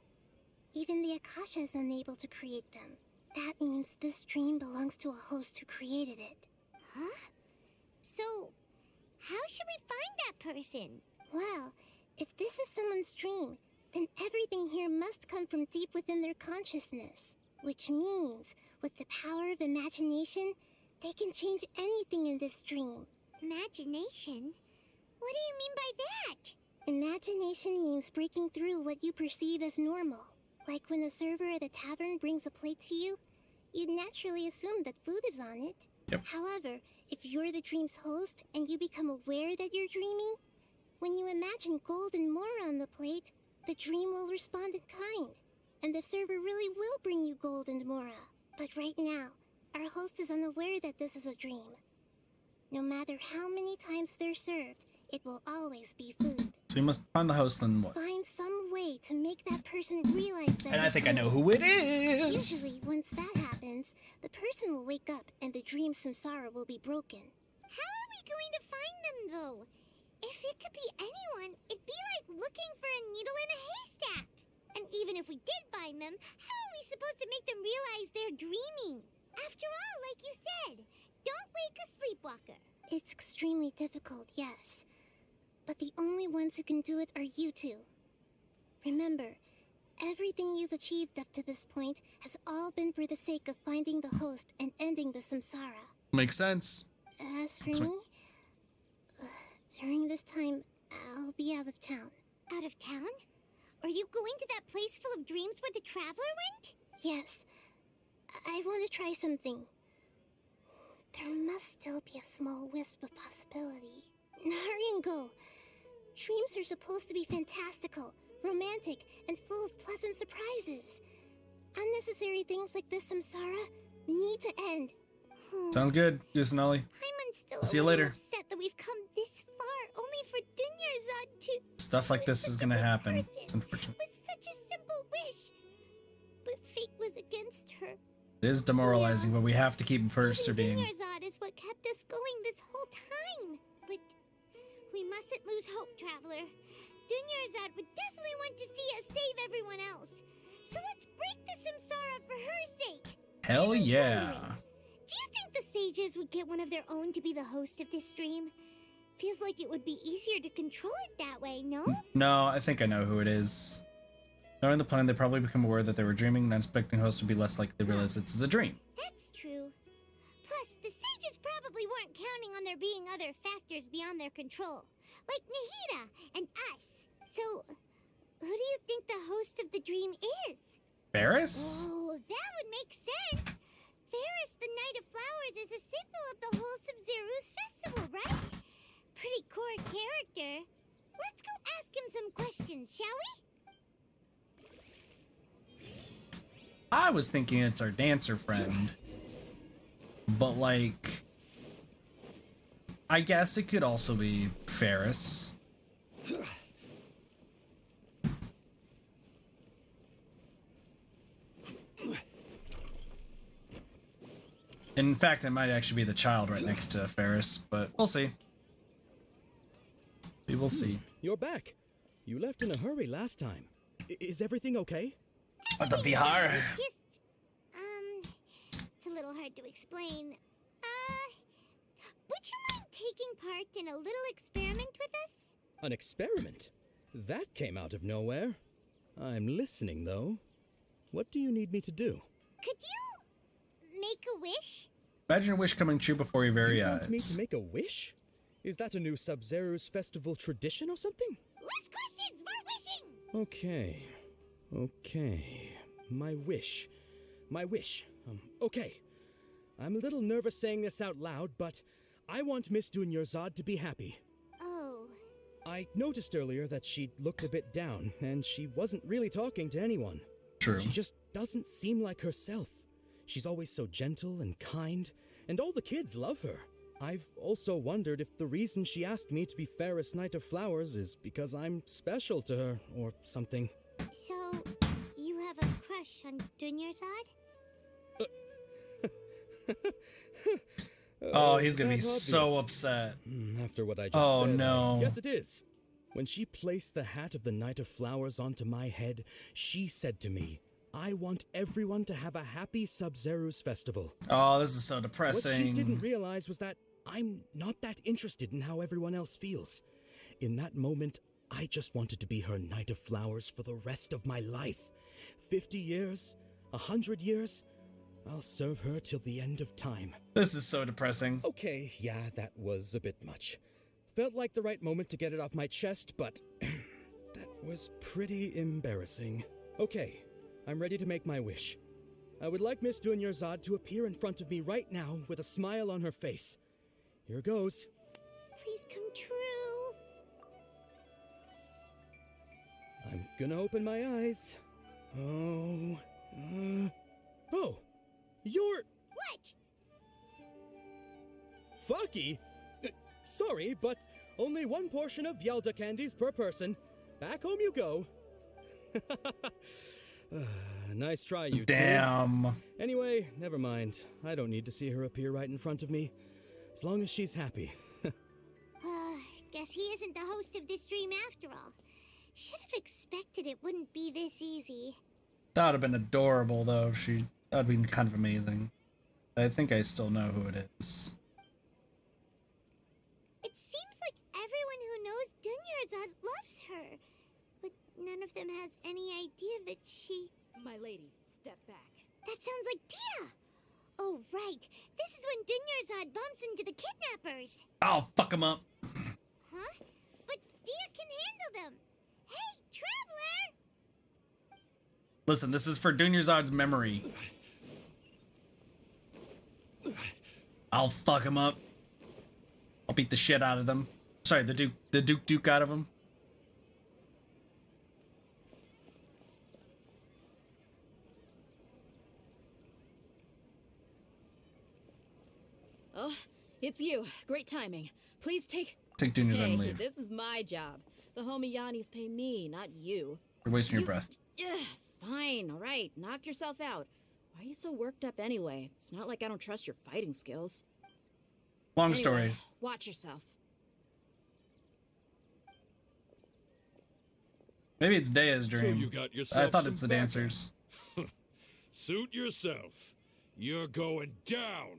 Even the Akasha is unable to create them. That means this dream belongs to a host who created it. Huh? So, how should we find that person? Well, if this is someone's dream, then everything here must come from deep within their consciousness. Which means, with the power of imagination, they can change anything in this dream. Imagination? What do you mean by that? Imagination means breaking through what you perceive as normal. Like when the server at a tavern brings a plate to you, you'd naturally assume that food is on it. Yep. However, if you're the dream's host and you become aware that you're dreaming, when you imagine gold and more on the plate, the dream will respond in kind, and the server really will bring you gold and mora. But right now, our host is unaware that this is a dream. No matter how many times they're served, it will always be food. So you must find the host, then what? Find some way to make that person realize that. And I think I know who it is! Usually, once that happens, the person will wake up and the dream samsara will be broken. How are we going to find them, though? If it could be anyone, it'd be like looking for a needle in a haystack. And even if we did find them, how are we supposed to make them realize they're dreaming? After all, like you said, don't wake a sleepwalker. It's extremely difficult, yes. But the only ones who can do it are you two. Remember, everything you've achieved up to this point has all been for the sake of finding the host and ending the samsara. Makes sense. As for me, during this time, I'll be out of town. Out of town? Are you going to that place full of dreams where the traveler went? Yes. I want to try something. There must still be a small wisp of possibility. Hurry and go. Dreams are supposed to be fantastical, romantic, and full of pleasant surprises. Unnecessary things like this samsara need to end. Sounds good, Yusunali. Paimon's still See you later. upset that we've come this far only for Dunyarzad to... Stuff like this is gonna happen. It's unfortunate. With such a simple wish. But fate was against her. It is demoralizing, but we have to keep persevering. Dunyarzad is what kept us going this whole time. But we mustn't lose hope, Traveler. Dunyarzad would definitely want to see us save everyone else. So let's break the samsara for her sake. Hell yeah. Do you think the sages would get one of their own to be the host of this stream? Feels like it would be easier to control it that way, no? No, I think I know who it is. Knowing the plan, they probably become aware that they were dreaming, and unsuspecting host would be less likely to realize it's a dream. That's true. Plus, the sages probably weren't counting on there being other factors beyond their control, like Nahida and us. So, who do you think the host of the dream is? Ferris? Oh, that would make sense. Ferris, the Knight of Flowers, is a symbol of the whole Sabzeruz festival, right? Pretty core character. Let's go ask him some questions, shall we? I was thinking it's our dancer friend. But, like... I guess it could also be Ferris. In fact, it might actually be the child right next to Ferris, but we'll see. We will see. You're back. You left in a hurry last time. Is everything okay? What the Vihar? It's a little hard to explain. Would you mind taking part in a little experiment with us? An experiment? That came out of nowhere. I'm listening, though. What do you need me to do? Could you make a wish? Imagine a wish coming true before your very You eyes. want me to make a wish? Is that a new Sub-Zero's festival tradition or something? Less questions, more wishing! Okay. My wish. Okay. I'm a little nervous saying this out loud, but I want Miss Dunyarzad to be happy. Oh. I noticed earlier that she looked a bit down, and she wasn't really talking to anyone. True. She just doesn't seem like herself. She's always so gentle and kind, and all the kids love her. I've also wondered if the reason she asked me to be Fairest Knight of Flowers is because I'm special to her, or something. So, you have a crush on Dunyarzad? Oh, he's gonna be so upset. After what I just said. Oh, said, no. Yes, it is. When she placed the hat of the Knight of Flowers onto my head, she said to me, I want everyone to have a happy Sub-Zero's festival. Oh, this is so What depressing. she didn't realize was that I'm not that interested in how everyone else feels. In that moment, I just wanted to be her Knight of Flowers for the rest of my life. 50 years, 100 years, I'll serve her till the end of time. This is so depressing. Okay, yeah, that was a bit much. Felt like the right moment to get it off my chest, but that was pretty embarrassing. Okay, I'm ready to make my wish. I would like Miss Dunyarzad to appear in front of me right now with a smile on her face. Here goes. Please come true. I'm gonna open my eyes. Oh, you're... What? Fucky? Sorry, but only one portion of Yelda candies per person. Back home you go. Nice try, you two. Damn. Anyway, never mind. I don't need to see her appear right in front of me. As long as she's happy. Guess he isn't the host of this dream after all. Should have expected it wouldn't be this easy. That would have been adorable, though, if she... That would have been kind of amazing. I think I still know who it is. It seems like everyone who knows Dunyarzad loves her. But none of them has any idea that she... My lady, step back. That sounds like Dia! Oh, right. This is when Dunyarzad bumps into the kidnappers. I'll fuck him up. Huh? But Dia can handle them. Hey, Traveler! Listen, this is for Dunyarzad's memory. I'll fuck him up. I'll beat the shit out of them. Sorry, the Duke out of him. Oh, it's you. Great timing. Please take Dunyarzad and leave. This is my job. The homie Yannis pay me, not you. You're wasting your breath. Fine, all right. Knock yourself out. Why are you so worked up anyway? It's not like I don't trust your fighting skills. Long story. Watch yourself. Maybe it's Dea's dream. So you got yourself I thought some it's the backup. dancers. Suit yourself. You're going down.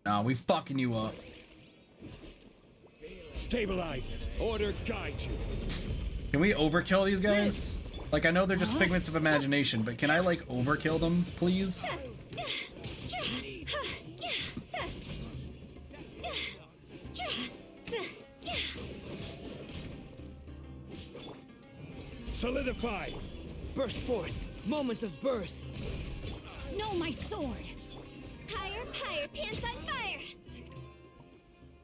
Nah, we fucking you up. Stabilize. Order guide you. Can we overkill these guys? Like, I know they're just figments of imagination, but can I, like, overkill them, please? Solidify. Burst forth. Moment of birth. No, my sword! Higher, higher, pants on fire!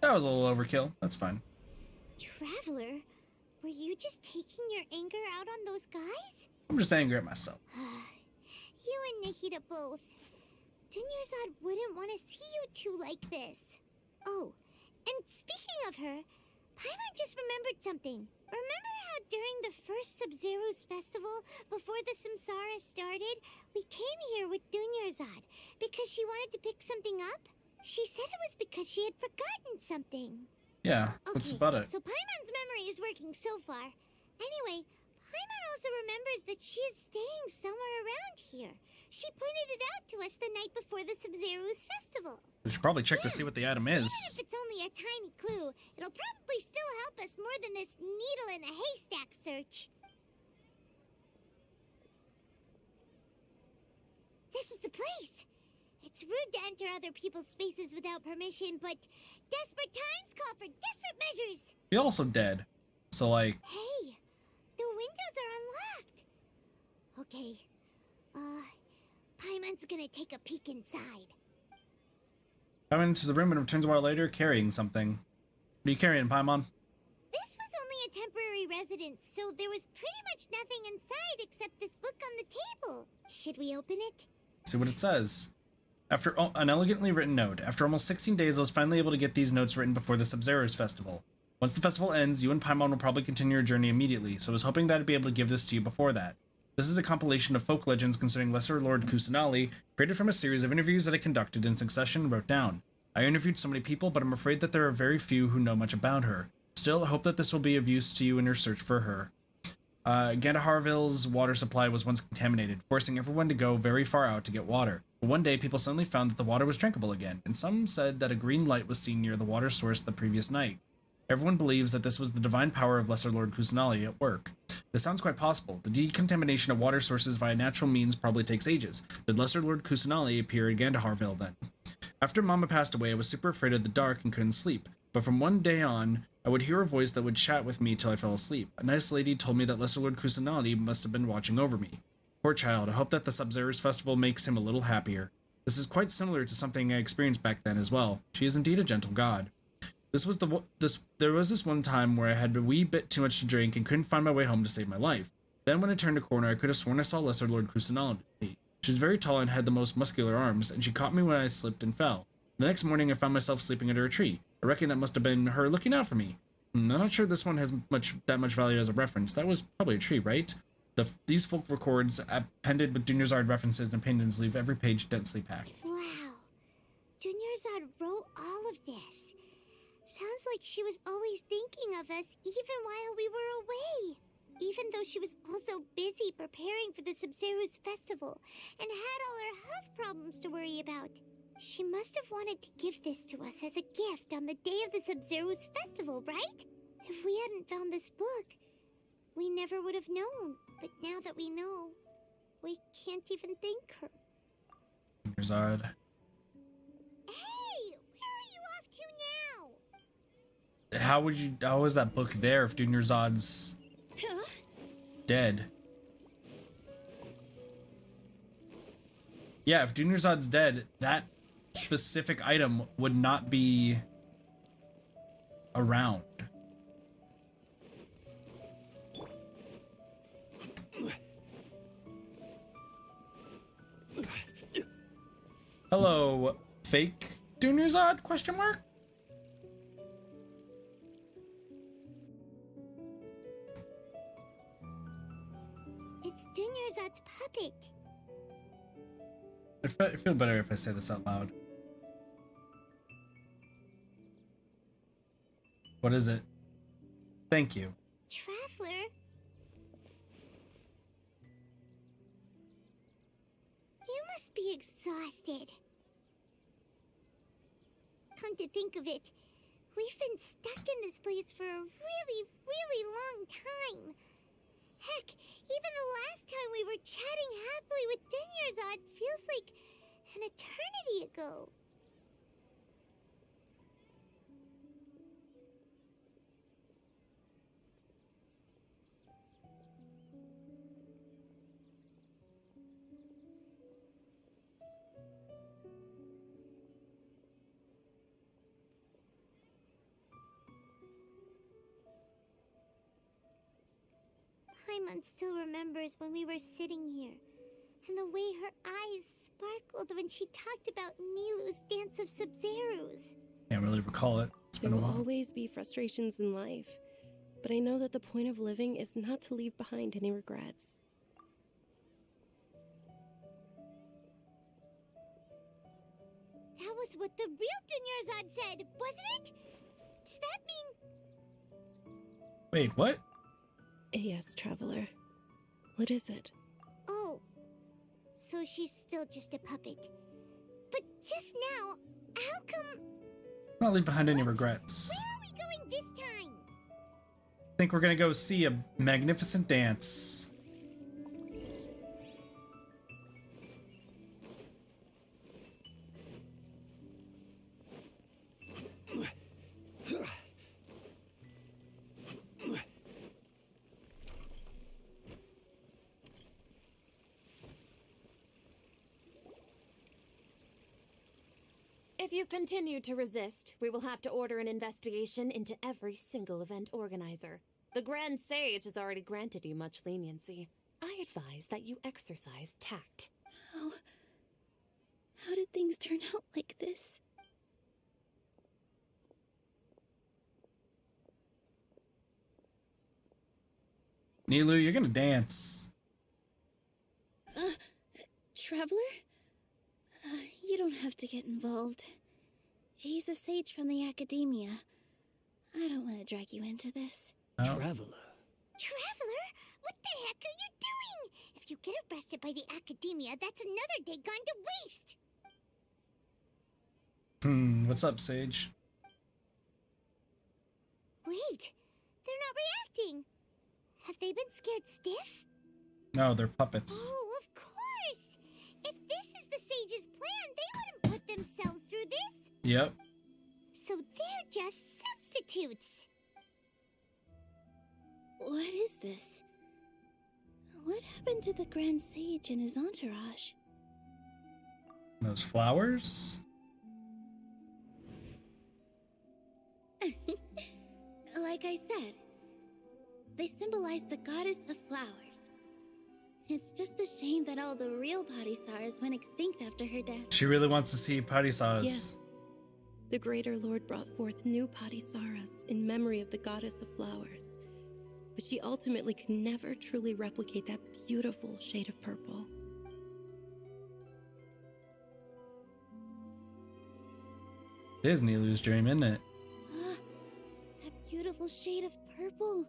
That was a little overkill. That's fine. Traveler, were you just taking your anger out on those guys? I'm just angry at myself. You and Nahida both. Dunyarzad wouldn't want to see you two like this. Oh, and speaking of her, Paimon just remembered something. Remember how during the first Sub-Zero's festival, before the Samsara started, we came here with Dunyarzad because she wanted to pick something up? She said it was because she had forgotten something. Yeah, what's about it? So Paimon's memory is working so far. Anyway, Paimon also remembers that she is staying somewhere around here. She pointed it out to us the night before the Sub-Zero's festival. We should probably check to see what the item is. Even if it's only a tiny clue, it'll probably still help us more than this needle in a haystack search. This is the place. It's rude to enter other people's spaces without permission, but desperate times call for desperate measures. You're also dead. So, like... Hey, the windows are unlocked. Okay, Paimon's gonna take a peek inside. Paimon enters the room and returns a while later carrying something. What are you carrying, Paimon? This was only a temporary residence, so there was pretty much nothing inside except this book on the table. Should we open it? See what it says. After an elegantly written note. After almost 16 days, I was finally able to get these notes written before the Sub-Zero's festival. Once the festival ends, you and Paimon will probably continue your journey immediately, so I was hoping that I'd be able to give this to you before that. This is a compilation of folk legends concerning Lesser Lord Kusanali, created from a series of interviews that I conducted in succession and wrote down. I interviewed so many people, but I'm afraid that there are very few who know much about her. Still, I hope that this will be of use to you in your search for her. Gandaharville's water supply was once contaminated, forcing everyone to go very far out to get water. But one day, people suddenly found that the water was drinkable again, and some said that a green light was seen near the water source the previous night. Everyone believes that this was the divine power of Lesser Lord Kusanali at work. This sounds quite possible. The decontamination of water sources via natural means probably takes ages. Did Lesser Lord Kusanali appear in Gandaharville then? After Mama passed away, I was super afraid of the dark and couldn't sleep. But from one day on, I would hear a voice that would chat with me till I fell asleep. A nice lady told me that Lesser Lord Kusanali must have been watching over me. Poor child, I hope that the Sub-Zero's festival makes him a little happier. This is quite similar to something I experienced back then as well. She is indeed a gentle god. There was this one time where I had a wee bit too much to drink and couldn't find my way home to save my life. Then when I turned a corner, I could have sworn I saw Lesser Lord Kusanali. She was very tall and had the most muscular arms, and she caught me when I slipped and fell. The next morning, I found myself sleeping under a tree. I reckon that must have been her looking out for me. I'm not sure this one has that much value as a reference. That was probably a tree, right? These folk records appended with Junior Zard references and opinions leave every page densely packed. Wow. Junior Zard wrote all of this. Sounds like she was always thinking of us even while we were away. Even though she was also busy preparing for the Sub-Zero's festival and had all her health problems to worry about. She must have wanted to give this to us as a gift on the day of the Sub-Zero's festival, right? If we hadn't found this book, we never would have known. But now that we know, we can't even thank her. Junior Zard. Hey! Where are you off to now? How is that book there if Junior Zod's dead? Yeah, if Junior Zod's dead, that specific item would not be around. Hello, fake Junior Zod? Question mark? It's Junior Zod's puppet. I feel better if I say this out loud. What is it? Thank you. Traveler? You must be exhausted. Come to think of it, we've been stuck in this place for a really, really long time. Heck, even the last time we were chatting happily with Dinyarzad feels like an eternity ago. Paimon still remembers when we were sitting here, and the way her eyes sparkled when she talked about Milu's dance of Sub-Zeros. Can't really recall it. It's been a There will while. always be frustrations in life, but I know that the point of living is not to leave behind any regrets. That was what the real Dinyarzad said, wasn't it? Does that mean... Wait, what? Yes, Traveler. What is it? Oh, so she's still just a puppet. But just now, how come... Not leave behind any regrets. Where are we going this time? I think we're gonna go see a magnificent dance. If you continue to resist, we will have to order an investigation into every single event organizer. The Grand Sage has already granted you much leniency. I advise that you exercise tact. How did things turn out like this? Nilu, you're gonna dance. Traveler? You don't have to get involved. He's a sage from the academia. I don't want to drag you into this. Oh. Traveler? What the heck are you doing? If you get arrested by the academia, that's another day gone to waste. What's up, Sage? Wait, they're not reacting. Have they been scared stiff? No, they're puppets. Oh, of course! If this is the sage's plan, they wouldn't put themselves through this. Yep. So they're just substitutes. What is this? What happened to the Grand Sage and his entourage? Those flowers? Like I said, they symbolize the goddess of flowers. It's just a shame that all the real Parisaras went extinct after her death. She really wants to see Parisaras. Yes. The Greater Lord brought forth new Parisaras in memory of the goddess of flowers, but she ultimately could never truly replicate that beautiful shade of purple. It is Nilu's dream, isn't it? That beautiful shade of purple.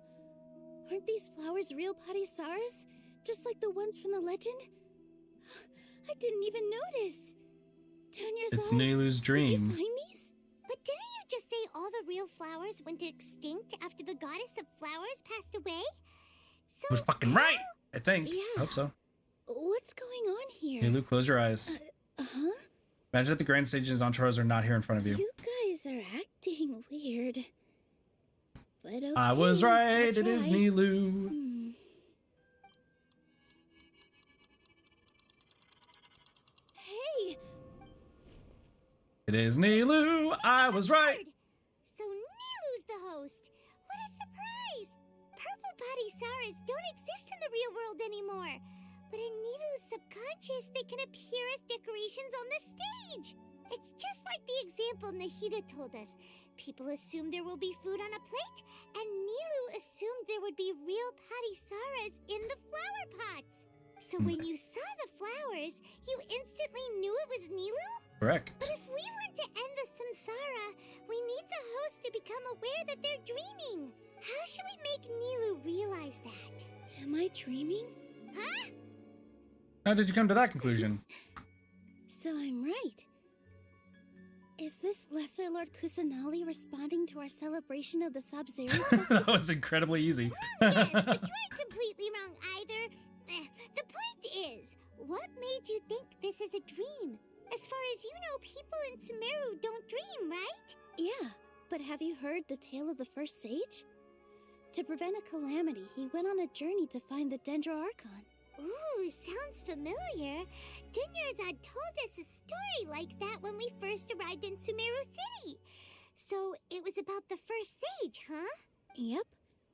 Aren't these flowers real Parisaras? Just like the ones from the legend? I didn't even notice. 10 years It's old. Nilu's dream. Did you find these? But didn't you just say all the real flowers went extinct after the goddess of flowers passed away? So Was fucking right, I think. Yeah. I hope so. What's going on here? Nilu, close your eyes. Huh? Imagine that the Grand Sage's entourage are not here in front of you. You guys are acting weird. But okay, I was right, I'll it is try. Nilu. Hey! It is Nilu, I was right. So Nilu's the host. What a surprise! Purple Parisaras don't exist in the real world anymore. But in Nilu's subconscious, they can appear as decorations on the stage. It's just like the example Nahida told us. People assumed there will be food on a plate, and Nilu assumed there would be real Parisaras in the flower pots. So when you saw the flowers, you instantly knew it was Nilu? Correct. But if we want to end the Samsara, we need the host to become aware that they're dreaming. How should we make Nilu realize that? Am I dreaming? Huh? How did you come to that conclusion? So I'm right. Is this Lesser Lord Kusanali responding to our celebration of the Sub-Zero Festival? That was incredibly easy. Yes, but you aren't completely wrong either. The point is, what made you think this is a dream? As far as you know, people in Sumeru don't dream, right? Yeah, but have you heard the tale of the first sage? To prevent a calamity, he went on a journey to find the Dendroarchon. Ooh, sounds familiar. Dunyarzad told us a story like that when we first arrived in Sumeru City. So it was about the first sage, huh? Yep,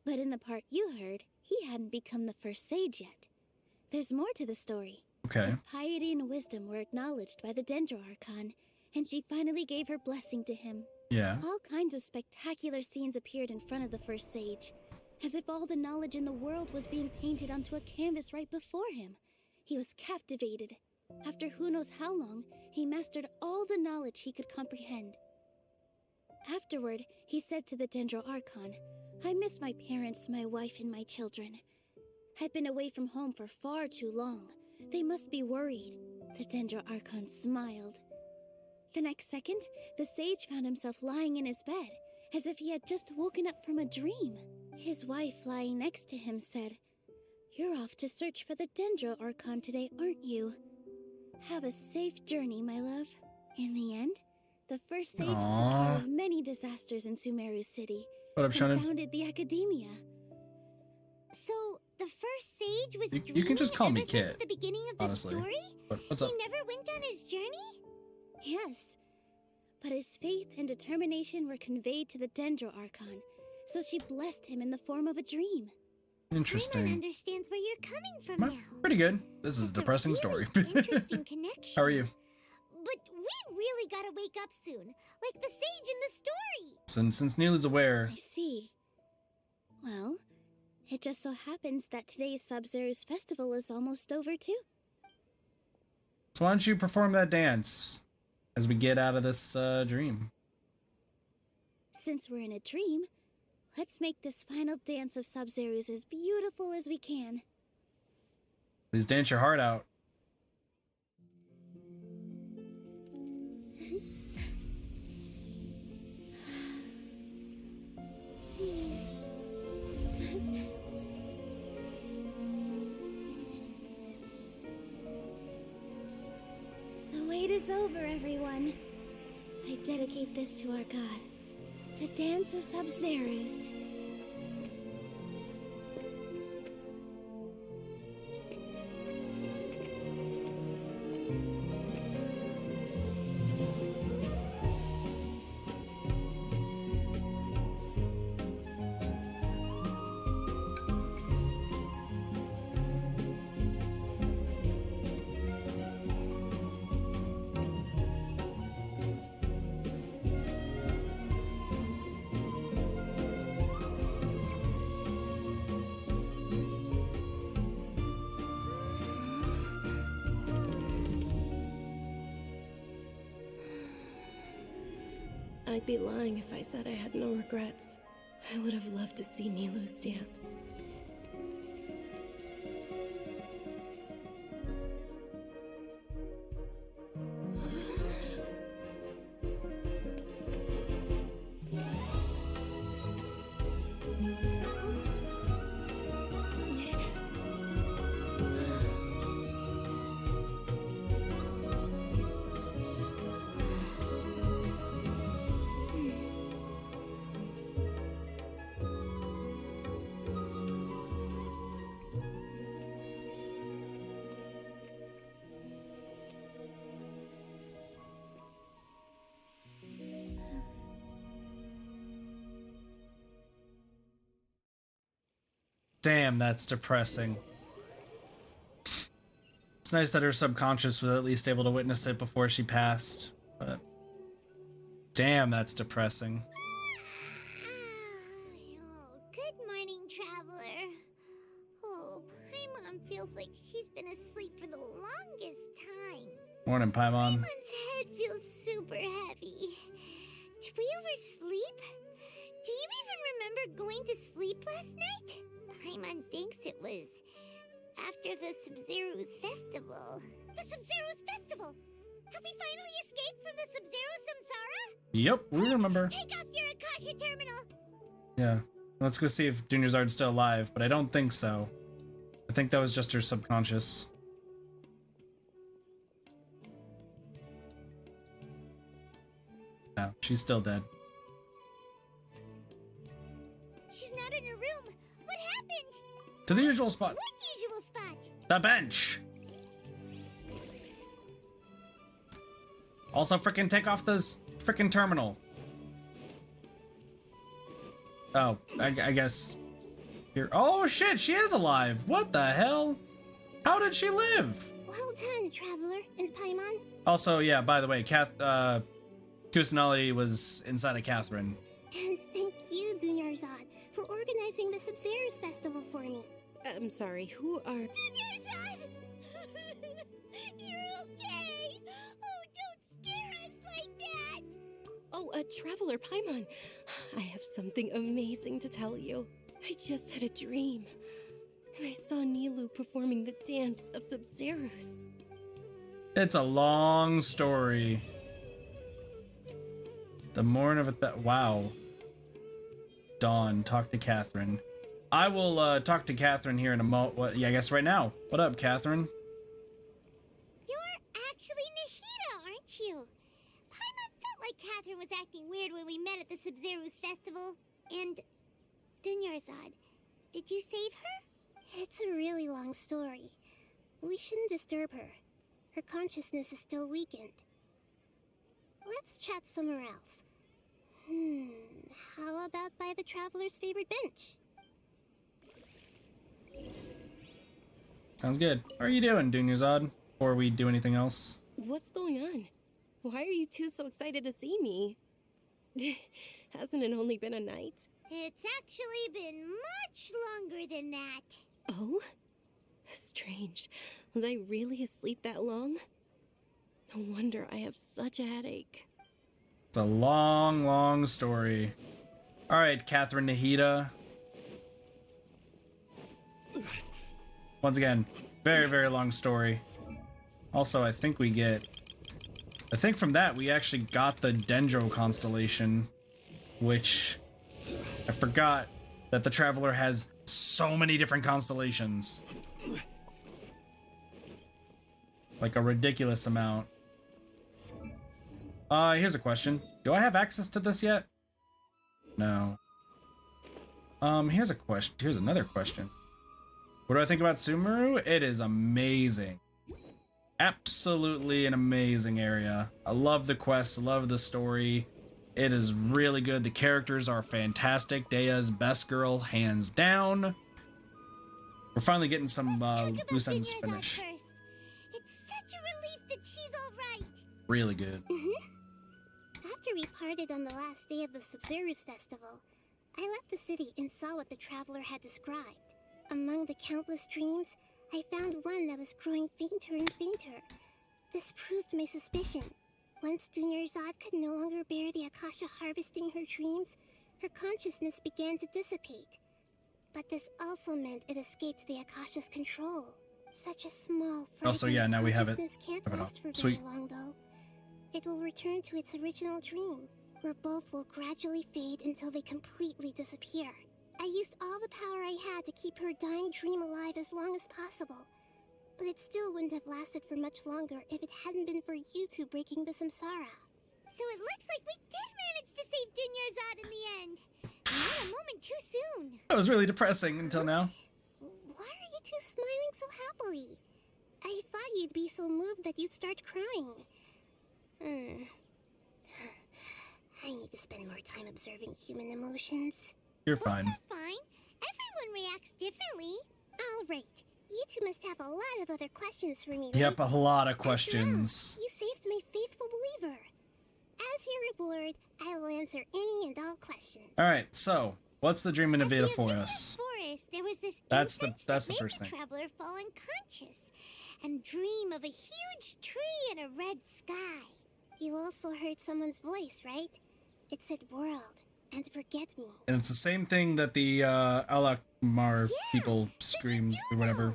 but in the part you heard, he hadn't become the first sage yet. There's more to the story. Okay. His piety and wisdom were acknowledged by the Dendroarchon, and she finally gave her blessing to him. Yeah. All kinds of spectacular scenes appeared in front of the first sage, as if all the knowledge in the world was being painted onto a canvas right before him. He was captivated. After who knows how long, he mastered all the knowledge he could comprehend. Afterward, he said to the Dendroarchon, "I miss my parents, my wife, and my children. I've been away from home for far too long. They must be worried." The Dendroarchon smiled. The next second, the sage found himself lying in his bed, as if he had just woken up from a dream. His wife, lying next to him, said, "You're off to search for the Dendroarchon today, aren't you? Have a safe journey, my love." In the end, the first sage took care of many disasters in Sumeru City. What up, and Shannon? founded the academia. So the first sage was You can just call me ever since Kit, the beginning of the honestly. story? But what's up? He never went on his journey? Yes, But his faith and determination were conveyed to the Dendro Archon, so she blessed him in the form of a dream. Interesting. Paimon understands where you're coming from now. Pretty good. This is a depressing story. Interesting connection. How are you? But we really gotta wake up soon, like the sage in the story. Since Neil is aware. I see. Well, it just so happens that today's Sub-Zero's festival is almost over too. So why don't you perform that dance as we get out of this dream? Since we're in a dream, let's make this final dance of Sub-Zero's as beautiful as we can. Please dance your heart out. The wait is over, everyone. I dedicate this to our god, the dance of Sub-Zero's. I'd be lying if I said I had no regrets. I would have loved to see Nilou's dance. Damn, that's depressing. It's nice that her subconscious was at least able to witness it before she passed, but damn, that's depressing. Good morning, traveler. Oh, Paimon feels like she's been asleep for the longest time. Morning, Paimon. Paimon's head feels super heavy. Did we oversleep? Do you even remember going to sleep last night? Paimon thinks it was after the Sub-Zero's festival. The Sub-Zero's festival? Have we finally escaped from the Sub-Zero Samsara? Yep, we remember. Take off your Akasha terminal. Yeah, let's go see if Dunyarzad's still alive, but I don't think so. I think that was just her subconscious. No, she's still dead. She's not in her room. What happened? To the usual spot. What usual spot? The bench. Also, frickin' take off this frickin' terminal. Oh, I guess here. Oh shit, she is alive. What the hell? How did she live? Well done, traveler and Paimon. Also, yeah, by the way, Kusanali was inside of Catherine. And thank you, Dunyarzad, for organizing the Sub-Zero's festival for me. I'm sorry, who are... Dunyarzad! You're okay! Oh, don't scare us like that! Oh, Traveler Paimon. I have something amazing to tell you. I just had a dream, and I saw Nilou performing the dance of Sub-Zero's. It's a long story. The morn of it. Wow. Dawn, talk to Catherine. I will talk to Catherine here in a moment. Yeah, I guess right now. What up, Catherine? You're actually Nahida, aren't you? Paimon felt like Catherine was acting weird when we met at the Sub-Zero's festival. And Dunyarzad, did you save her? It's a really long story. We shouldn't disturb her. Her consciousness is still weakened. let's chat somewhere else. How about by the traveler's favorite bench? Sounds good. How are you doing, Dunyazad? Before we do anything else? What's going on? Why are you two so excited to see me? Hasn't it only been a night? It's actually been much longer than that. Oh? Strange. Was I really asleep that long? No wonder I have such a headache. It's a long, long story. All right, Catherine Nahida. Once again, very, very long story. Also, I think from that, we actually got the Dendro constellation, which I forgot that the Traveler has so many different constellations. Like a ridiculous amount. Here's a question. Do I have access to this yet? No. Here's a question. Here's another question. What do I think about Sumeru? It is amazing. Absolutely an amazing area. I love the quests, love the story. It is really good. The characters are fantastic. Dea's best girl, hands down. We're finally getting some loose ends finished. It's such a relief that she's all right. Really good. After we parted on the last day of the Sub-Zero's festival, I left the city and saw what the traveler had described. Among the countless dreams, I found one that was growing fainter and fainter. This proved my suspicion. Once Dunyazad could no longer bear the Akasha harvesting her dreams, her consciousness began to dissipate. But this also meant it escaped the Akasha's control. Such a small Also, yeah, now we have it. Can't last for Sweet. very long, though. It will return to its original dream, where both will gradually fade until they completely disappear. I used all the power I had to keep her dying dream alive as long as possible. But it still wouldn't have lasted for much longer if it hadn't been for you two breaking the Samsara. So it looks like we did manage to save Dunyazad in the end. Not a moment too soon. That was really depressing until now. Why are you two smiling so happily? I thought you'd be so moved that you'd start crying. I need to spend more time observing human emotions. You're fine. You're fine. Everyone reacts differently. All right. You two must have a lot of other questions for me, right? Yep, a lot of questions. You saved my faithful believer. As your reward, I will answer any and all questions. All right, so what's the dream in Aveda for us? Forest, there was this That's the made first thing. Traveler fall unconscious and dream of a huge tree and a red sky. You also heard someone's voice, right? It said world and forget me. And it's the same thing that the Alakmar people screamed or whatever.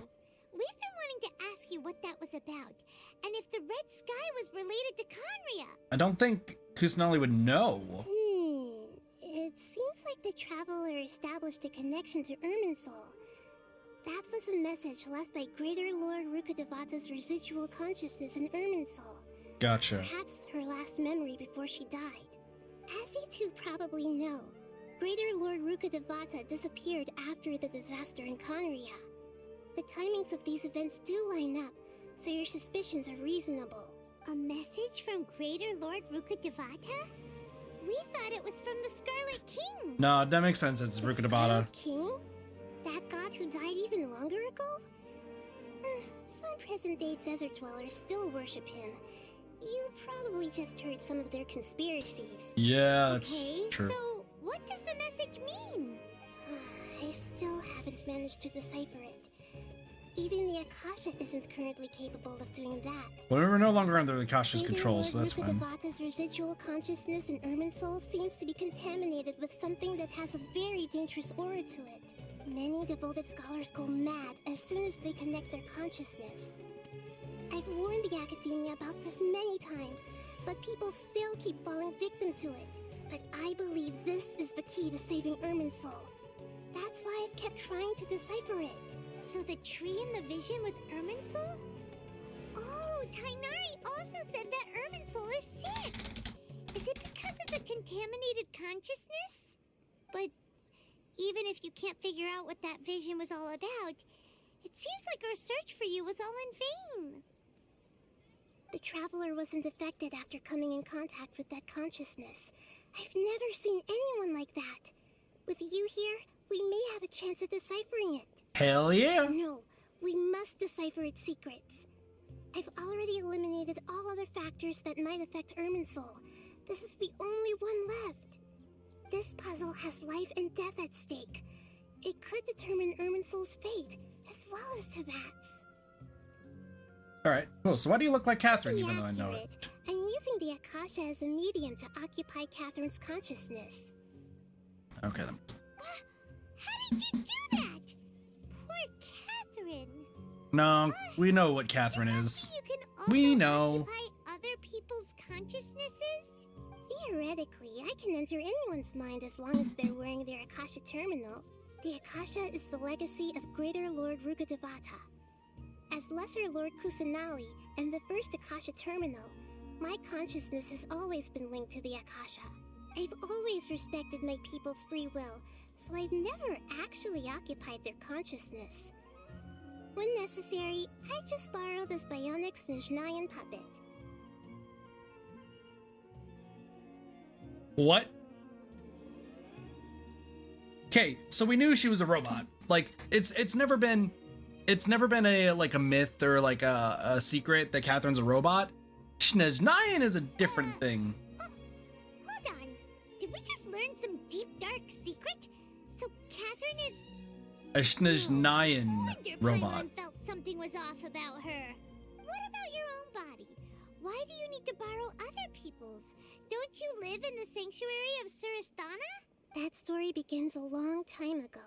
We've been wanting to ask you what that was about, and if the red sky was related to Conria. I don't think Kusanali would know. It seems like the traveler established a connection to Irminsul. That was a message left by Greater Lord Rukkhadevata's residual consciousness in Irminsul. Gotcha. Perhaps her last memory before she died. As you two probably know, Greater Lord Rukkhadevata disappeared after the disaster in Conria. The timings of these events do line up, so your suspicions are reasonable. A message from Greater Lord Rukkhadevata? We thought it was from the Scarlet King. No, that makes sense. It's Rukkhadevata. King? That god who died even longer ago? Some present-day desert dwellers still worship him. You probably just heard some of their conspiracies. Yeah, that's true. So, what does the message mean? I still haven't managed to decipher it. Even the Akasha isn't currently capable of doing that. Well, we're no longer under the Akasha's control, so that's fine. Rukkhadevata's residual consciousness in Irminsul seems to be contaminated with something that has a very dangerous aura to it. Many devoted scholars go mad as soon as they connect their consciousness. I've warned the Academia about this many times, but people still keep falling victim to it. But I believe this is the key to saving Irminsul. That's why I've kept trying to decipher it. So the tree in the vision was Irminsul? Oh, Tainari also said that Irminsul is sick. Is it because of the contaminated consciousness? But even if you can't figure out what that vision was all about, it seems like our search for you was all in vain. The traveler wasn't affected after coming in contact with that consciousness. I've never seen anyone like that. With you here, we may have a chance at deciphering it. Hell yeah! No, we must decipher its secrets. I've already eliminated all other factors that might affect Irminsul. This is the only one left. This puzzle has life and death at stake. It could determine Irminsul's fate, as well as Tevat's. Alright, cool. So why do you look like Catherine, even though I know it? I'm using the Akasha as a medium to occupy Catherine's consciousness. Okay, then. How did you do that? Poor Catherine. No, we know what Catherine is. You can also We know. occupy other people's consciousnesses? Theoretically, I can enter anyone's mind as long as they're wearing their Akasha terminal. The Akasha is the legacy of Greater Lord Rukkhadevata. As Lesser Lord Kusanali and the first Akasha terminal, my consciousness has always been linked to the Akasha. I've always respected my people's free will, so I've never actually occupied their consciousness. When necessary, I just borrow this bionic Snezhnayan puppet. What? Okay, so we knew she was a robot. Like, it's never been a like a myth or like a secret that Catherine's a robot. Snezhnayan is a different thing. Hold on. Did we just learn some deep, dark secret? So Catherine is... A Snezhnayan Wonder robot. Paimon felt something was off about her. What about your own body? Why do you need to borrow other people's? Don't you live in the sanctuary of Surasthana? That story begins a long time ago.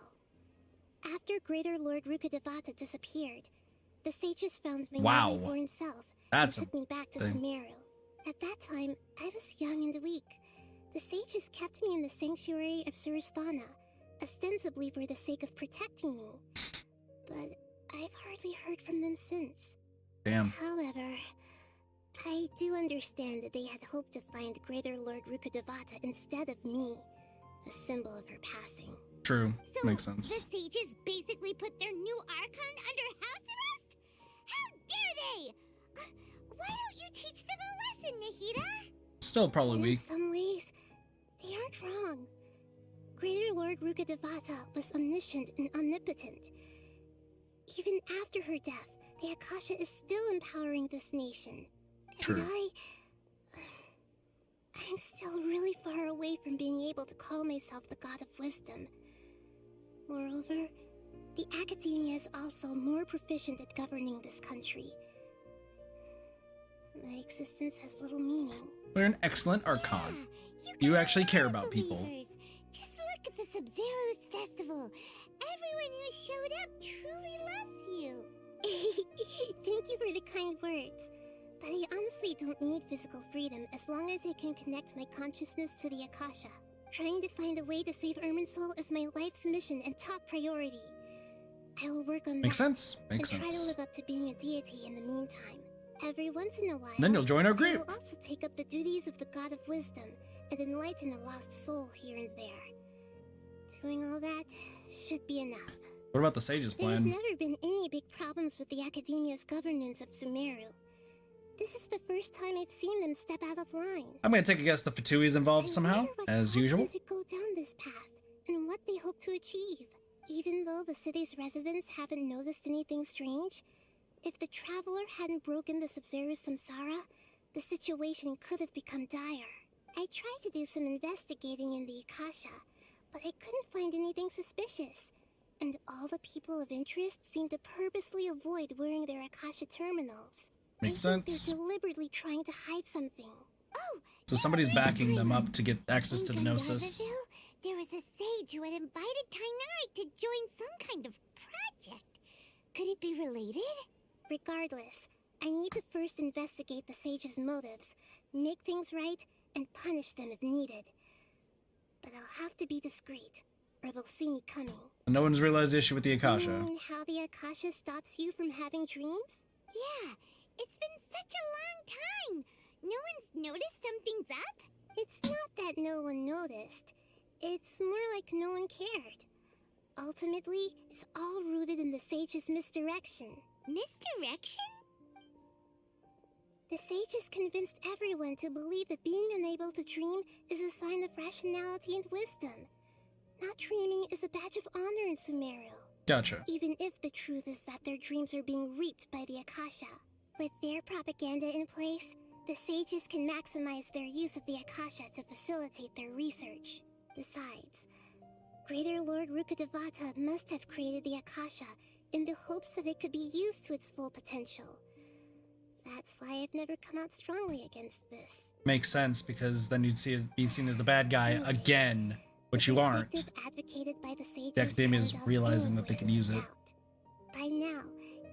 After Greater Lord Rukkhadevata disappeared, the sages found my Wow. newly-born self That's and took me back to thing. Sumeru. At that time, I was young and weak. The sages kept me in the sanctuary of Surasthana, ostensibly for the sake of protecting me. But I've hardly heard from them since. Damn. However, I do understand that they had hoped to find Greater Lord Rukkhadevata instead of me, a symbol of her passing. True. So Makes sense. the sages basically put their new Archon under house arrest? How dare they? Why don't you teach them a lesson, Nahida? Still probably weak. In some ways, they aren't wrong. Greater Lord Rukkhadevata was omniscient and omnipotent. Even after her death, the Akasha is still empowering this nation. True. And I'm still really far away from being able to call myself the God of Wisdom. Moreover, the Academia is also more proficient at governing this country. My existence has little meaning. We're an excellent Archon. You actually care about people. Just look at the Sub-Zero's festival. Everyone who showed up truly loves you. Thank you for the kind words. But I honestly don't need physical freedom as long as I can connect my consciousness to the Akasha. Trying to find a way to save Irminsul is my life's mission and top priority. I will work on Makes that. sense. Makes and try to sense. live up to being a deity in the meantime. Every once in a while, Then you'll join our I group. will also take up the duties of the God of Wisdom and enlighten a lost soul here and there. Doing all that should be enough. What about the Sage's There's plan? never been any big problems with the Academia's governance of Sumeru. This is the first time I've seen them step out of line. I'm gonna take a guess the Fatui's involved somehow, as usual. To go down this path and what they hope to achieve. Even though the city's residents haven't noticed anything strange, if the traveler hadn't broken the Sub-Zero Samsara, the situation could have become dire. I tried to do some investigating in the Akasha, but I couldn't find anything suspicious. And all the people of interest seem to purposely avoid wearing their Akasha terminals. Makes I think sense. they're deliberately trying to hide something. Oh, So somebody's backing them up to get access to the Gnosis. There was a sage who had invited Tainari to join some kind of project. Could it be related? Regardless, I need to first investigate the sage's motives, make things right, and punish them if needed. But I'll have to be discreet, or they'll see me coming. No one's realized the issue with the Akasha. You mean how the Akasha stops you from having dreams? Yeah, it's been such a long time. No one's noticed something's up? It's not that no one noticed. It's more like no one cared. Ultimately, it's all rooted in the sage's misdirection. Misdirection? The sages convinced everyone to believe that being unable to dream is a sign of rationality and wisdom. Not dreaming is a badge of honor in Sumeru. Gotcha. Even if the truth is that their dreams are being reaped by the Akasha. With their propaganda in place, the sages can maximize their use of the Akasha to facilitate their research. Besides, Greater Lord Rukkhadevata must have created the Akasha in the hopes that it could be used to its full potential. That's why I've never come out strongly against this. Makes sense, because then you'd be seen as the bad guy again, which you aren't. Advocated by the sages The Academia is realizing that they can use it. By now,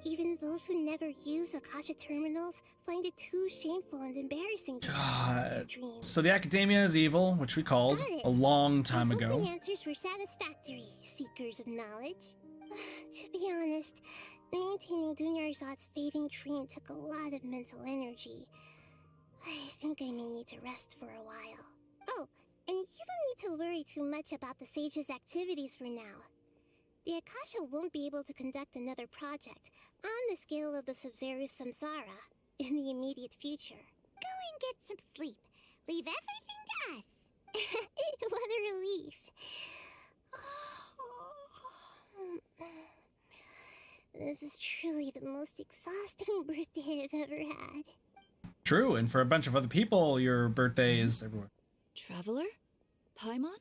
even those who never use Akasha terminals find it too shameful and embarrassing to God. dreams. So the Academia is evil, which we called a long time ago. The answers were satisfactory, seekers of knowledge. To be honest, maintaining Dunyarzad's fading dream took a lot of mental energy. I think I may need to rest for a while. Oh, and you don't need to worry too much about the sage's activities for now. The Akasha won't be able to conduct another project on the scale of the Sub-Zero's Samsara in the immediate future. Go and get some sleep. Leave everything to us. What a relief. This is truly the most exhausting birthday I've ever had. True, and for a bunch of other people, your birthday is everywhere. Traveler? Paimon?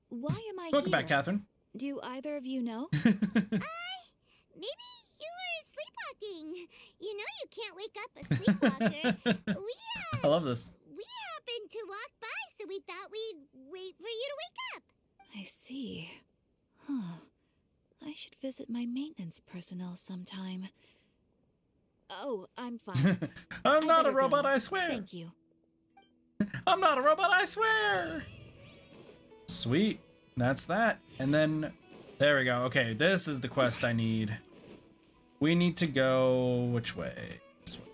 Why am I Welcome here? back, Catherine. Do either of you know? Maybe you were sleepwalking. You know you can't wake up a sleepwalker. I love this. We happened to walk by, so we thought we'd wait for you to wake up. I see. Huh. I should visit my maintenance personnel sometime. Oh, I'm fine. I'm not a better robot, go. I swear. Thank you. I'm not a robot, I swear. Sweet. That's that. And then, there we go. Okay, this is the quest I need. We need to go, which way? This way.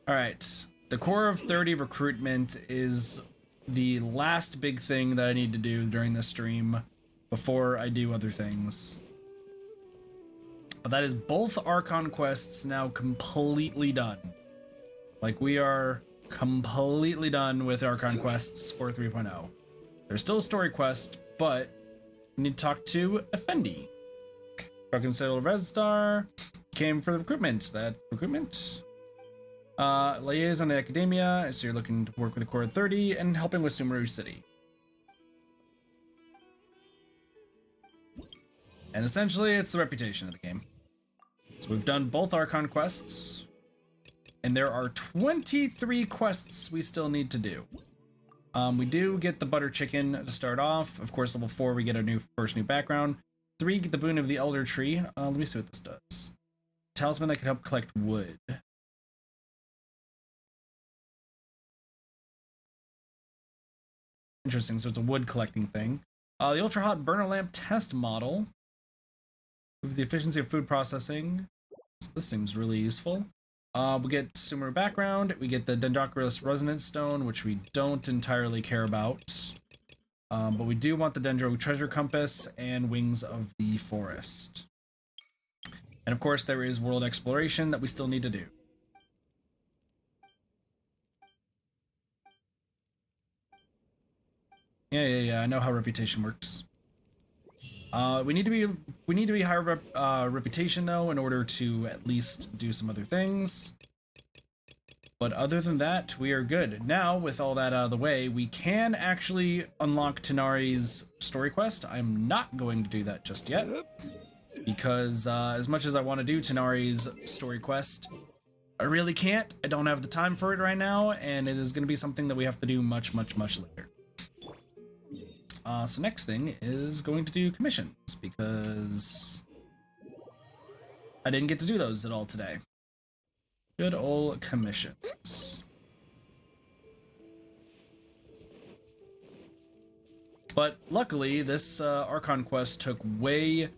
All right. The Core of 30 recruitment is the last big thing that I need to do during this stream before I do other things. But that is both Archon quests now completely done. Like, we are completely done with Archon quests for 3.0. There's still a story quest, but we need to talk to Effendi. Broken Sailor Restar came for the recruitment. That's recruitment. Liaison the Academia, so you're looking to work with the Core of 30 and helping with Sumeru City. And essentially, it's the reputation of the game. So we've done both Archon quests, and there are 23 quests we still need to do. We do get the butter chicken to start off. Of course, level 4, we get our first new background. 3, get the boon of the Elder Tree. Let me see what this does. Talisman that can help collect wood. Interesting, so it's a wood collecting thing. The Ultra Hot Burner Lamp Test Model. Improves the efficiency of food processing. So this seems really useful. We get Sumeru background. We get the Dendrochirus Resonance Stone, which we don't entirely care about. But we do want the Dendro Treasure Compass and Wings of the Forest. And of course, there is World Exploration that we still need to do. Yeah, I know how reputation works. We need to be higher reputation though in order to at least do some other things. But other than that, we are good. Now, with all that out of the way, we can actually unlock Tighnari's story quest. I'm not going to do that just yet, because as much as I want to do Tighnari's story quest, I really can't. I don't have the time for it right now, and it is going to be something that we have to do much later. So next thing is going to do commissions, because I didn't get to do those at all today. Good old commissions. But luckily, this Archon quest took way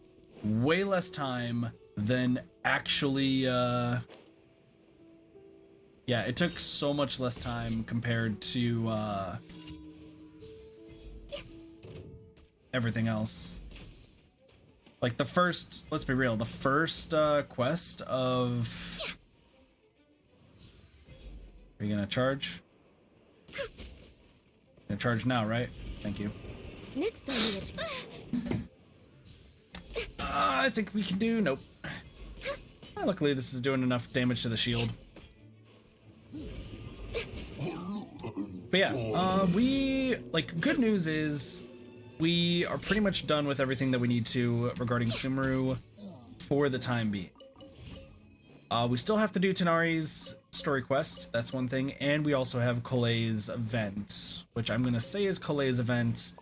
less time than actually... Yeah, it took so much less time compared to everything else. Like the first, let's be real, the first quest of Are you gonna charge? Gonna charge now, right? Thank you. Next on the agenda. I think we can do. Nope. Luckily, this is doing enough damage to the shield. But yeah, good news is we are pretty much done with everything that we need to regarding Sumeru for the time being. We still have to do Tanari's story quest, that's one thing, and we also have Colet's event, which I'm gonna say is Colet's event,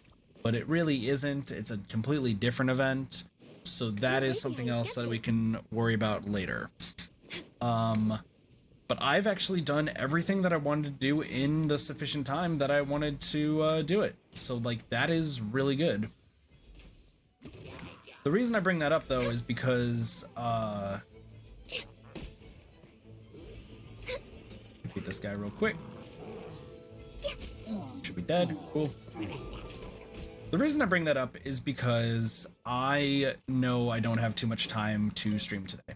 but it really isn't. It's a completely different event, so that is something else that we can worry about later. But I've actually done everything that I wanted to do in the sufficient time that I wanted to do it. So, like, that is really good. The reason I bring that up, though, is because, defeat this guy real quick. Should be dead. Cool. The reason I bring that up is because I know I don't have too much time to stream today.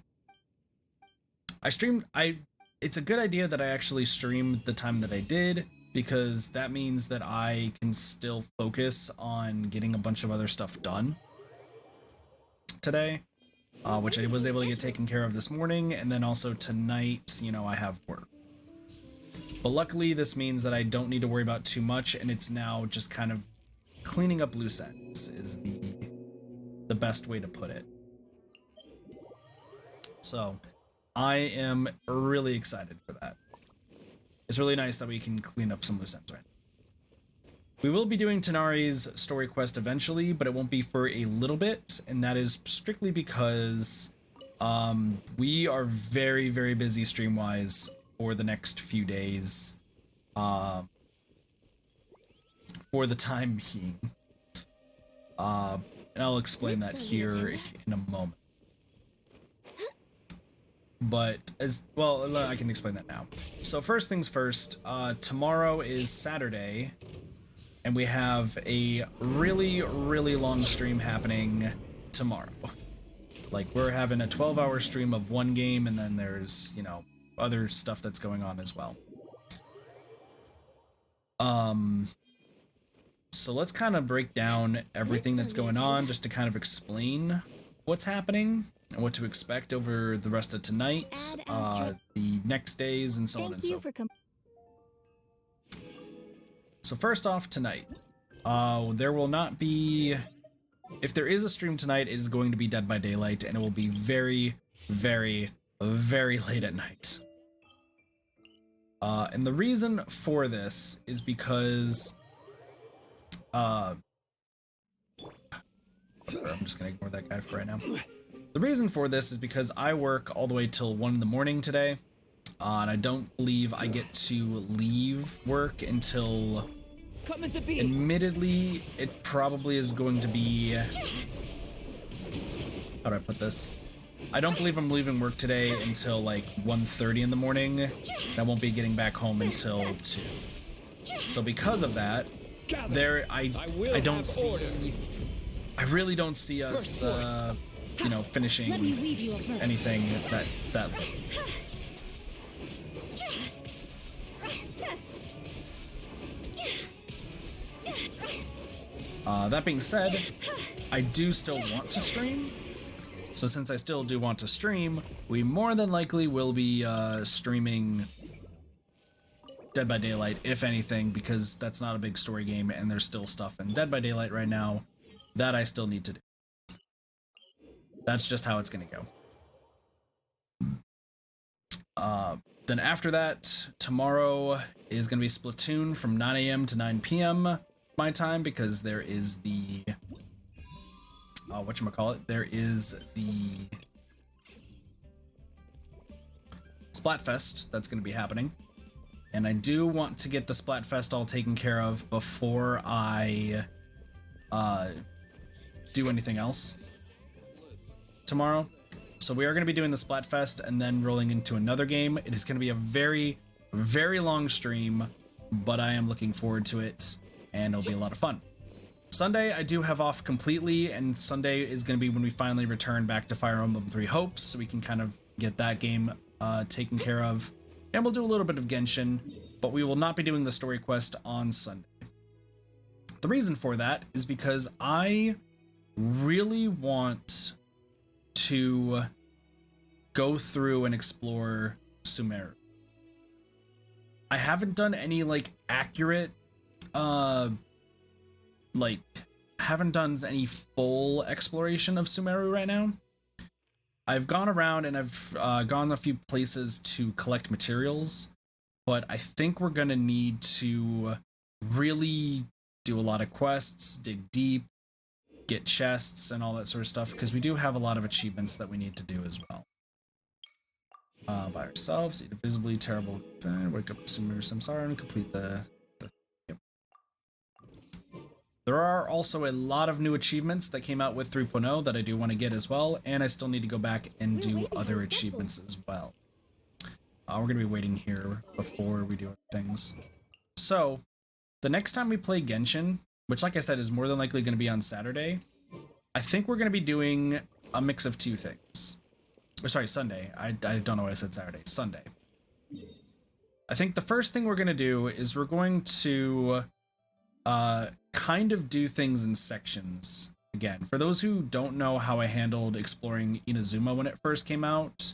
It's a good idea that I actually streamed the time that I did, because that means that I can still focus on getting a bunch of other stuff done today, which I was able to get taken care of this morning, and then also tonight, you know, I have work. But luckily, this means that I don't need to worry about too much, and it's now just kind of cleaning up loose ends is the best way to put it. So I am really excited for that. It's really nice that we can clean up some loose ends right now. We will be doing Tanari's story quest eventually, but it won't be for a little bit, and that is strictly because we are very, very busy stream-wise for the next few days, for the time being. And I'll explain that here in a moment. But as well, I can explain that now. So first things first, tomorrow is Saturday, and we have a really, really long stream happening tomorrow. Like, we're having a 12-hour stream of one game, and then there's, you know, other stuff that's going on as well. So let's kind of break down everything that's going on, just to kind of explain what's happening and what to expect over the rest of tonight, the next days, and so on and so forth. So first off, tonight, there will not be, if there is a stream tonight, it is going to be Dead by Daylight, and it will be very, very, very late at night. And the reason for this is because, I'm just gonna ignore that guy for right now. The reason for this is because I work all the way till 1 in the morning today, and I don't believe I get to leave work until, admittedly, it probably is going to be, how do I put this? I don't believe I'm leaving work today until like 1:30 in the morning, and I won't be getting back home until 2. So because of that, I don't see, I really don't see us, you know, finishing anything that late. That being said, I do still want to stream. So since I still do want to stream, we more than likely will be streaming Dead by Daylight, if anything, because that's not a big story game, and there's still stuff in Dead by Daylight right now that I still need to do. That's just how it's gonna go. Then after that, tomorrow is gonna be Splatoon from 9 AM to 9 PM my time, because there is the whatchamacallit, there is the Splatfest that's going to be happening, and I do want to get the Splatfest all taken care of before I do anything else tomorrow. So we are going to be doing the Splatfest and then rolling into another game. It is going to be a very, very long stream, but I am looking forward to it, and it'll be a lot of fun. Sunday, I do have off completely, and Sunday is going to be when we finally return back to Fire Emblem 3 Hopes, so we can kind of get that game taken care of and we'll do a little bit of Genshin, but we will not be doing the story quest on Sunday. The reason for that is because I really want to go through and explore Sumeru. I haven't done any like accurate haven't done any full exploration of Sumeru right now. I've gone around and I've gone a few places to collect materials, but I think we're gonna need to really do a lot of quests, dig deep, get chests and all that sort of stuff, because we do have a lot of achievements that we need to do as well. By ourselves, eat a visibly terrible thing, wake up Sumeru Samsara and complete the yep. There are also a lot of new achievements that came out with 3.0 that I do want to get as well, and I still need to go back and do other achievements as well. We're going to be waiting here before we do other things. So, the next time we play Genshin, which like I said is more than likely going to be on Saturday, I think we're going to be doing a mix of two things. Or sorry, Sunday. I don't know why I said Saturday. Sunday. I think the first thing we're going to do is we're going to kind of do things in sections. Again, for those who don't know how I handled exploring Inazuma when it first came out,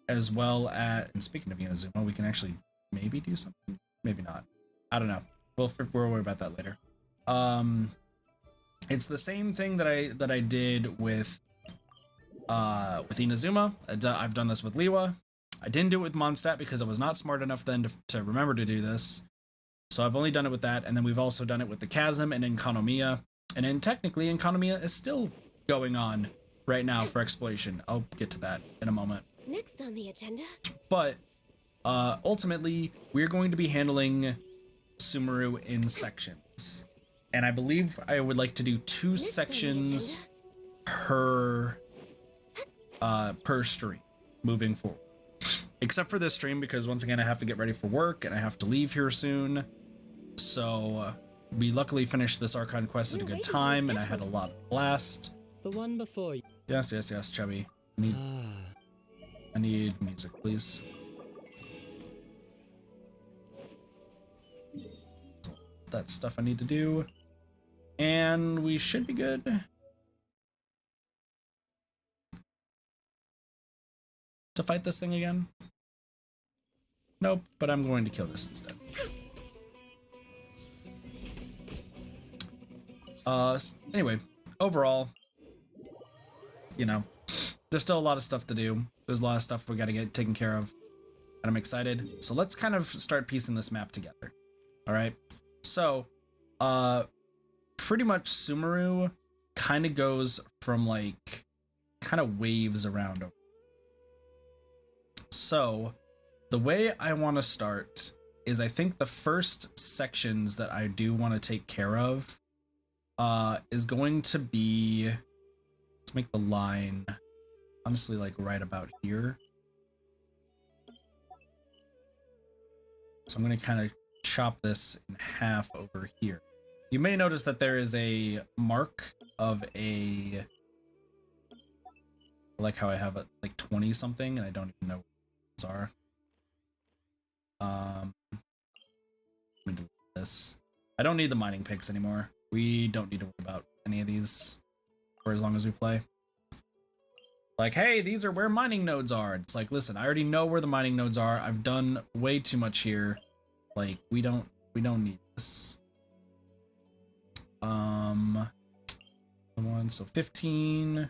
as well as, and speaking of Inazuma, we can actually maybe do something, maybe not. I don't know. We'll worry about that later. It's the same thing that I did with Inazuma. I've done this with Liwa. I didn't do it with Mondstadt because I was not smart enough then to remember to do this. So I've only done it with that, and then we've also done it with the Chasm and Enkanomiya. And then technically Enkanomiya is still going on right now for exploration. I'll get to that in a moment. Next on the agenda. But ultimately, we're going to be handling Sumeru in sections. And I believe I would like to do 2 sections per stream moving forward. Except for this stream, because once again I have to get ready for work and I have to leave here soon. So we luckily finished this Archon quest at a good time, and I had a lot of blast. The one before you. Yes, Chubby. I need music, please. That stuff I need to do. And we should be good. To fight this thing again? Nope, but I'm going to kill this instead. Anyway, overall, you know, there's still a lot of stuff to do. There's a lot of stuff we gotta get taken care of, and I'm excited. So let's kind of start piecing this map together. All right. So, pretty much Sumeru kind of goes from like, kind of waves around. So, the way I want to start is I think the first sections that I do want to take care of is going to be, let's make the line honestly like right about here. So I'm going to kind of chop this in half over here. You may notice that there is a mark of a, I like how I have it like 20 something and I don't even know what those are. Let me delete this. I don't need the mining picks anymore. We don't need to worry about any of these for as long as we play. Like, hey, these are where mining nodes are. It's like, listen, I already know where the mining nodes are. I've done way too much here. Like, we don't need this. So 15.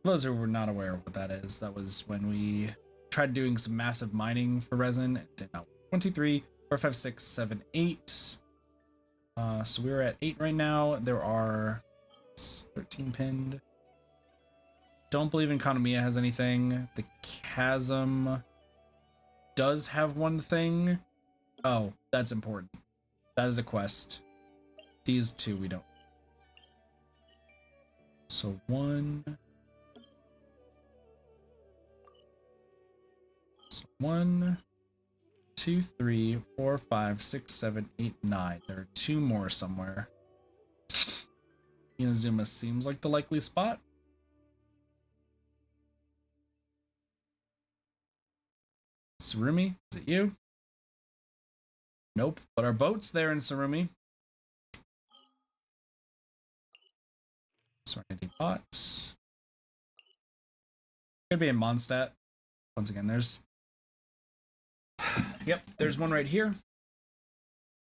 For those who were not aware of what that is, that was when we tried doing some massive mining for resin. It did not. 1, 2, 3, 4, 5, 6, 7, 8. So we're at 8 right now. There are 13 pinned. Don't believe Enkanomiya has anything. The Chasm does have one thing. Oh, that's important. That is a quest. These two we don't. So 1. So 1, 2, 3, 4, 5, 6, 7, 8, 9. There are 2 more somewhere. Inazuma seems like the likely spot. Surumi, is it you? Nope, but our boat's there in Surumi. Serenity Pots. Could be in Mondstadt. Once again, there's... Yep, there's one right here.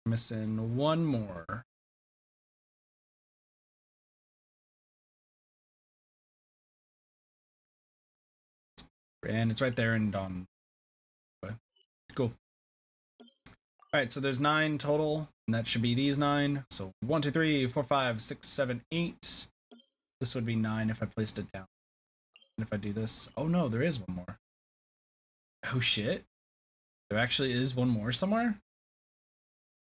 Missing one more. And it's right there in Dawn. Cool. Alright, so there's 9 total, and that should be these 9. So 1, 2, 3, 4, 5, 6, 7, 8. This would be 9 if I placed it down. And if I do this... Oh no, there is one more. Oh shit. There actually is one more somewhere? Is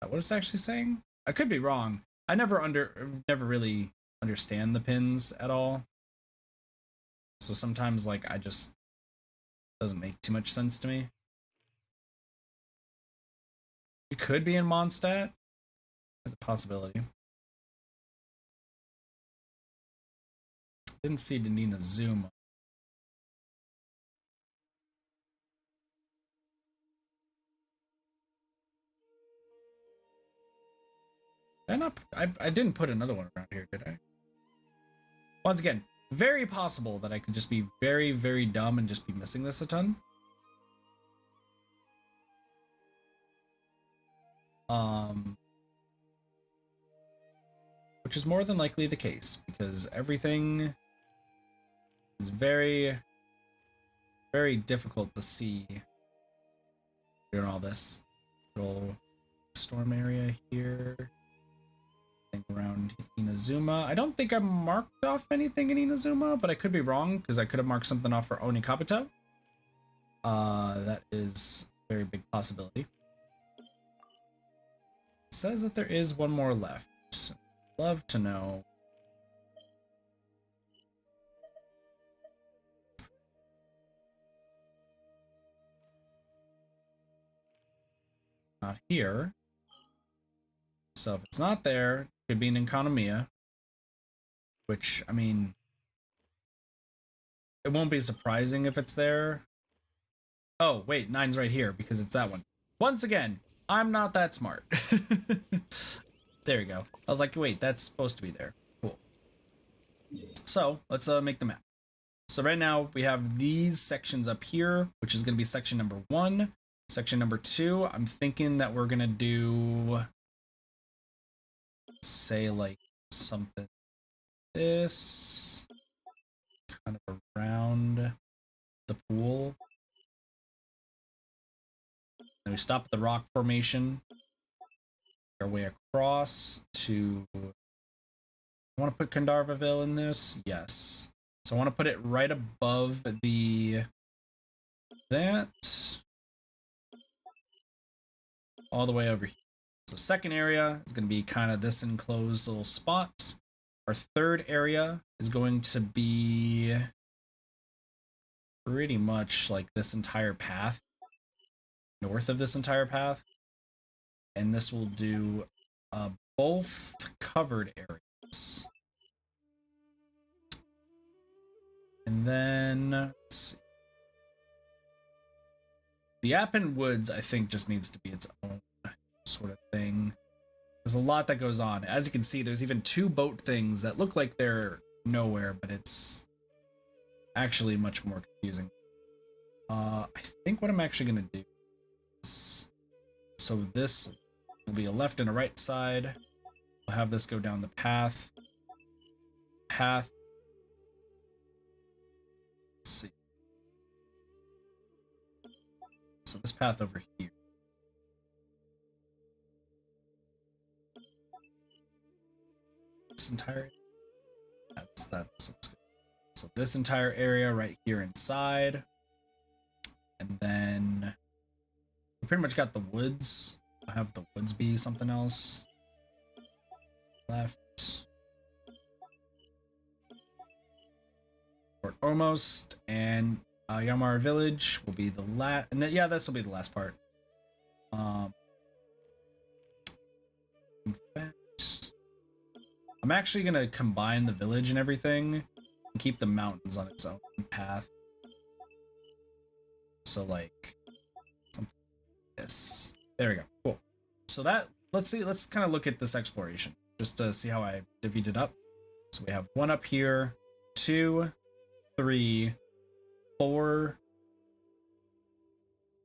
that what it's actually saying? I could be wrong. I never really understand the pins at all. So sometimes, like, I just... doesn't make too much sense to me. It could be in Mondstadt. There's a possibility. Didn't see Danina zoom. I didn't put another one around here, did I? Once again, very possible that I could just be very, very dumb and just be missing this a ton. Which is more than likely the case, because everything is very, very difficult to see during all this little storm area here. Around Inazuma. I don't think I marked off anything in Inazuma, but I could be wrong, because I could have marked something off for Onikabuto. That is a very big possibility. It says that there is one more left. So I'd love to know. Not here. So if it's not there, it could be an Economia. Which, I mean, it won't be surprising if it's there. Oh, wait, 9's right here because it's that one. Once again, I'm not that smart. There we go. I was like, wait, that's supposed to be there. Cool. So let's make the map. So right now we have these sections up here, which is going to be section number 1. Section number 2, I'm thinking that we're going to do... say like something this kind of around the pool, and we stop at the rock formation, our way across to... I want to put Kandarvaville in this. Yes, so I want to put it right above the that all the way over here. So second area is going to be kind of this enclosed little spot. Our third area is going to be pretty much like this entire path, north of this entire path. And this will do both covered areas. And then, let's see. The Appin Woods, I think, just needs to be its own sort of thing. There's a lot that goes on. As you can see, there's even 2 boat things that look like they're nowhere, but it's actually much more confusing. I think what I'm actually going to do is... So this will be a left and a right side. We'll have this go down the path. Let's see. So this path over here. This entire... That's so this entire area right here inside. And then we pretty much got the woods. I'll have the woods be something else. Left. Port Almost, and Yamar Village will be the last, and then, yeah, this will be the last part. In fact, I'm actually gonna combine the village and everything and keep the mountains on its own path. So like this. There we go. Cool. So that, let's kind of look at this exploration just to see how I divvied it up. So we have 1 up here, 2, 3, 4,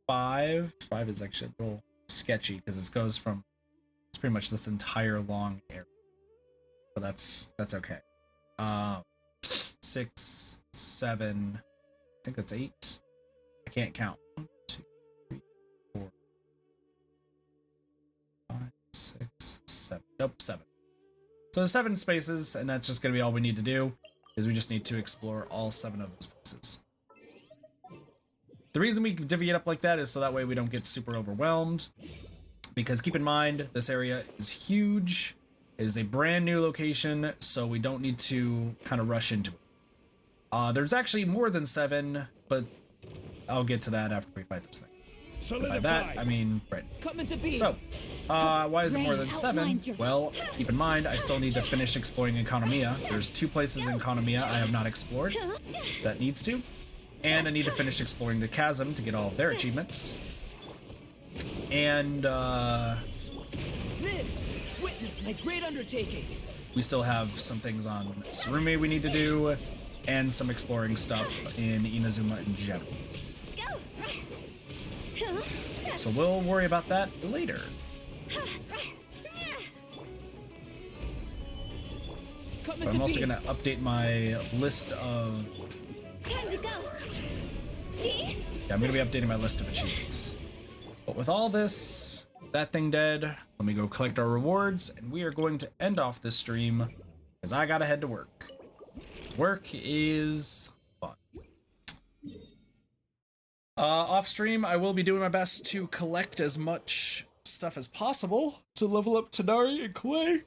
5. 5 is actually a little sketchy because it goes from, it's pretty much this entire long area. But that's okay. 6, 7, I think that's 8. I can't count. 1, 2, 3, 4, 5, 6, 7. Nope, 7. So 7 spaces, and that's just going to be all we need to do, is we just need to explore all 7 of those places. The reason we divvy it up like that is so that way we don't get super overwhelmed, because keep in mind, this area is huge. It is a brand new location, so we don't need to kind of rush into it. There's actually more than 7, but I'll get to that after we fight this thing. And by that, I mean, right. So, why is it more than 7? Well, keep in mind, I still need to finish exploring Economia. There's 2 places in Economia I have not explored that needs to. And I need to finish exploring the Chasm to get all of their achievements. And, witness my great undertaking. We still have some things on Tsurumi we need to do, and some exploring stuff in Inazuma in general. So we'll worry about that later. But I'm also gonna update my list of... Time to go. See? Yeah, I'm gonna be updating my list of achievements. But with all this, that thing dead, let me go collect our rewards, and we are going to end off this stream, because I gotta head to work. Work is fun. Off stream, I will be doing my best to collect as much stuff as possible to level up Tanari and Clay,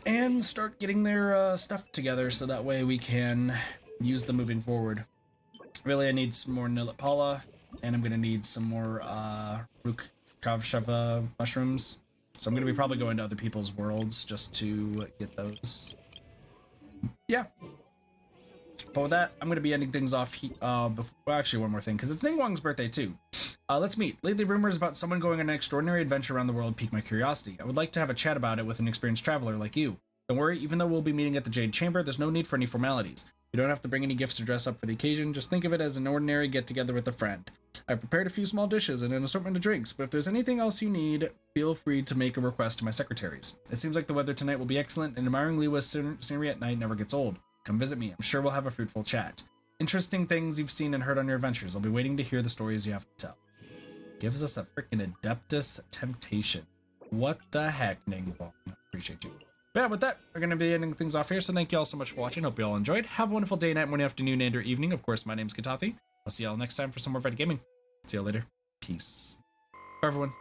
and start getting their stuff together so that way we can use them moving forward. Really, I need some more Nilitpala, and I'm gonna need some more Rukavshava mushrooms. So I'm gonna be probably going to other people's worlds just to get those. Yeah. But with that, I'm going to be ending things off. Well, actually, one more thing, because it's Ningguang's birthday, too. Let's meet. Lately, rumors about someone going on an extraordinary adventure around the world pique my curiosity. I would like to have a chat about it with an experienced traveler like you. Don't worry, even though we'll be meeting at the Jade Chamber, there's no need for any formalities. You don't have to bring any gifts or dress up for the occasion. Just think of it as an ordinary get-together with a friend. I've prepared a few small dishes and an assortment of drinks, but if there's anything else you need, feel free to make a request to my secretaries. It seems like the weather tonight will be excellent, and admiring Liwa's scenery at night never gets old. Come visit me. I'm sure we'll have a fruitful chat. Interesting things you've seen and heard on your adventures. I'll be waiting to hear the stories you have to tell. Gives us a freaking Adeptus Temptation. What the heck, Ningguang? Appreciate you. But yeah, with that, we're going to be ending things off here. So thank you all so much for watching. Hope you all enjoyed. Have a wonderful day, night, morning, afternoon, and or evening. Of course, my name's Katathi. I'll see y'all next time for some more Red Gaming. See y'all later. Peace. Bye, everyone.